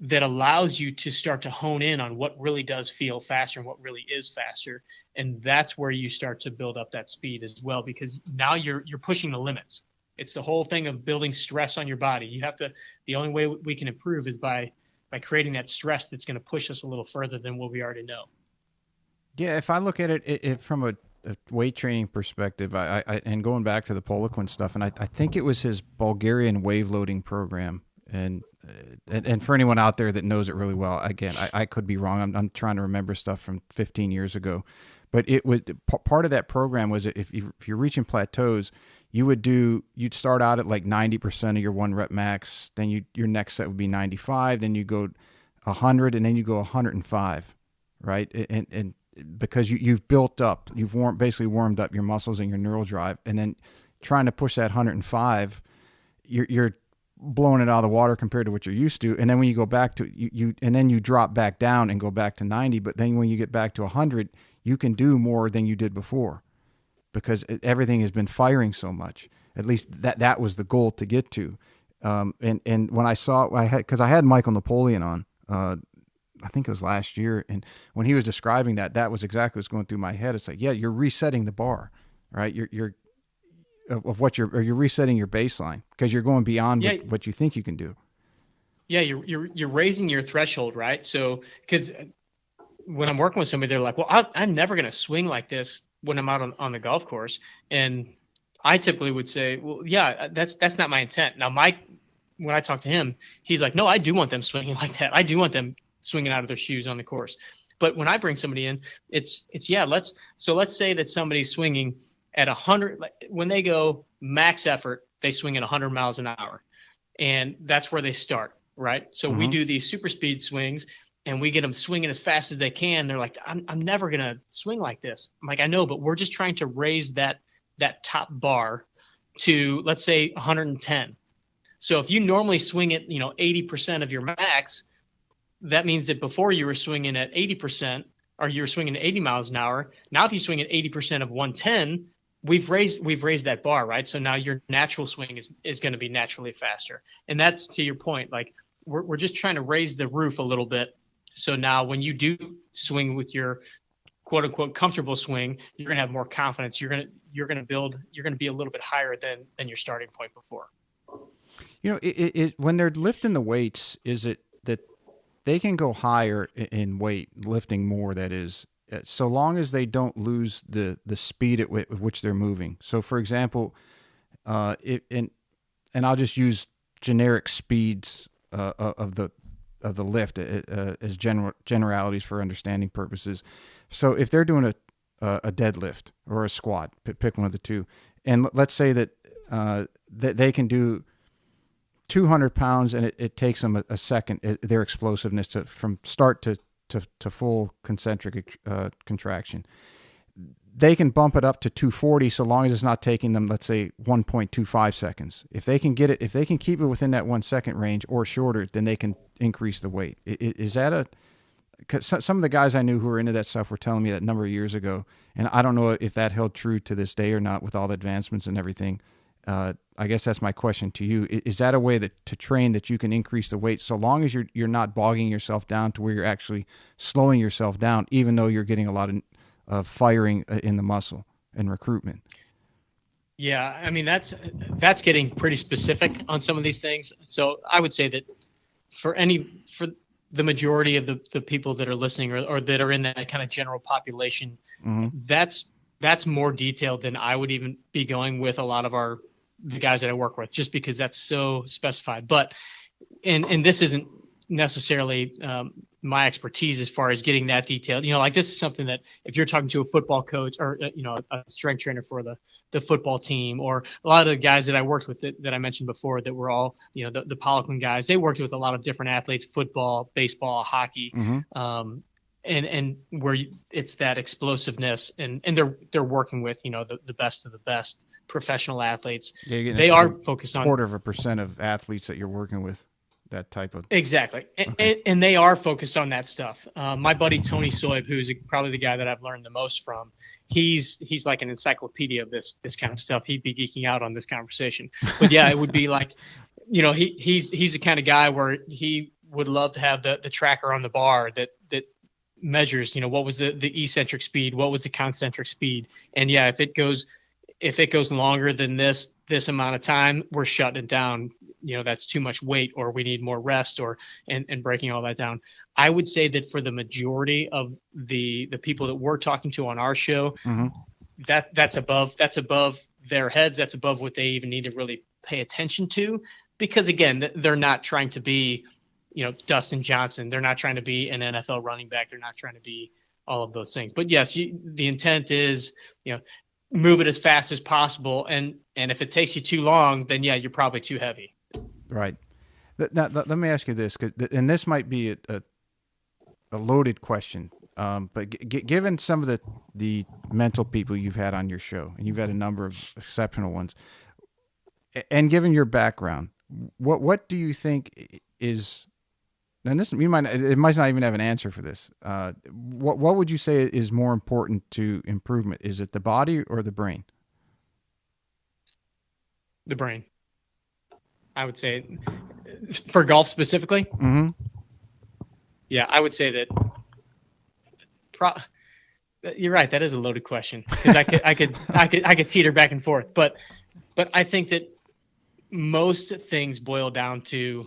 that allows you to start to hone in on what really does feel faster and what really is faster. And that's where you start to build up that speed as well, because now you're pushing the limits. It's the whole thing of building stress on your body. You have to, the only way we can improve is by creating that stress that's going to push us a little further than what we already know. Yeah, if I look at it from a weight training perspective, I and going back to the Poliquin stuff, and I think it was his Bulgarian wave loading program, and for anyone out there that knows it really well, again, I could be wrong. I'm trying to remember stuff from 15 years ago, but it was part of that program was if you're reaching plateaus, you'd start out at like 90% of your 1 rep max, then your next set would be 95, then you go 100, and then you go 105, right? And because you've built up, you've basically warmed up your muscles and your neural drive, and then trying to push that 105, you're blowing it out of the water compared to what you're used to. And then when you go back to and then you drop back down and go back to 90, but then when you get back to 100, you can do more than you did before, because everything has been firing so much. At least that was the goal to get to. And when because I had Michael Napoleon on, I think it was last year, and when he was describing that was exactly what's going through my head. It's like, yeah, you're resetting the bar, right? You're resetting your baseline, because you're going beyond what you think you can do. Yeah, you're raising your threshold, right? So, because when I'm working with somebody, they're like, well, I'm never going to swing like this when I'm out on the golf course. And I typically would say, well, yeah, that's not my intent. Now, when I talk to him, he's like, no, I do want them swinging like that. I do want them swinging out of their shoes on the course. But when I bring somebody in, it's let's say that somebody's swinging at 100, when they go max effort, they swing at 100 miles an hour, and that's where they start, right? So we do these super speed swings, and we get them swinging as fast as they can. They're like, I'm never gonna swing like this. I'm like, I know, but we're just trying to raise that top bar to, let's say, 110. So if you normally swing at 80% of your max, that means that before you were swinging at 80%, or you were swinging at 80 miles an hour. Now if you swing at 80% of 110, we've raised that bar, right? So now your natural swing is going to be naturally faster. And that's, to your point, like we're just trying to raise the roof a little bit. So now when you do swing with your quote unquote comfortable swing, you're going to have more confidence. You're going to be a little bit higher than your starting point before. When they're lifting the weights, is it that they can go higher in weight, lifting more, that is, so long as they don't lose the speed at which they're moving. So, for example, and I'll just use generic speeds of the lift as generalities for understanding purposes. So, if they're doing a deadlift or a squat, pick one of the two, and let's say that they can do 200 pounds, and it takes them a second, their explosiveness from start to full concentric contraction. They can bump it up to 240 so long as it's not taking them, let's say, 1.25 seconds. If they can keep it within that 1 second range or shorter, then they can increase the weight. Is that cause some of the guys I knew who were into that stuff were telling me that a number of years ago, and I don't know if that held true to this day or not with all the advancements and everything. I guess that's my question to you. Is that a way to train that you can increase the weight so long as you're not bogging yourself down to where you're actually slowing yourself down, even though you're getting a lot of firing in the muscle and recruitment? Yeah, I mean that's getting pretty specific on some of these things. So I would say that for the majority of the people that are listening or that are in that kind of general population, Mm-hmm. that's more detailed than I would even be going with a lot of the guys that I work with, just because that's so specified. But and this isn't necessarily my expertise as far as getting that detailed. Like this is something that if you're talking to a football coach or a strength trainer for the football team, or a lot of the guys that I worked with that I mentioned before that were all the Poliquin guys, they worked with a lot of different athletes: football, baseball, hockey. Mm-hmm. And where it's that explosiveness, and they're working with the best of the best professional athletes. Yeah, you're They getting are a focused on 0.25% of athletes that you're working with, that type of. exactly, Okay. and they are focused on that stuff. My buddy Tony Soib, who's probably the guy that I've learned the most from, he's like an encyclopedia of this kind of stuff. He'd be geeking out on this conversation. But yeah, it would be like, he's the kind of guy where he would love to have the tracker on the bar that measures, what was the eccentric speed, what was the concentric speed, and yeah, if it goes longer than this amount of time, we're shutting it down. That's too much weight, or we need more rest, or and breaking all that down. I would say that for the majority of the people that we're talking to on our show, Mm-hmm. that's above their heads. That's above what they even need to really pay attention to, because again, they're not trying to be Dustin Johnson. They're not trying to be an NFL running back. They're not trying to be all of those things. But yes, the intent is, move it as fast as possible. And if it takes you too long, then yeah, you're probably too heavy. Right. Now, let me ask you this, and this might be a loaded question, but given some of the mental people you've had on your show, and you've had a number of exceptional ones, and given your background, what do you think is, and this it might not even have an answer for this. What would you say is more important to improvement? Is it the body or the brain? The brain, I would say, for golf specifically. Mm-hmm. Yeah, I would say that. You're right. That is a loaded question, because I could teeter back and forth, but I think that most things boil down to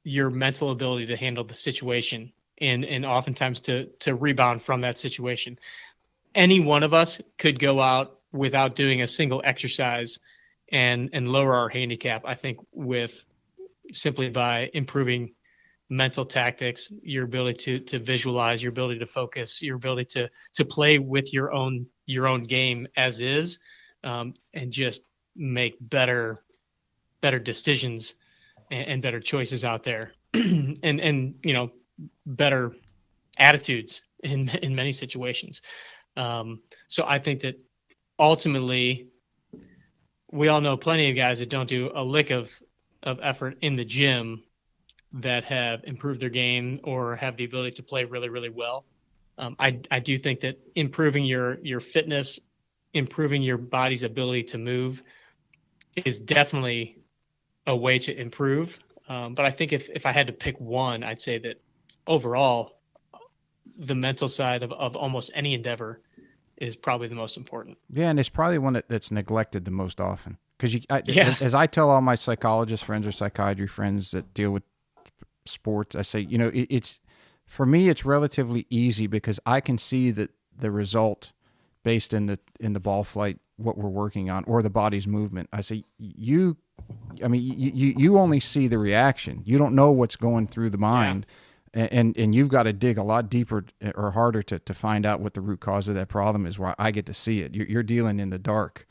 your mental ability to handle the situation, and oftentimes to rebound from that situation. Any one of us could go out without doing a single exercise and lower our handicap, I think, with simply by improving mental tactics, your ability to visualize, your ability to focus, your ability to play with your own game as is, and just make better decisions and better choices out there, and better attitudes in many situations. So I think that ultimately, we all know plenty of guys that don't do a lick of effort in the gym that have improved their game or have the ability to play really, really well. I do think that improving your fitness, improving your body's ability to move, is definitely a way to improve. But I think if I had to pick one, I'd say that overall, the mental side of almost any endeavor is probably the most important. Yeah, and it's probably one that's neglected the most often. Because Yeah. as I tell all my psychologist friends or psychiatry friends that deal with sports, I say, it's for me, it's relatively easy because I can see the result based in the ball flight, what we're working on, or the body's movement. I say, you only see the reaction. You don't know what's going through the mind. Yeah. And you've got to dig a lot deeper or harder to find out what the root cause of that problem is, where I get to see it. You're dealing in the dark.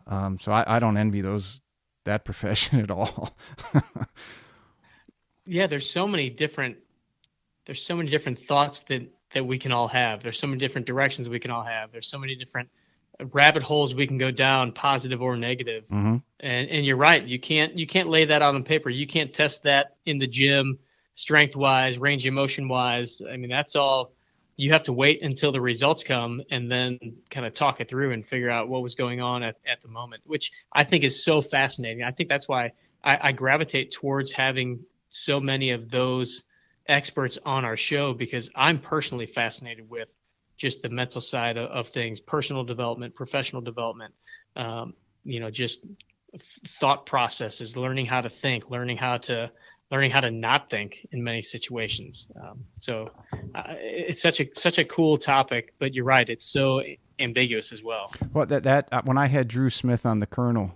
So I don't envy that profession at all. Yeah, there's so many different thoughts that we can all have. There's so many different directions we can all have. There's so many different rabbit holes we can go down, positive or negative. Mm-hmm. And you're right. You can't lay that out on paper. You can't test that in the gym, strength wise, range of motion wise. I mean, that's all you have to wait until the results come and then kind of talk it through and figure out what was going on at the moment, which I think is so fascinating. I think that's why I gravitate towards having so many of those experts on our show, because I'm personally fascinated with just the mental side of things, personal development, professional development, just thought processes, learning how to think, learning how to not think in many situations. It's such a cool topic, but you're right, it's so ambiguous as well. Well, that when I had Drew Smith on, the Colonel,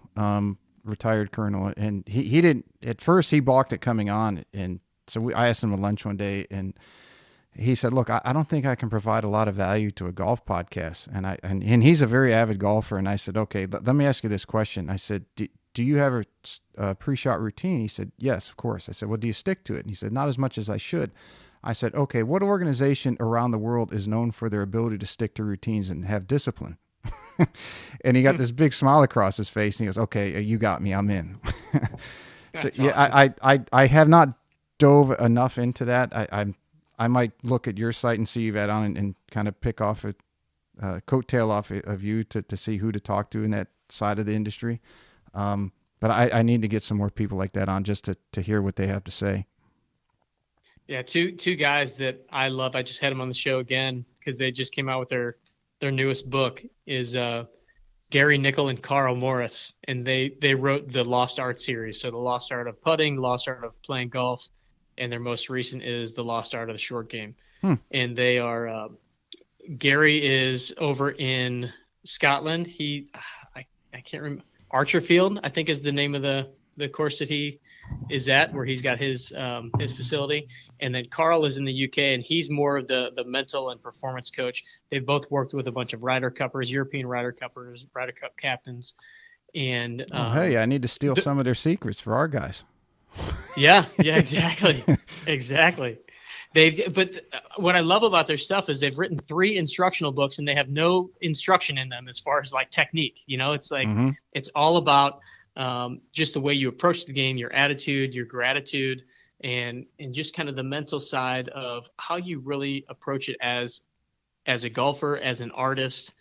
retired Colonel, and he didn't at first, he balked at coming on, and so I asked him to lunch one day, and he said, "Look, I don't think I can provide a lot of value to a golf podcast," and he's a very avid golfer, and I said, "Okay, let me ask you this question." I said, do you have a pre-shot routine? He said, "Yes, of course." I said, "Well, do you stick to it?" And he said, "Not as much as I should." I said, "Okay, what organization around the world is known for their ability to stick to routines and have discipline?" And he got this big smile across his face, and he goes, "Okay, you got me. I'm in." So That's yeah, awesome. I have not dove enough into that. I might look at your site and see you've had on, and kind of pick off a coattail off of you to see who to talk to in that side of the industry. But I need to get some more people like that on, just to hear what they have to say. Yeah, two guys that I love. I just had them on the show again because they just came out with their newest book, is Gary Nickel and Carl Morris, and they wrote the Lost Art series. So the Lost Art of Putting, the Lost Art of Playing Golf, and their most recent is the Lost Art of the Short Game. Hmm. And they are Gary is over in Scotland. I can't remember, Archerfield, I think, is the name of the course that he is at, where he's got his facility. And then Carl is in the UK, and he's more of the mental and performance coach. They've both worked with a bunch of Ryder Cuppers, European Ryder Cuppers, Ryder Cup captains. And Oh, hey, I need to steal some of their secrets for our guys. yeah, exactly. Exactly. But what I love about their stuff is they've written 3 instructional books, and they have no instruction in them as far as like technique. It's like, Mm-hmm. it's all about just the way you approach the game, your attitude, your gratitude, and just kind of the mental side of how you really approach it as a golfer, as an artist.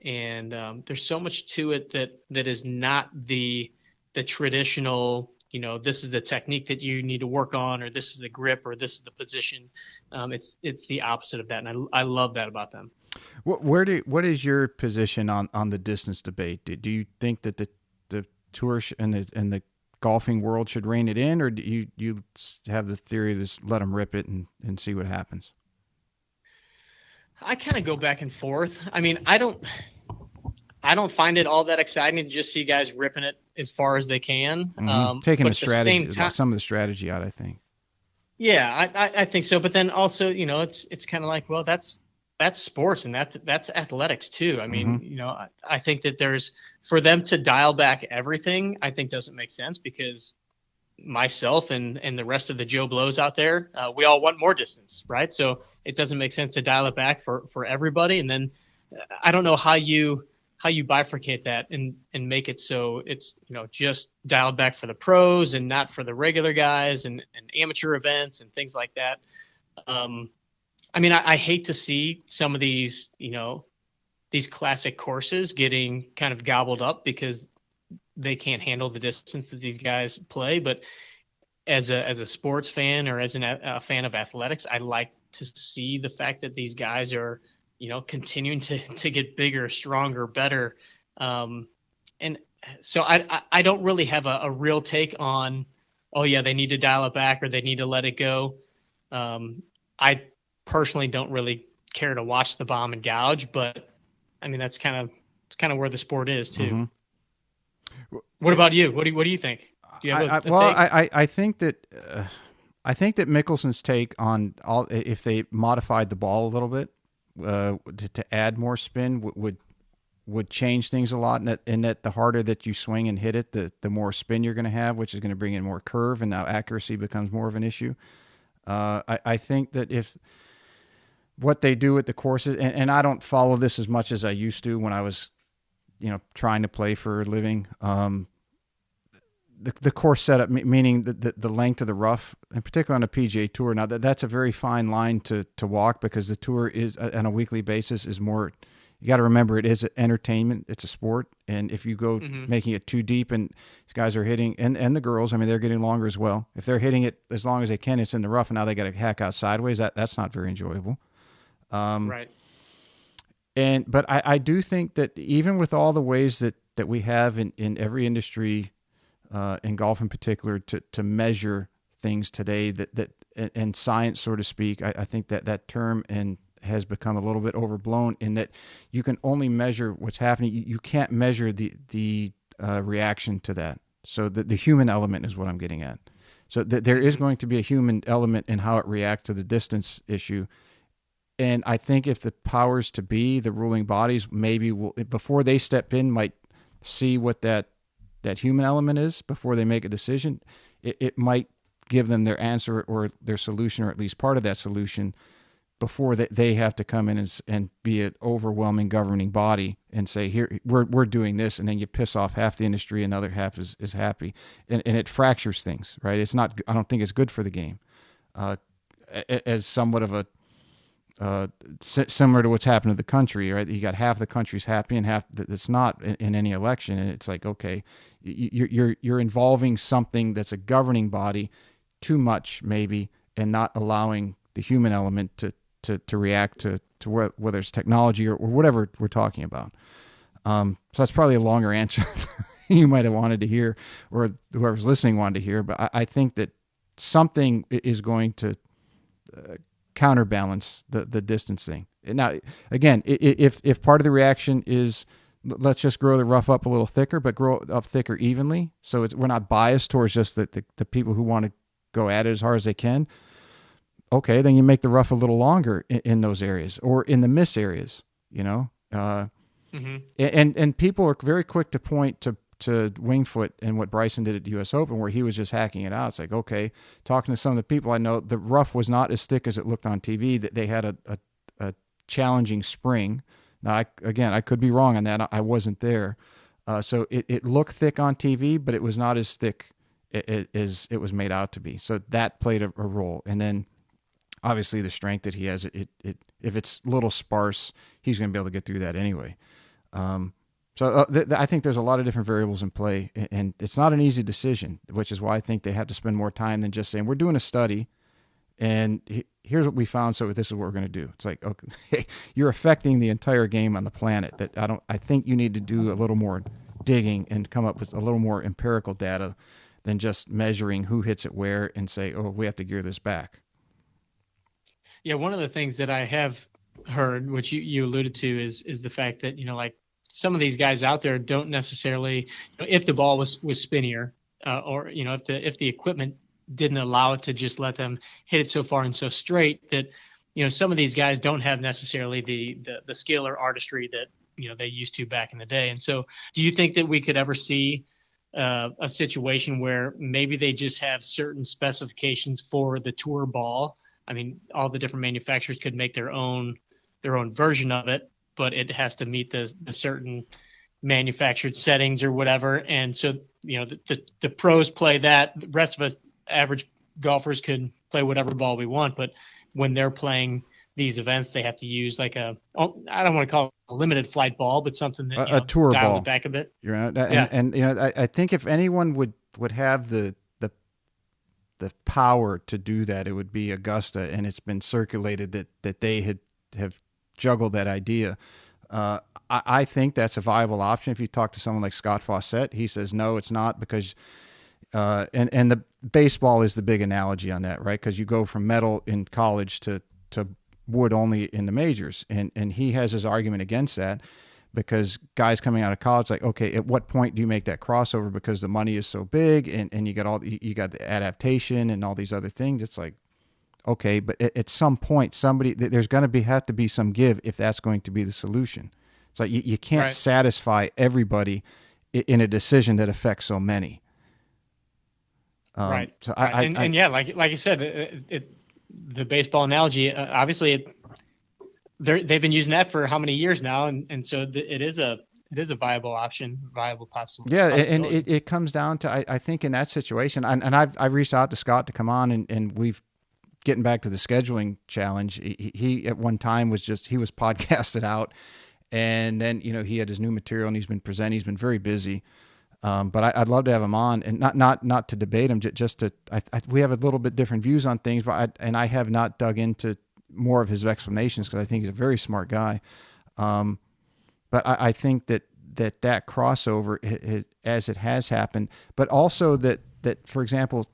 And there's so much to it that is not the traditional, this is the technique that you need to work on, or this is the grip, or this is the position. It's the opposite of that, and I love that about them. What is your position on the distance debate? Do you think that the tour and the golfing world should rein it in, or do you have the theory to just let them rip it and see what happens? I kind of go back and forth. I mean, I don't find it all that exciting to just see guys ripping it as far as they can. Mm-hmm. Taking But the at the same strategy, time, some of the strategy out, I think. yeah, I think so. But then also, it's kind of like, well, that's sports, and that's athletics too. I Mm-hmm. mean, I think that there's, for them to dial back everything, I think doesn't make sense, because myself and the rest of the Joe Blows out there, we all want more distance, right? So it doesn't make sense to dial it back for everybody. And then I don't know how you bifurcate that and make it so it's just dialed back for the pros and not for the regular guys and amateur events and things like that. I mean, I hate to see some of these these classic courses getting kind of gobbled up because they can't handle the distance that these guys play. But as a sports fan, or as a fan of athletics, I like to see the fact that these guys are continuing to get bigger, stronger, better. And so I don't really have a real take on, oh yeah, they need to dial it back or they need to let it go. I personally don't really care to watch the bomb and gouge, but I mean, it's kind of where the sport is too. Mm-hmm. What about you? What do you think? Do you have a take? I think that Mickelson's take on all, if they modified the ball a little bit to add more spin, would change things a lot. And that the harder that you swing and hit it, the more spin you're going to have, which is going to bring in more curve, and now accuracy becomes more of an issue. I think that if what they do at the courses, and I don't follow this as much as I used to when I was trying to play for a living. the course setup, meaning the length of the rough, in particular on a PGA Tour. Now that's a very fine line to walk, because the tour is on a weekly basis is more. You got to remember, it is entertainment. It's a sport, and if you go Hmm. making it too deep, and these guys are hitting, and the girls, I mean, they're getting longer as well. If they're hitting it as long as they can, it's in the rough, and now they got to hack out sideways. That's not very enjoyable. Right. But I do think that even with all the ways that we have in every industry, in golf in particular, to measure things today, that and science, so to speak, I think that term and has become a little bit overblown, in that you can only measure what's happening. You can't measure the reaction to that. So the human element is what I'm getting at. So there is Hmm. going to be a human element in how it reacts to the distance issue. And I think if the powers to be, the ruling bodies, maybe will, before they step in, might see what that human element is before they make a decision. It might give them their answer or their solution, or at least part of that solution, before they have to come in and be an overwhelming governing body and say, here, we're doing this. And then you piss off half the industry and the other half is happy. And it fractures things, right? It's not, I don't think it's good for the game. Uh, as somewhat of a, similar to what's happened to the country, right? You got half the country's happy and half that's not in any election, and it's like, okay, you're involving something that's a governing body too much, maybe, and not allowing the human element to react to whether it's technology or whatever we're talking about. So that's probably a longer answer you might have wanted to hear, or whoever's listening wanted to hear, but I think that something is going to counterbalance the distance thing. Now, again, if part of the reaction is, let's just grow the rough up a little thicker, but grow it up thicker evenly, so we're not biased towards just the people who want to go at it as hard as they can. Okay, then you make the rough a little longer in those areas or in the miss areas. You know, Hmm. and people are very quick to point to Winged Foot and what Bryson did at the U.S. Open, where he was just hacking it out. It's like, okay, talking to some of the people I know, the rough was not as thick as it looked on TV. That they had a challenging spring. Now, I could be wrong on that. I wasn't there, so it looked thick on TV, but it was not as thick as it was made out to be. So that played a role, and then obviously the strength that he has. If it's a little sparse, he's going to be able to get through that anyway. So I think there's a lot of different variables in play, and it's not an easy decision, which is why I think they have to spend more time than just saying, we're doing a study, and here's what we found, so this is what we're going to do. It's like, okay, you're affecting the entire game on the planet. I think you need to do a little more digging and come up with a little more empirical data than just measuring who hits it where and say, oh, we have to gear this back. Yeah, one of the things that I have heard, which you alluded to, is the fact that, like some of these guys out there don't necessarily, if the ball was spinnier, or if the equipment didn't allow it to just let them hit it so far and so straight, that some of these guys don't have necessarily the skill or artistry that they used to back in the day. And so, do you think that we could ever see a situation where maybe they just have certain specifications for the tour ball? I mean, all the different manufacturers could make their own version of it, but it has to meet the certain manufactured settings or whatever. And so, the pros play that. The rest of us average golfers could play whatever ball we want. But when they're playing these events, they have to use like I don't want to call it a limited flight ball, but something that, A tour dials it ball. back a bit. You're right. Yeah. And I think if anyone would have the power to do that, it would be Augusta, and it's been circulated that they have juggled that idea. I think that's a viable option. If you talk to someone like Scott Fawcett, he says no, it's not, because and the baseball is the big analogy on that, right? Because you go from metal in college to wood only in the majors, and he has his argument against that, because guys coming out of college, like, okay, at what point do you make that crossover, because the money is so big, and you got the adaptation and all these other things. It's like, okay, but at some point, there's going to have to be some give if that's going to be the solution. It's like you can't Right. satisfy everybody in a decision that affects so many. Right. So Right. And yeah, like you said, the baseball analogy, obviously they've been using that for how many years now, and so it is it is a viable option, viable Yeah, and possibility. it comes down to I think in that situation, and I've reached out to Scott to come on, and we've getting back to the scheduling challenge. He at one time was just he was podcasted out, and then he had his new material and he's been presenting. He's been very busy. But I'd love to have him on, and not to debate him, just to we have a little bit different views on things. But I have not dug into more of his explanations because I think he's a very smart guy. But I think that crossover, as it has happened, but also that for example,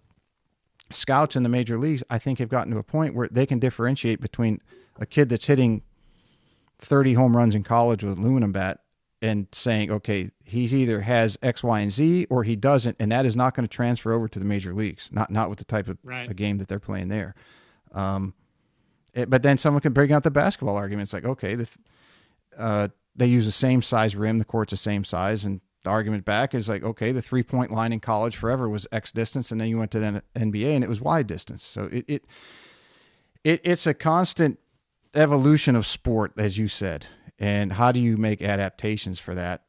scouts in the major leagues, I think have gotten to a point where they can differentiate between a kid that's hitting 30 home runs in college with aluminum bat and saying, okay, he's either has X, Y, and Z, or he doesn't, and that is not going to transfer over to the major leagues. Not with the type of Right. a game that they're playing there. But then someone can bring out the basketball arguments, like, okay, they use the same size rim, the court's the same size, and the argument back is like, okay, the 3-point line in college forever was X distance, and then you went to the NBA and it was Y distance. So it's a constant evolution of sport, as you said. And how do you make adaptations for that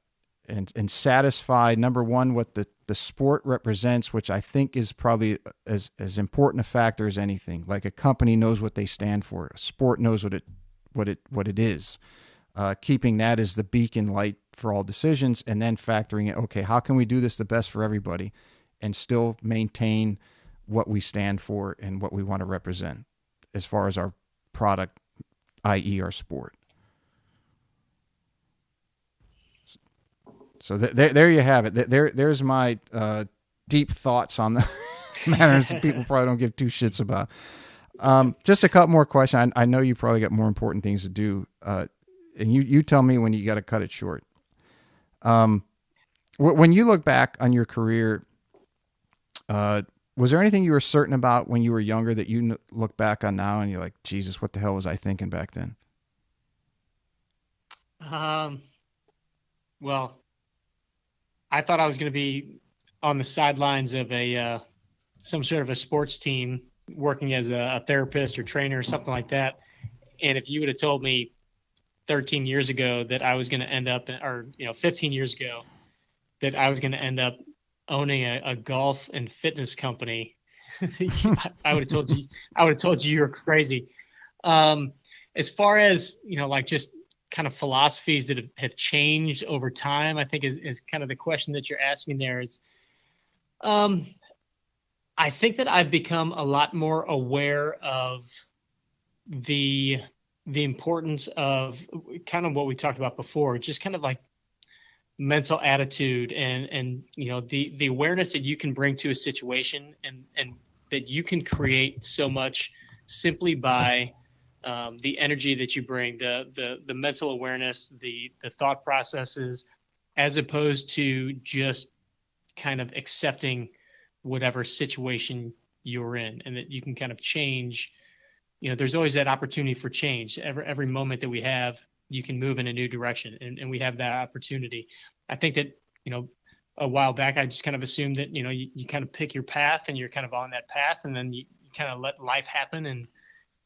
and satisfy, number one, what the sport represents, which I think is probably as important a factor as anything. Like a company knows what they stand for. A sport knows what it is. Keeping that as the beacon light for all decisions, and then factoring it, okay, how can we do this the best for everybody and still maintain what we stand for and what we want to represent as far as our product, i.e. our sport. So there you have it. There's my deep thoughts on the matters that people probably don't give two shits about. Just a couple more questions. I know you probably got more important things to do, and you tell me when you got to cut it short. When you look back on your career, was there anything you were certain about when you were younger that you look back on now and you're like, Jesus, what the hell was I thinking back then? Well, I thought I was going to be on the sidelines of some sort of a sports team, working as a therapist or trainer or something like that. And if you would have told me 13 years ago that I was going to end up, or 15 years ago, that I was going to end up owning a golf and fitness company, I would have told you you're crazy. As far as like just kind of philosophies that have changed over time, I think is kind of the question that you're asking there. Is I think that I've become a lot more aware of the importance of kind of what we talked about before, just kind of like mental attitude and the awareness that you can bring to a situation, and that you can create so much simply by the energy that you bring, the mental awareness, the thought processes, as opposed to just kind of accepting whatever situation you're in, and that you can kind of change. There's always that opportunity for change. Every moment that we have, you can move in a new direction, and we have that opportunity. I think that, a while back, I just kind of assumed that, you kind of pick your path and you're kind of on that path, and then you kind of let life happen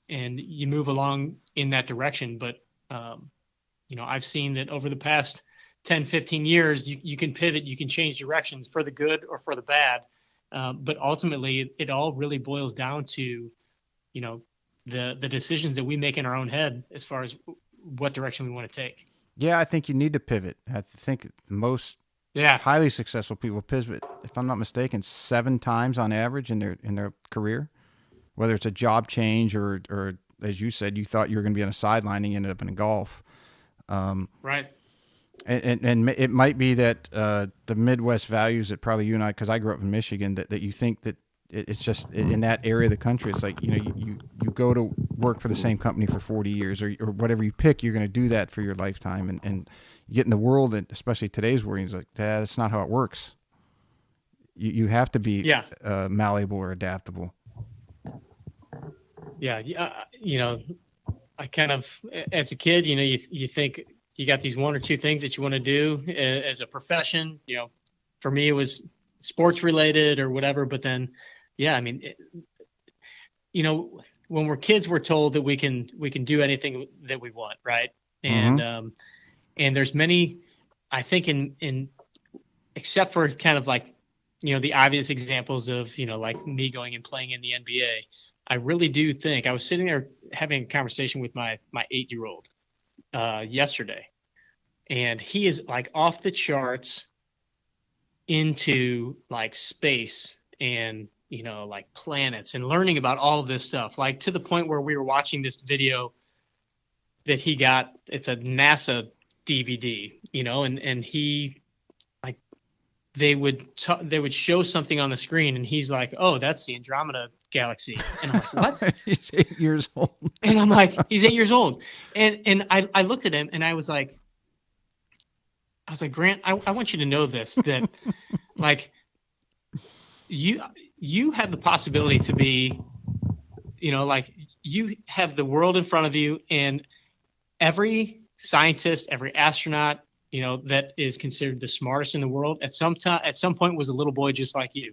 and you move along in that direction. But, I've seen that over the past 10, 15 years, you can pivot, you can change directions for the good or for the bad. But ultimately, it all really boils down to, the decisions that we make in our own head as far as what direction we want to take. Yeah, I think you need to pivot. I think most highly successful people pivot, if I'm not mistaken, 7 times on average in their career, whether it's a job change or as you said, you thought you were going to be on a sideline and you ended up in golf. Right. And it might be that the Midwest values that probably you and I, because I grew up in Michigan, that you think that it's just in that area of the country, it's like, you go to work for the same company for 40 years or whatever you pick, you're going to do that for your lifetime. And you get in the world, and especially today's world, it's like, that's not how it works. You have to be malleable or adaptable. Yeah. I kind of, as a kid, you think you got these 1 or 2 things that you want to do as a profession. For me, it was sports related or whatever. But then, when we're kids, we're told that we can do anything that we want, right? And Mm-hmm. and there's many I think in except for kind of like, the obvious examples of, like me going and playing in the NBA, I really do think I was sitting there having a conversation with my 8-year-old yesterday, and he is like off the charts into like space and, like planets and learning about all of this stuff, like to the point where we were watching this video that he got. It's a NASA DVD, and he like they would show something on the screen, and he's like, "Oh, that's the Andromeda galaxy," and I'm like, "What?" He's 8 years old. And I'm like, "He's 8 years old," and I looked at him and I was like, Grant, I want you to know this, that like you have the possibility to be, like you have the world in front of you, and every scientist, every astronaut, that is considered the smartest in the world at some point was a little boy just like you,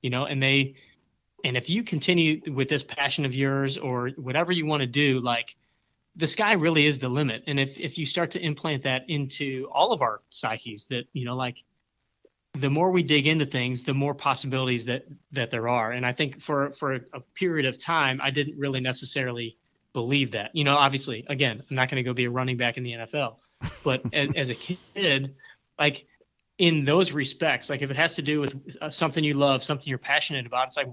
and if you continue with this passion of yours or whatever you want to do, like the sky really is the limit. And if you start to implant that into all of our psyches, that, like the more we dig into things, the more possibilities that there are. And I think for a period of time, I didn't really necessarily believe that. Obviously, again, I'm not going to go be a running back in the NFL, but as a kid, like in those respects, like if it has to do with something you love, something you're passionate about, it's like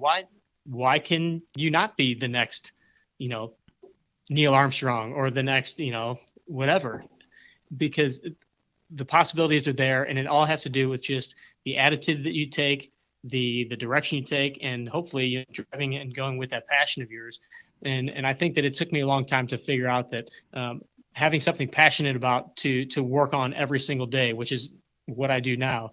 why can you not be the next, Neil Armstrong or the next, whatever? Because the possibilities are there, and it all has to do with just the attitude that you take, the direction you take, and hopefully you're driving and going with that passion of yours. And I think that it took me a long time to figure out that having something passionate about to work on every single day, which is what I do now,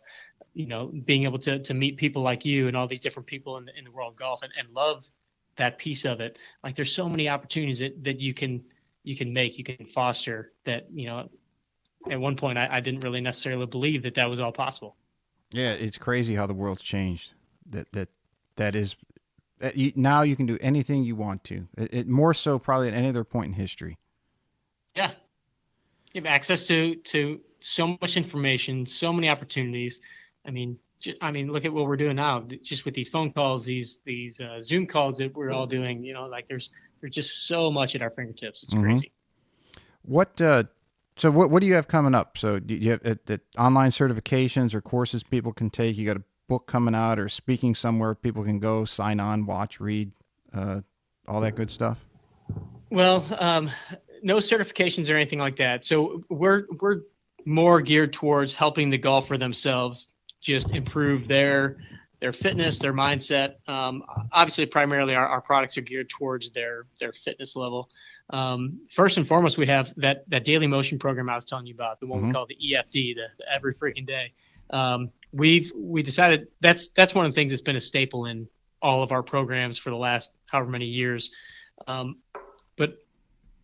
being able to meet people like you and all these different people in the world of golf and love that piece of it. Like there's so many opportunities that you can foster that, at one point I didn't really necessarily believe that was all possible. Yeah, it's crazy how the world's changed. That is now you can do anything you want to. It more so probably at any other point in history. Yeah, you have access to so much information, so many opportunities. I mean, look at what we're doing now, just with these phone calls, these Zoom calls that we're all doing. Like there's just so much at our fingertips. It's crazy. So what do you have coming up? So do you have online certifications or courses people can take? You got a book coming out or speaking somewhere people can go, sign on, watch, read, all that good stuff? Well, no certifications or anything like that. So we're more geared towards helping the golfer themselves just improve their fitness, their mindset. Obviously, primarily our products are geared towards their fitness level. First and foremost, we have that daily motion program I was telling you about, the one we call the EFD, the every freaking day. We decided that's one of the things that's been a staple in all of our programs for the last however many years. But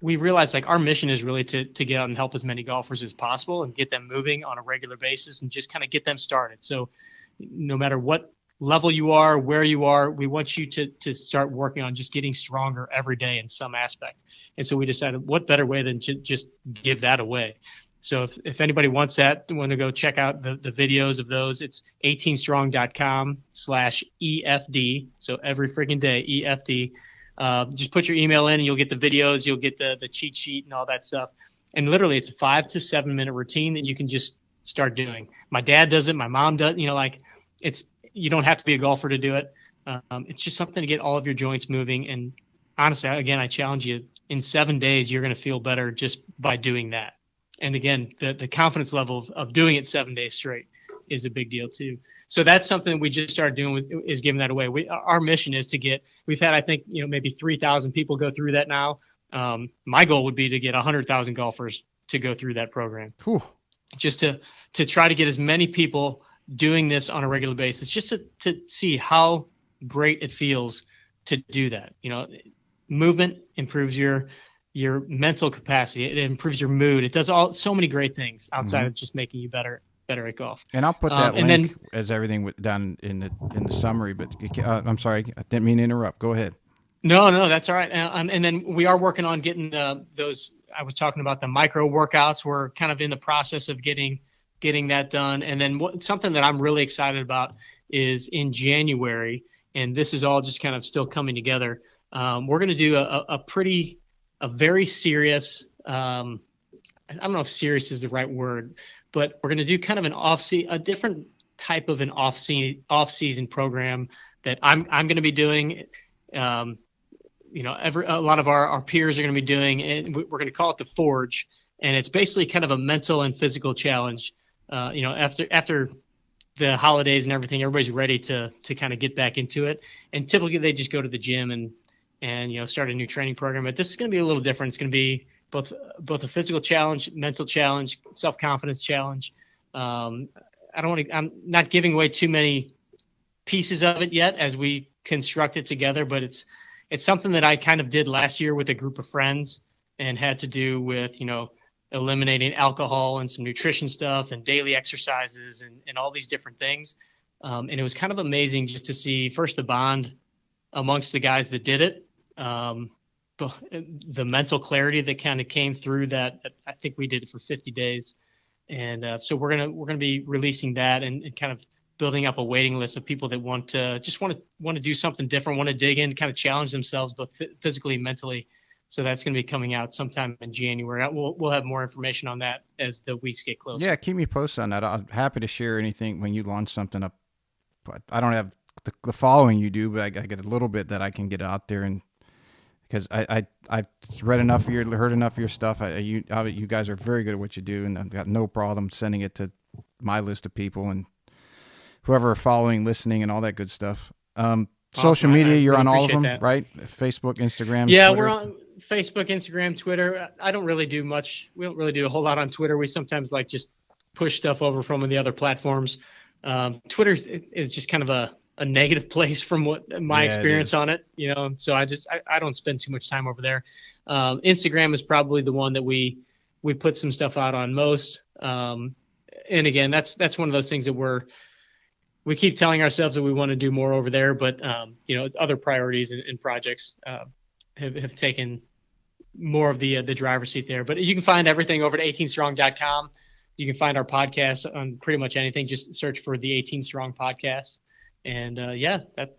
we realized like our mission is really to get out and help as many golfers as possible and get them moving on a regular basis and just kind of get them started. So no matter what level you are, where you are, we want you to start working on just getting stronger every day in some aspect. And so we decided what better way than to just give that away. So if anybody wants that, want to go check out the videos of those, it's 18strong.com/EFD. So every freaking day, EFD. Just put your email in and you'll get the videos, you'll get the cheat sheet and all that stuff. And literally it's a 5 to 7 minute routine that you can just start doing. My dad does it. My mom does, you don't have to be a golfer to do it. It's just something to get all of your joints moving. And honestly, again, I challenge you, in 7 days, you're going to feel better just by doing that. And again, the confidence level of doing it 7 days straight is a big deal too. So that's something we just started doing is giving that away. Our mission is we've had, I think, maybe 3,000 people go through that now. My goal would be to get 100,000 golfers to go through that program. Whew. Just to try to get as many people doing this on a regular basis, just to see how great it feels to do that. Movement improves your mental capacity. It improves your mood. It does so many great things outside of just making you better at golf. And I'll put that link as everything down in the summary. But I'm sorry, I didn't mean to interrupt. Go ahead. No, that's all right. And then we are working on getting those. I was talking about the micro workouts. We're kind of in the process of getting getting that done. And then something that I'm really excited about is in January, and this is all just kind of still coming together. We're going to do a very serious, I don't know if serious is the right word, but we're going to do kind of a different type of an off-season program that I'm going to be doing. A lot of our peers are going to be doing, and we're going to call it the Forge, and it's basically kind of a mental and physical challenge. After the holidays and everything, everybody's ready to kind of get back into it, and typically they just go to the gym and start a new training program. But this is going to be a little different. It's going to be both a physical challenge, mental challenge, self-confidence challenge. I'm not giving away too many pieces of it yet as we construct it together, but it's something that I kind of did last year with a group of friends and had to do with, eliminating alcohol and some nutrition stuff and daily exercises and all these different things. And it was kind of amazing just to see first the bond amongst the guys that did it. The mental clarity that kind of came through that. I think we did it for 50 days. And so we're going to be releasing that and kind of building up a waiting list of people that want to do something different, want to dig in, kind of challenge themselves both physically and mentally. So that's going to be coming out sometime in January. We'll have more information on that as the weeks get closer. Yeah, keep me posted on that. I'm happy to share anything when you launch something up. But I don't have the following you do, but I get a little bit that I can get out there, and because I read enough of heard enough of your stuff. You guys are very good at what you do, and I've got no problem sending it to my list of people and whoever are following, listening, and all that good stuff. Social media, you're on all of them, that. Right? Facebook, Instagram, yeah, Twitter. We're on Facebook, Instagram, Twitter. I don't really do much. We don't really do a whole lot on Twitter. We sometimes just push stuff over from the other platforms. Twitter is just kind of a negative place from what my experience on it, so I don't spend too much time over there. Instagram is probably the one that we put some stuff out on most. And again, that's one of those things that we keep telling ourselves that we want to do more over there, but other priorities and projects have taken more of the driver's seat there. But you can find everything over at 18strong.com. You can find our podcast on pretty much anything. Just search for the 18 Strong podcast. And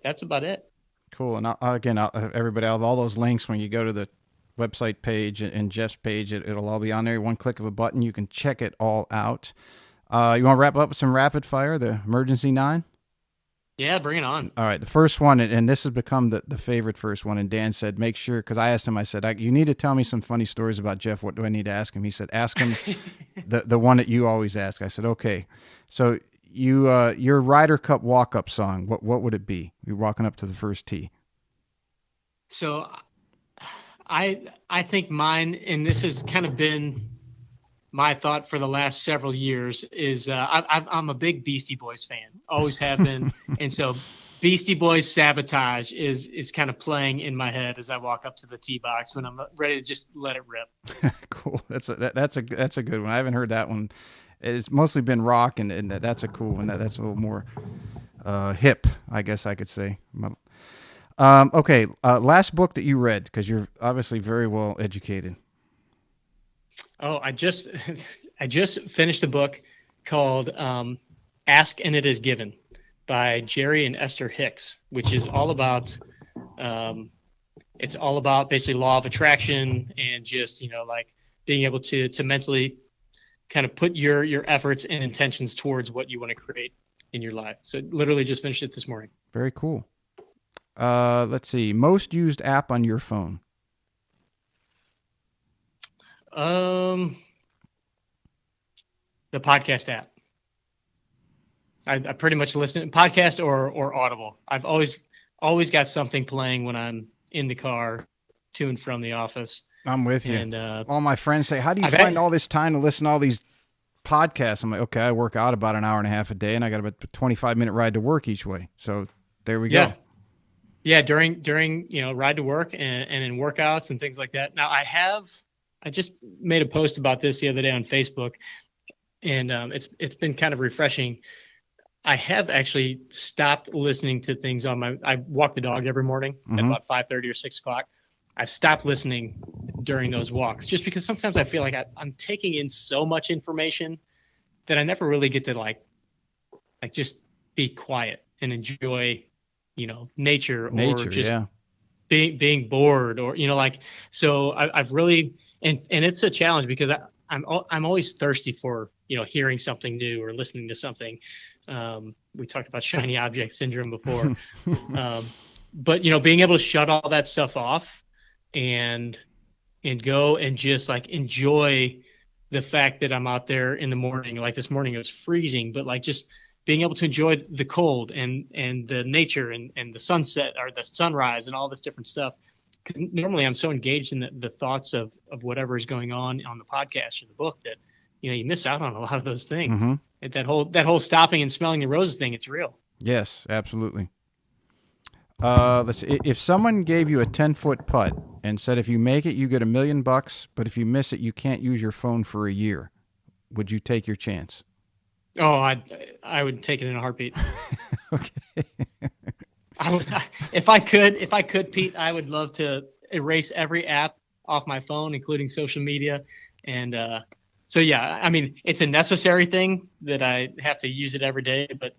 that's about it. Cool. And everybody, all those links, when you go to the website page and Jeff's page, it'll all be on there. One click of a button, you can check it all out. You want to wrap up with some rapid fire, the emergency 9? Yeah, bring it on. All right. The first one, and this has become the favorite first one. And Dan said, make sure, because I asked him, I said, you need to tell me some funny stories about Jeff. What do I need to ask him? He said, ask him the one that you always ask. I said, okay. So your Ryder Cup walk-up song, what would it be? You're walking up to the first tee. So I think mine, and this has kind of been my thought for the last several years, is I'm a big Beastie Boys fan, always have been. And so Beastie Boys Sabotage is kind of playing in my head as I walk up to the tee box when I'm ready to just let it rip. Cool. That's a good one. I haven't heard that one. It's mostly been rock, and that's a cool one. That's a little more hip, I guess I could say. Okay, last book that you read, because you're obviously very well educated. Oh, I just finished a book called Ask and It Is Given by Jerry and Esther Hicks, which is all about basically law of attraction and just being able to mentally kind of put your efforts and intentions towards what you want to create in your life. So literally just finished it this morning. Very cool. Let's see. Most used app on your phone. The podcast app. I pretty much listen podcast or Audible. I've always got something playing when I'm in the car to and from the office. I'm with you. And all my friends say, how do you find all this time to listen to all these podcasts? I'm like, okay, I work out about an hour and a half a day, and I got about a 25-minute ride to work each way. So there we go. Yeah, during ride to work and in workouts and things like that. Now I just made a post about this the other day on Facebook, and it's been kind of refreshing. I have actually stopped listening to things I walk the dog every morning at about 5:30 or 6 o'clock. I've stopped listening during those walks just because sometimes I feel like I'm taking in so much information that I never really get to like just be quiet and enjoy, nature or just Yeah. being bored or, so I've really, and it's a challenge because I'm always thirsty for, hearing something new or listening to something. We talked about shiny object syndrome before. But, being able to shut all that stuff off and go and just like enjoy the fact that I'm out there in the morning. Like this morning it was freezing, but like just being able to enjoy the cold and the nature and the sunset or the sunrise and all this different stuff. Because normally I'm so engaged in the thoughts of whatever is going on the podcast or the book that, you miss out on a lot of those things. Mm-hmm. And that whole stopping and smelling the roses thing, it's real. Yes, absolutely. Let's see. If someone gave you a 10-foot putt and said if you make it, you get $1 million, but if you miss it, you can't use your phone for a year, would you take your chance? Oh, I would take it in a heartbeat. Okay. If I could, Pete, I would love to erase every app off my phone, including social media. And so, yeah, I mean, it's a necessary thing that I have to use it every day, but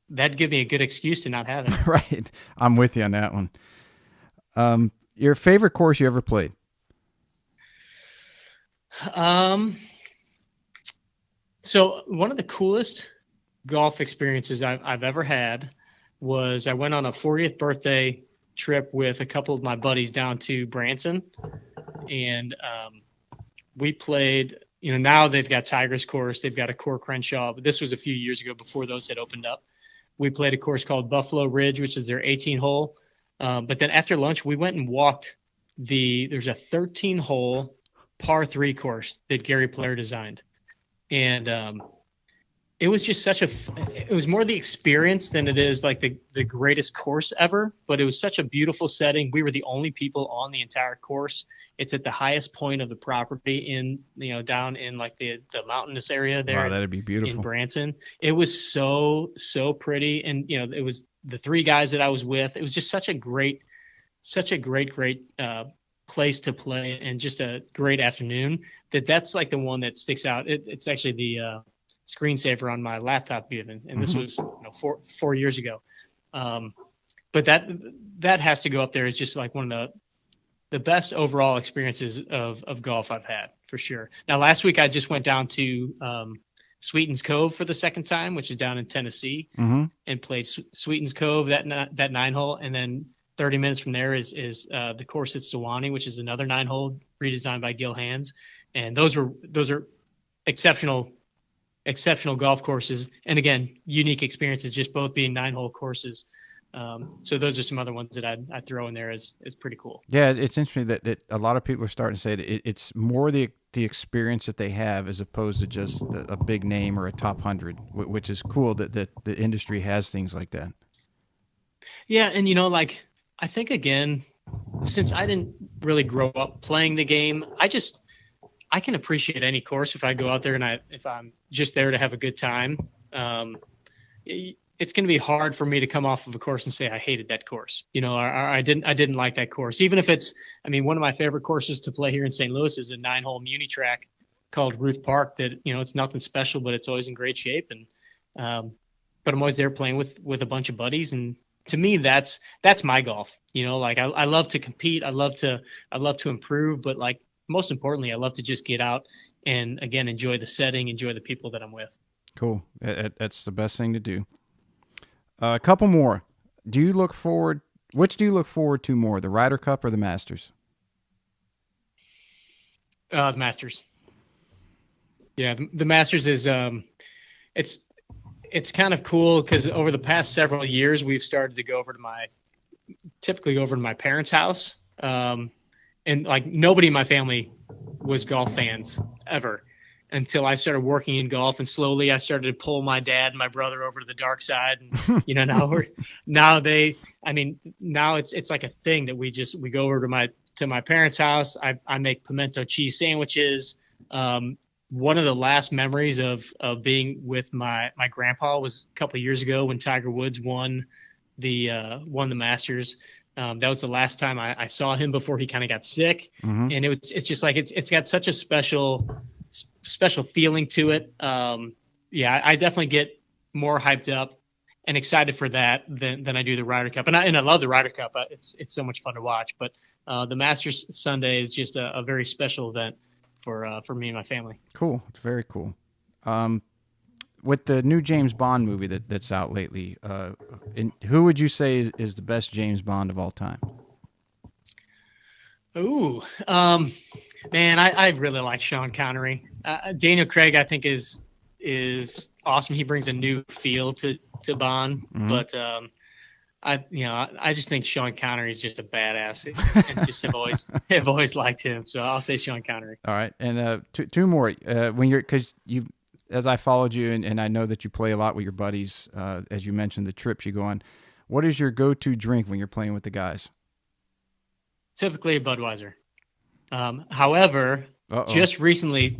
that'd give me a good excuse to not have it. Right. I'm with you on that one. Your favorite course you ever played? So one of the coolest golf experiences I've ever had was I went on a 40th birthday trip with a couple of my buddies down to Branson, and we played. Now they've got Tigers course, they've got a Core Crenshaw, but this was a few years ago before those had opened up. We played a course called Buffalo Ridge, which is their 18-hole. But then after lunch, we went and walked there's a 13-hole par 3 course that Gary Player designed. And it was just it was more the experience than it is like the greatest course ever, but it was such a beautiful setting. We were the only people on the entire course. It's at the highest point of the property down in like the mountainous area there. Wow, that'd be beautiful. In Branson. It was so pretty. And, it was the 3 guys that I was with. It was just such a great place to play and just a great afternoon that's like the one that sticks out. It's actually the screensaver on my laptop even, and this was 4 years ago. But that has to go up there as just like one of the best overall experiences of golf I've had for sure. Now last week I just went down to Sweetens Cove for the second time, which is down in Tennessee, and played Sweetens Cove that 9-hole, and then 30 minutes from there is the course at Sewanee, which is another 9-hole redesigned by Gil Hands, and those are exceptional golf courses, and again, unique experiences, just both being 9-hole courses. So those are some other ones that I'd throw in there as pretty cool. Yeah, it's interesting that a lot of people are starting to say that it's more the experience that they have as opposed to just a big name or a top 100, which is cool that the industry has things like that. Yeah, and I think again, since I didn't really grow up playing the game, I can appreciate any course if I go out there and if I'm just there to have a good time. It's going to be hard for me to come off of a course and say I hated that course, or I didn't like that course. Even if one of my favorite courses to play here in St. Louis is a 9-hole muni track called Ruth Park. That it's nothing special, but it's always in great shape. And but I'm always there playing with a bunch of buddies, and to me that's my golf. I love to compete, I love to improve, but like most importantly, I love to just get out and again enjoy the setting, enjoy the people that I'm with. Cool. That's the best thing to do. A couple more. Which do you look forward to more, the Ryder Cup or the Masters? The Masters. Yeah, the Masters is it's kind of cool because over the past several years we've started to go over to my parents' house, and like nobody in my family was golf fans ever until I started working in golf, and slowly I started to pull my dad and my brother over to the dark side. And now it's like a thing that we go over to my parents' house. I make pimento cheese sandwiches. One of the last memories of being with my grandpa was a couple of years ago when Tiger Woods won the Masters. That was the last time I saw him before he kind of got sick. Mm-hmm. And it's just like it's got such a special feeling to it. yeah, I definitely get more hyped up and excited for that than I do the Ryder Cup. And I love the Ryder Cup. It's so much fun to watch. But the Masters Sunday is just a very special event for me and my family. Cool. It's very cool. With the new James Bond movie that's out lately, who would you say is the best James Bond of all time? Ooh, man, I really like Sean Connery. Daniel Craig, I think is awesome. He brings a new feel to Bond, but I just think Sean Connery is just a badass, and just have always liked him. So I'll say Sean Connery. All right, and two more. Because as I followed you, and I know that you play a lot with your buddies, as you mentioned the trips you go on. What is your go-to drink when you're playing with the guys? Typically a Budweiser. However, just recently,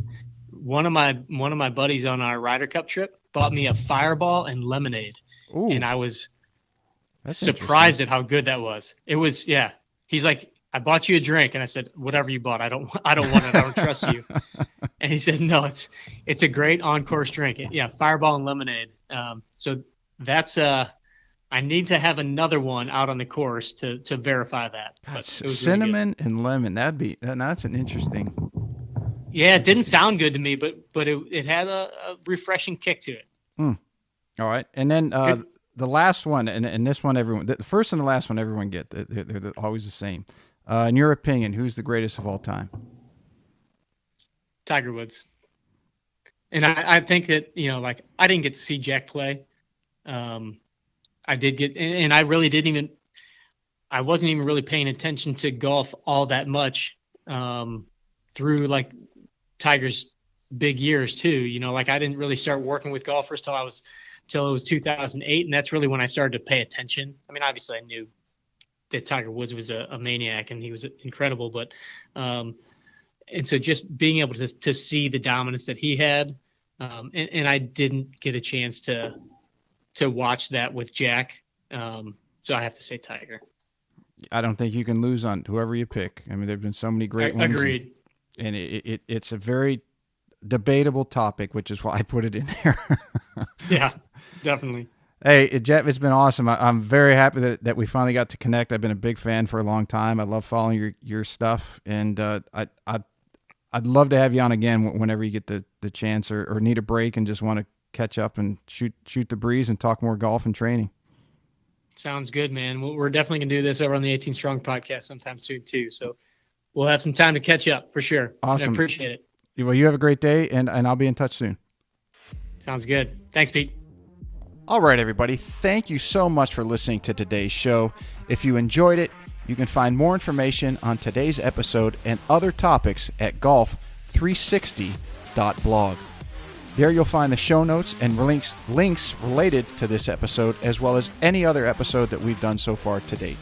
one of my buddies on our Ryder Cup trip bought me a Fireball and lemonade. Ooh, and I was surprised at how good that was. It was, yeah. He's like, I bought you a drink, and I said, whatever you bought, I don't want it. I don't trust you. And he said, no, it's a great on-course drink. Yeah, Fireball and lemonade. So that's I need to have another one out on the course to verify that. God, cinnamon really and lemon. That's an interesting. Yeah, it didn't sound good to me, but it had a refreshing kick to it. All right, and then the last one, and this one, the first and the last one, everyone get. They're always the same. In your opinion, who's the greatest of all time? Tiger Woods. And I think that, I didn't get to see Jack play. I did get, and I really I wasn't even really paying attention to golf all that much through like Tiger's big years too. I didn't really start working with golfers till it was 2008, and that's really when I started to pay attention. I mean, obviously I knew that Tiger Woods was a maniac and he was incredible, but and so just being able to see the dominance that he had, and I didn't get a chance to watch that with Jack, so I have to say Tiger. I don't think you can lose on whoever you pick. I mean, there've been so many great ones. Agreed. And it's a very debatable topic, which is why I put it in there. Yeah, definitely. Hey, Jeff, it's been awesome. I'm very happy that we finally got to connect. I've been a big fan for a long time. I love following your stuff, and I'd love to have you on again whenever you get the chance or need a break and just want to catch up and shoot the breeze and talk more golf and training. Sounds good, man. We're definitely going to do this over on the 18 Strong podcast sometime soon too. So we'll have some time to catch up for sure. Awesome. I appreciate it. Well, you have a great day, and I'll be in touch soon. Sounds good. Thanks, Pete. All right, everybody. Thank you so much for listening to today's show. If you enjoyed it, you can find more information on today's episode and other topics at golf360.blog. There you'll find the show notes and links related to this episode, as well as any other episode that we've done so far to date.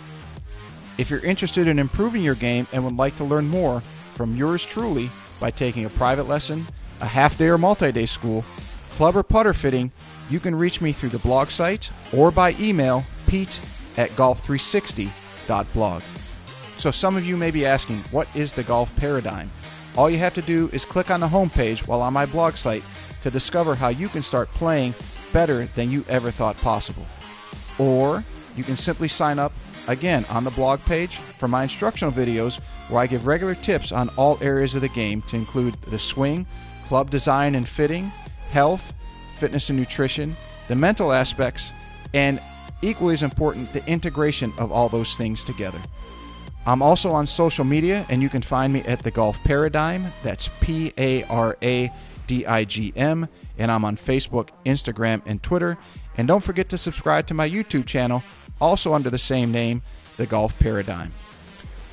If you're interested in improving your game and would like to learn more from yours truly by taking a private lesson, a half-day or multi-day school, club or putter fitting, you can reach me through the blog site or by email, pete@golf360.blog. So some of you may be asking, what is the golf paradigm? All you have to do is click on the homepage while on my blog site to discover how you can start playing better than you ever thought possible. Or you can simply sign up, again, on the blog page for my instructional videos where I give regular tips on all areas of the game to include the swing, club design and fitting, health, fitness and nutrition, the mental aspects, and equally as important, the integration of all those things together. I'm also on social media, and you can find me at The Golf Paradigm. That's PARADIGM, and I'm on Facebook, Instagram, and Twitter. And don't forget to subscribe to my YouTube channel, also under the same name, The Golf Paradigm.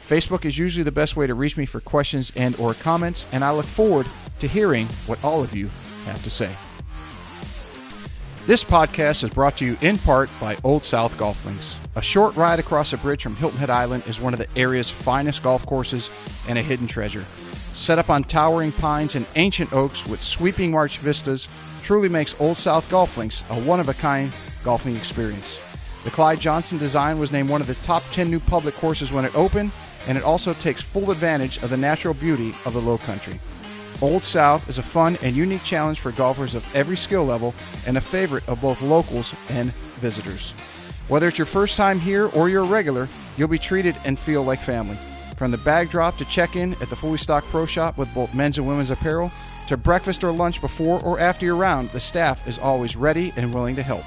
Facebook is usually the best way to reach me for questions and or comments, and I look forward to hearing what all of you have to say. This podcast is brought to you in part by Old South Golf Links. A short ride across a bridge from Hilton Head Island is one of the area's finest golf courses and a hidden treasure. Set up on towering pines and ancient oaks with sweeping marsh vistas, truly makes Old South Golf Links a one-of-a-kind golfing experience. The Clyde Johnson design was named one of the top 10 new public courses when it opened, and it also takes full advantage of the natural beauty of the Low Country. Old South is a fun and unique challenge for golfers of every skill level and a favorite of both locals and visitors. Whether it's your first time here or you're a regular, you'll be treated and feel like family. From the bag drop to check-in at the fully stocked pro shop with both men's and women's apparel, to breakfast or lunch before or after your round, the staff is always ready and willing to help.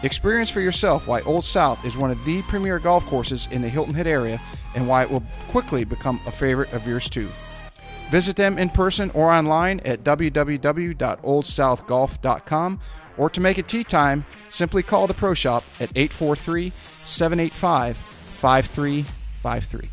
Experience for yourself why Old South is one of the premier golf courses in the Hilton Head area and why it will quickly become a favorite of yours too. Visit them in person or online at www.oldsouthgolf.com, or to make it tee time, simply call the pro shop at 843-785-5353.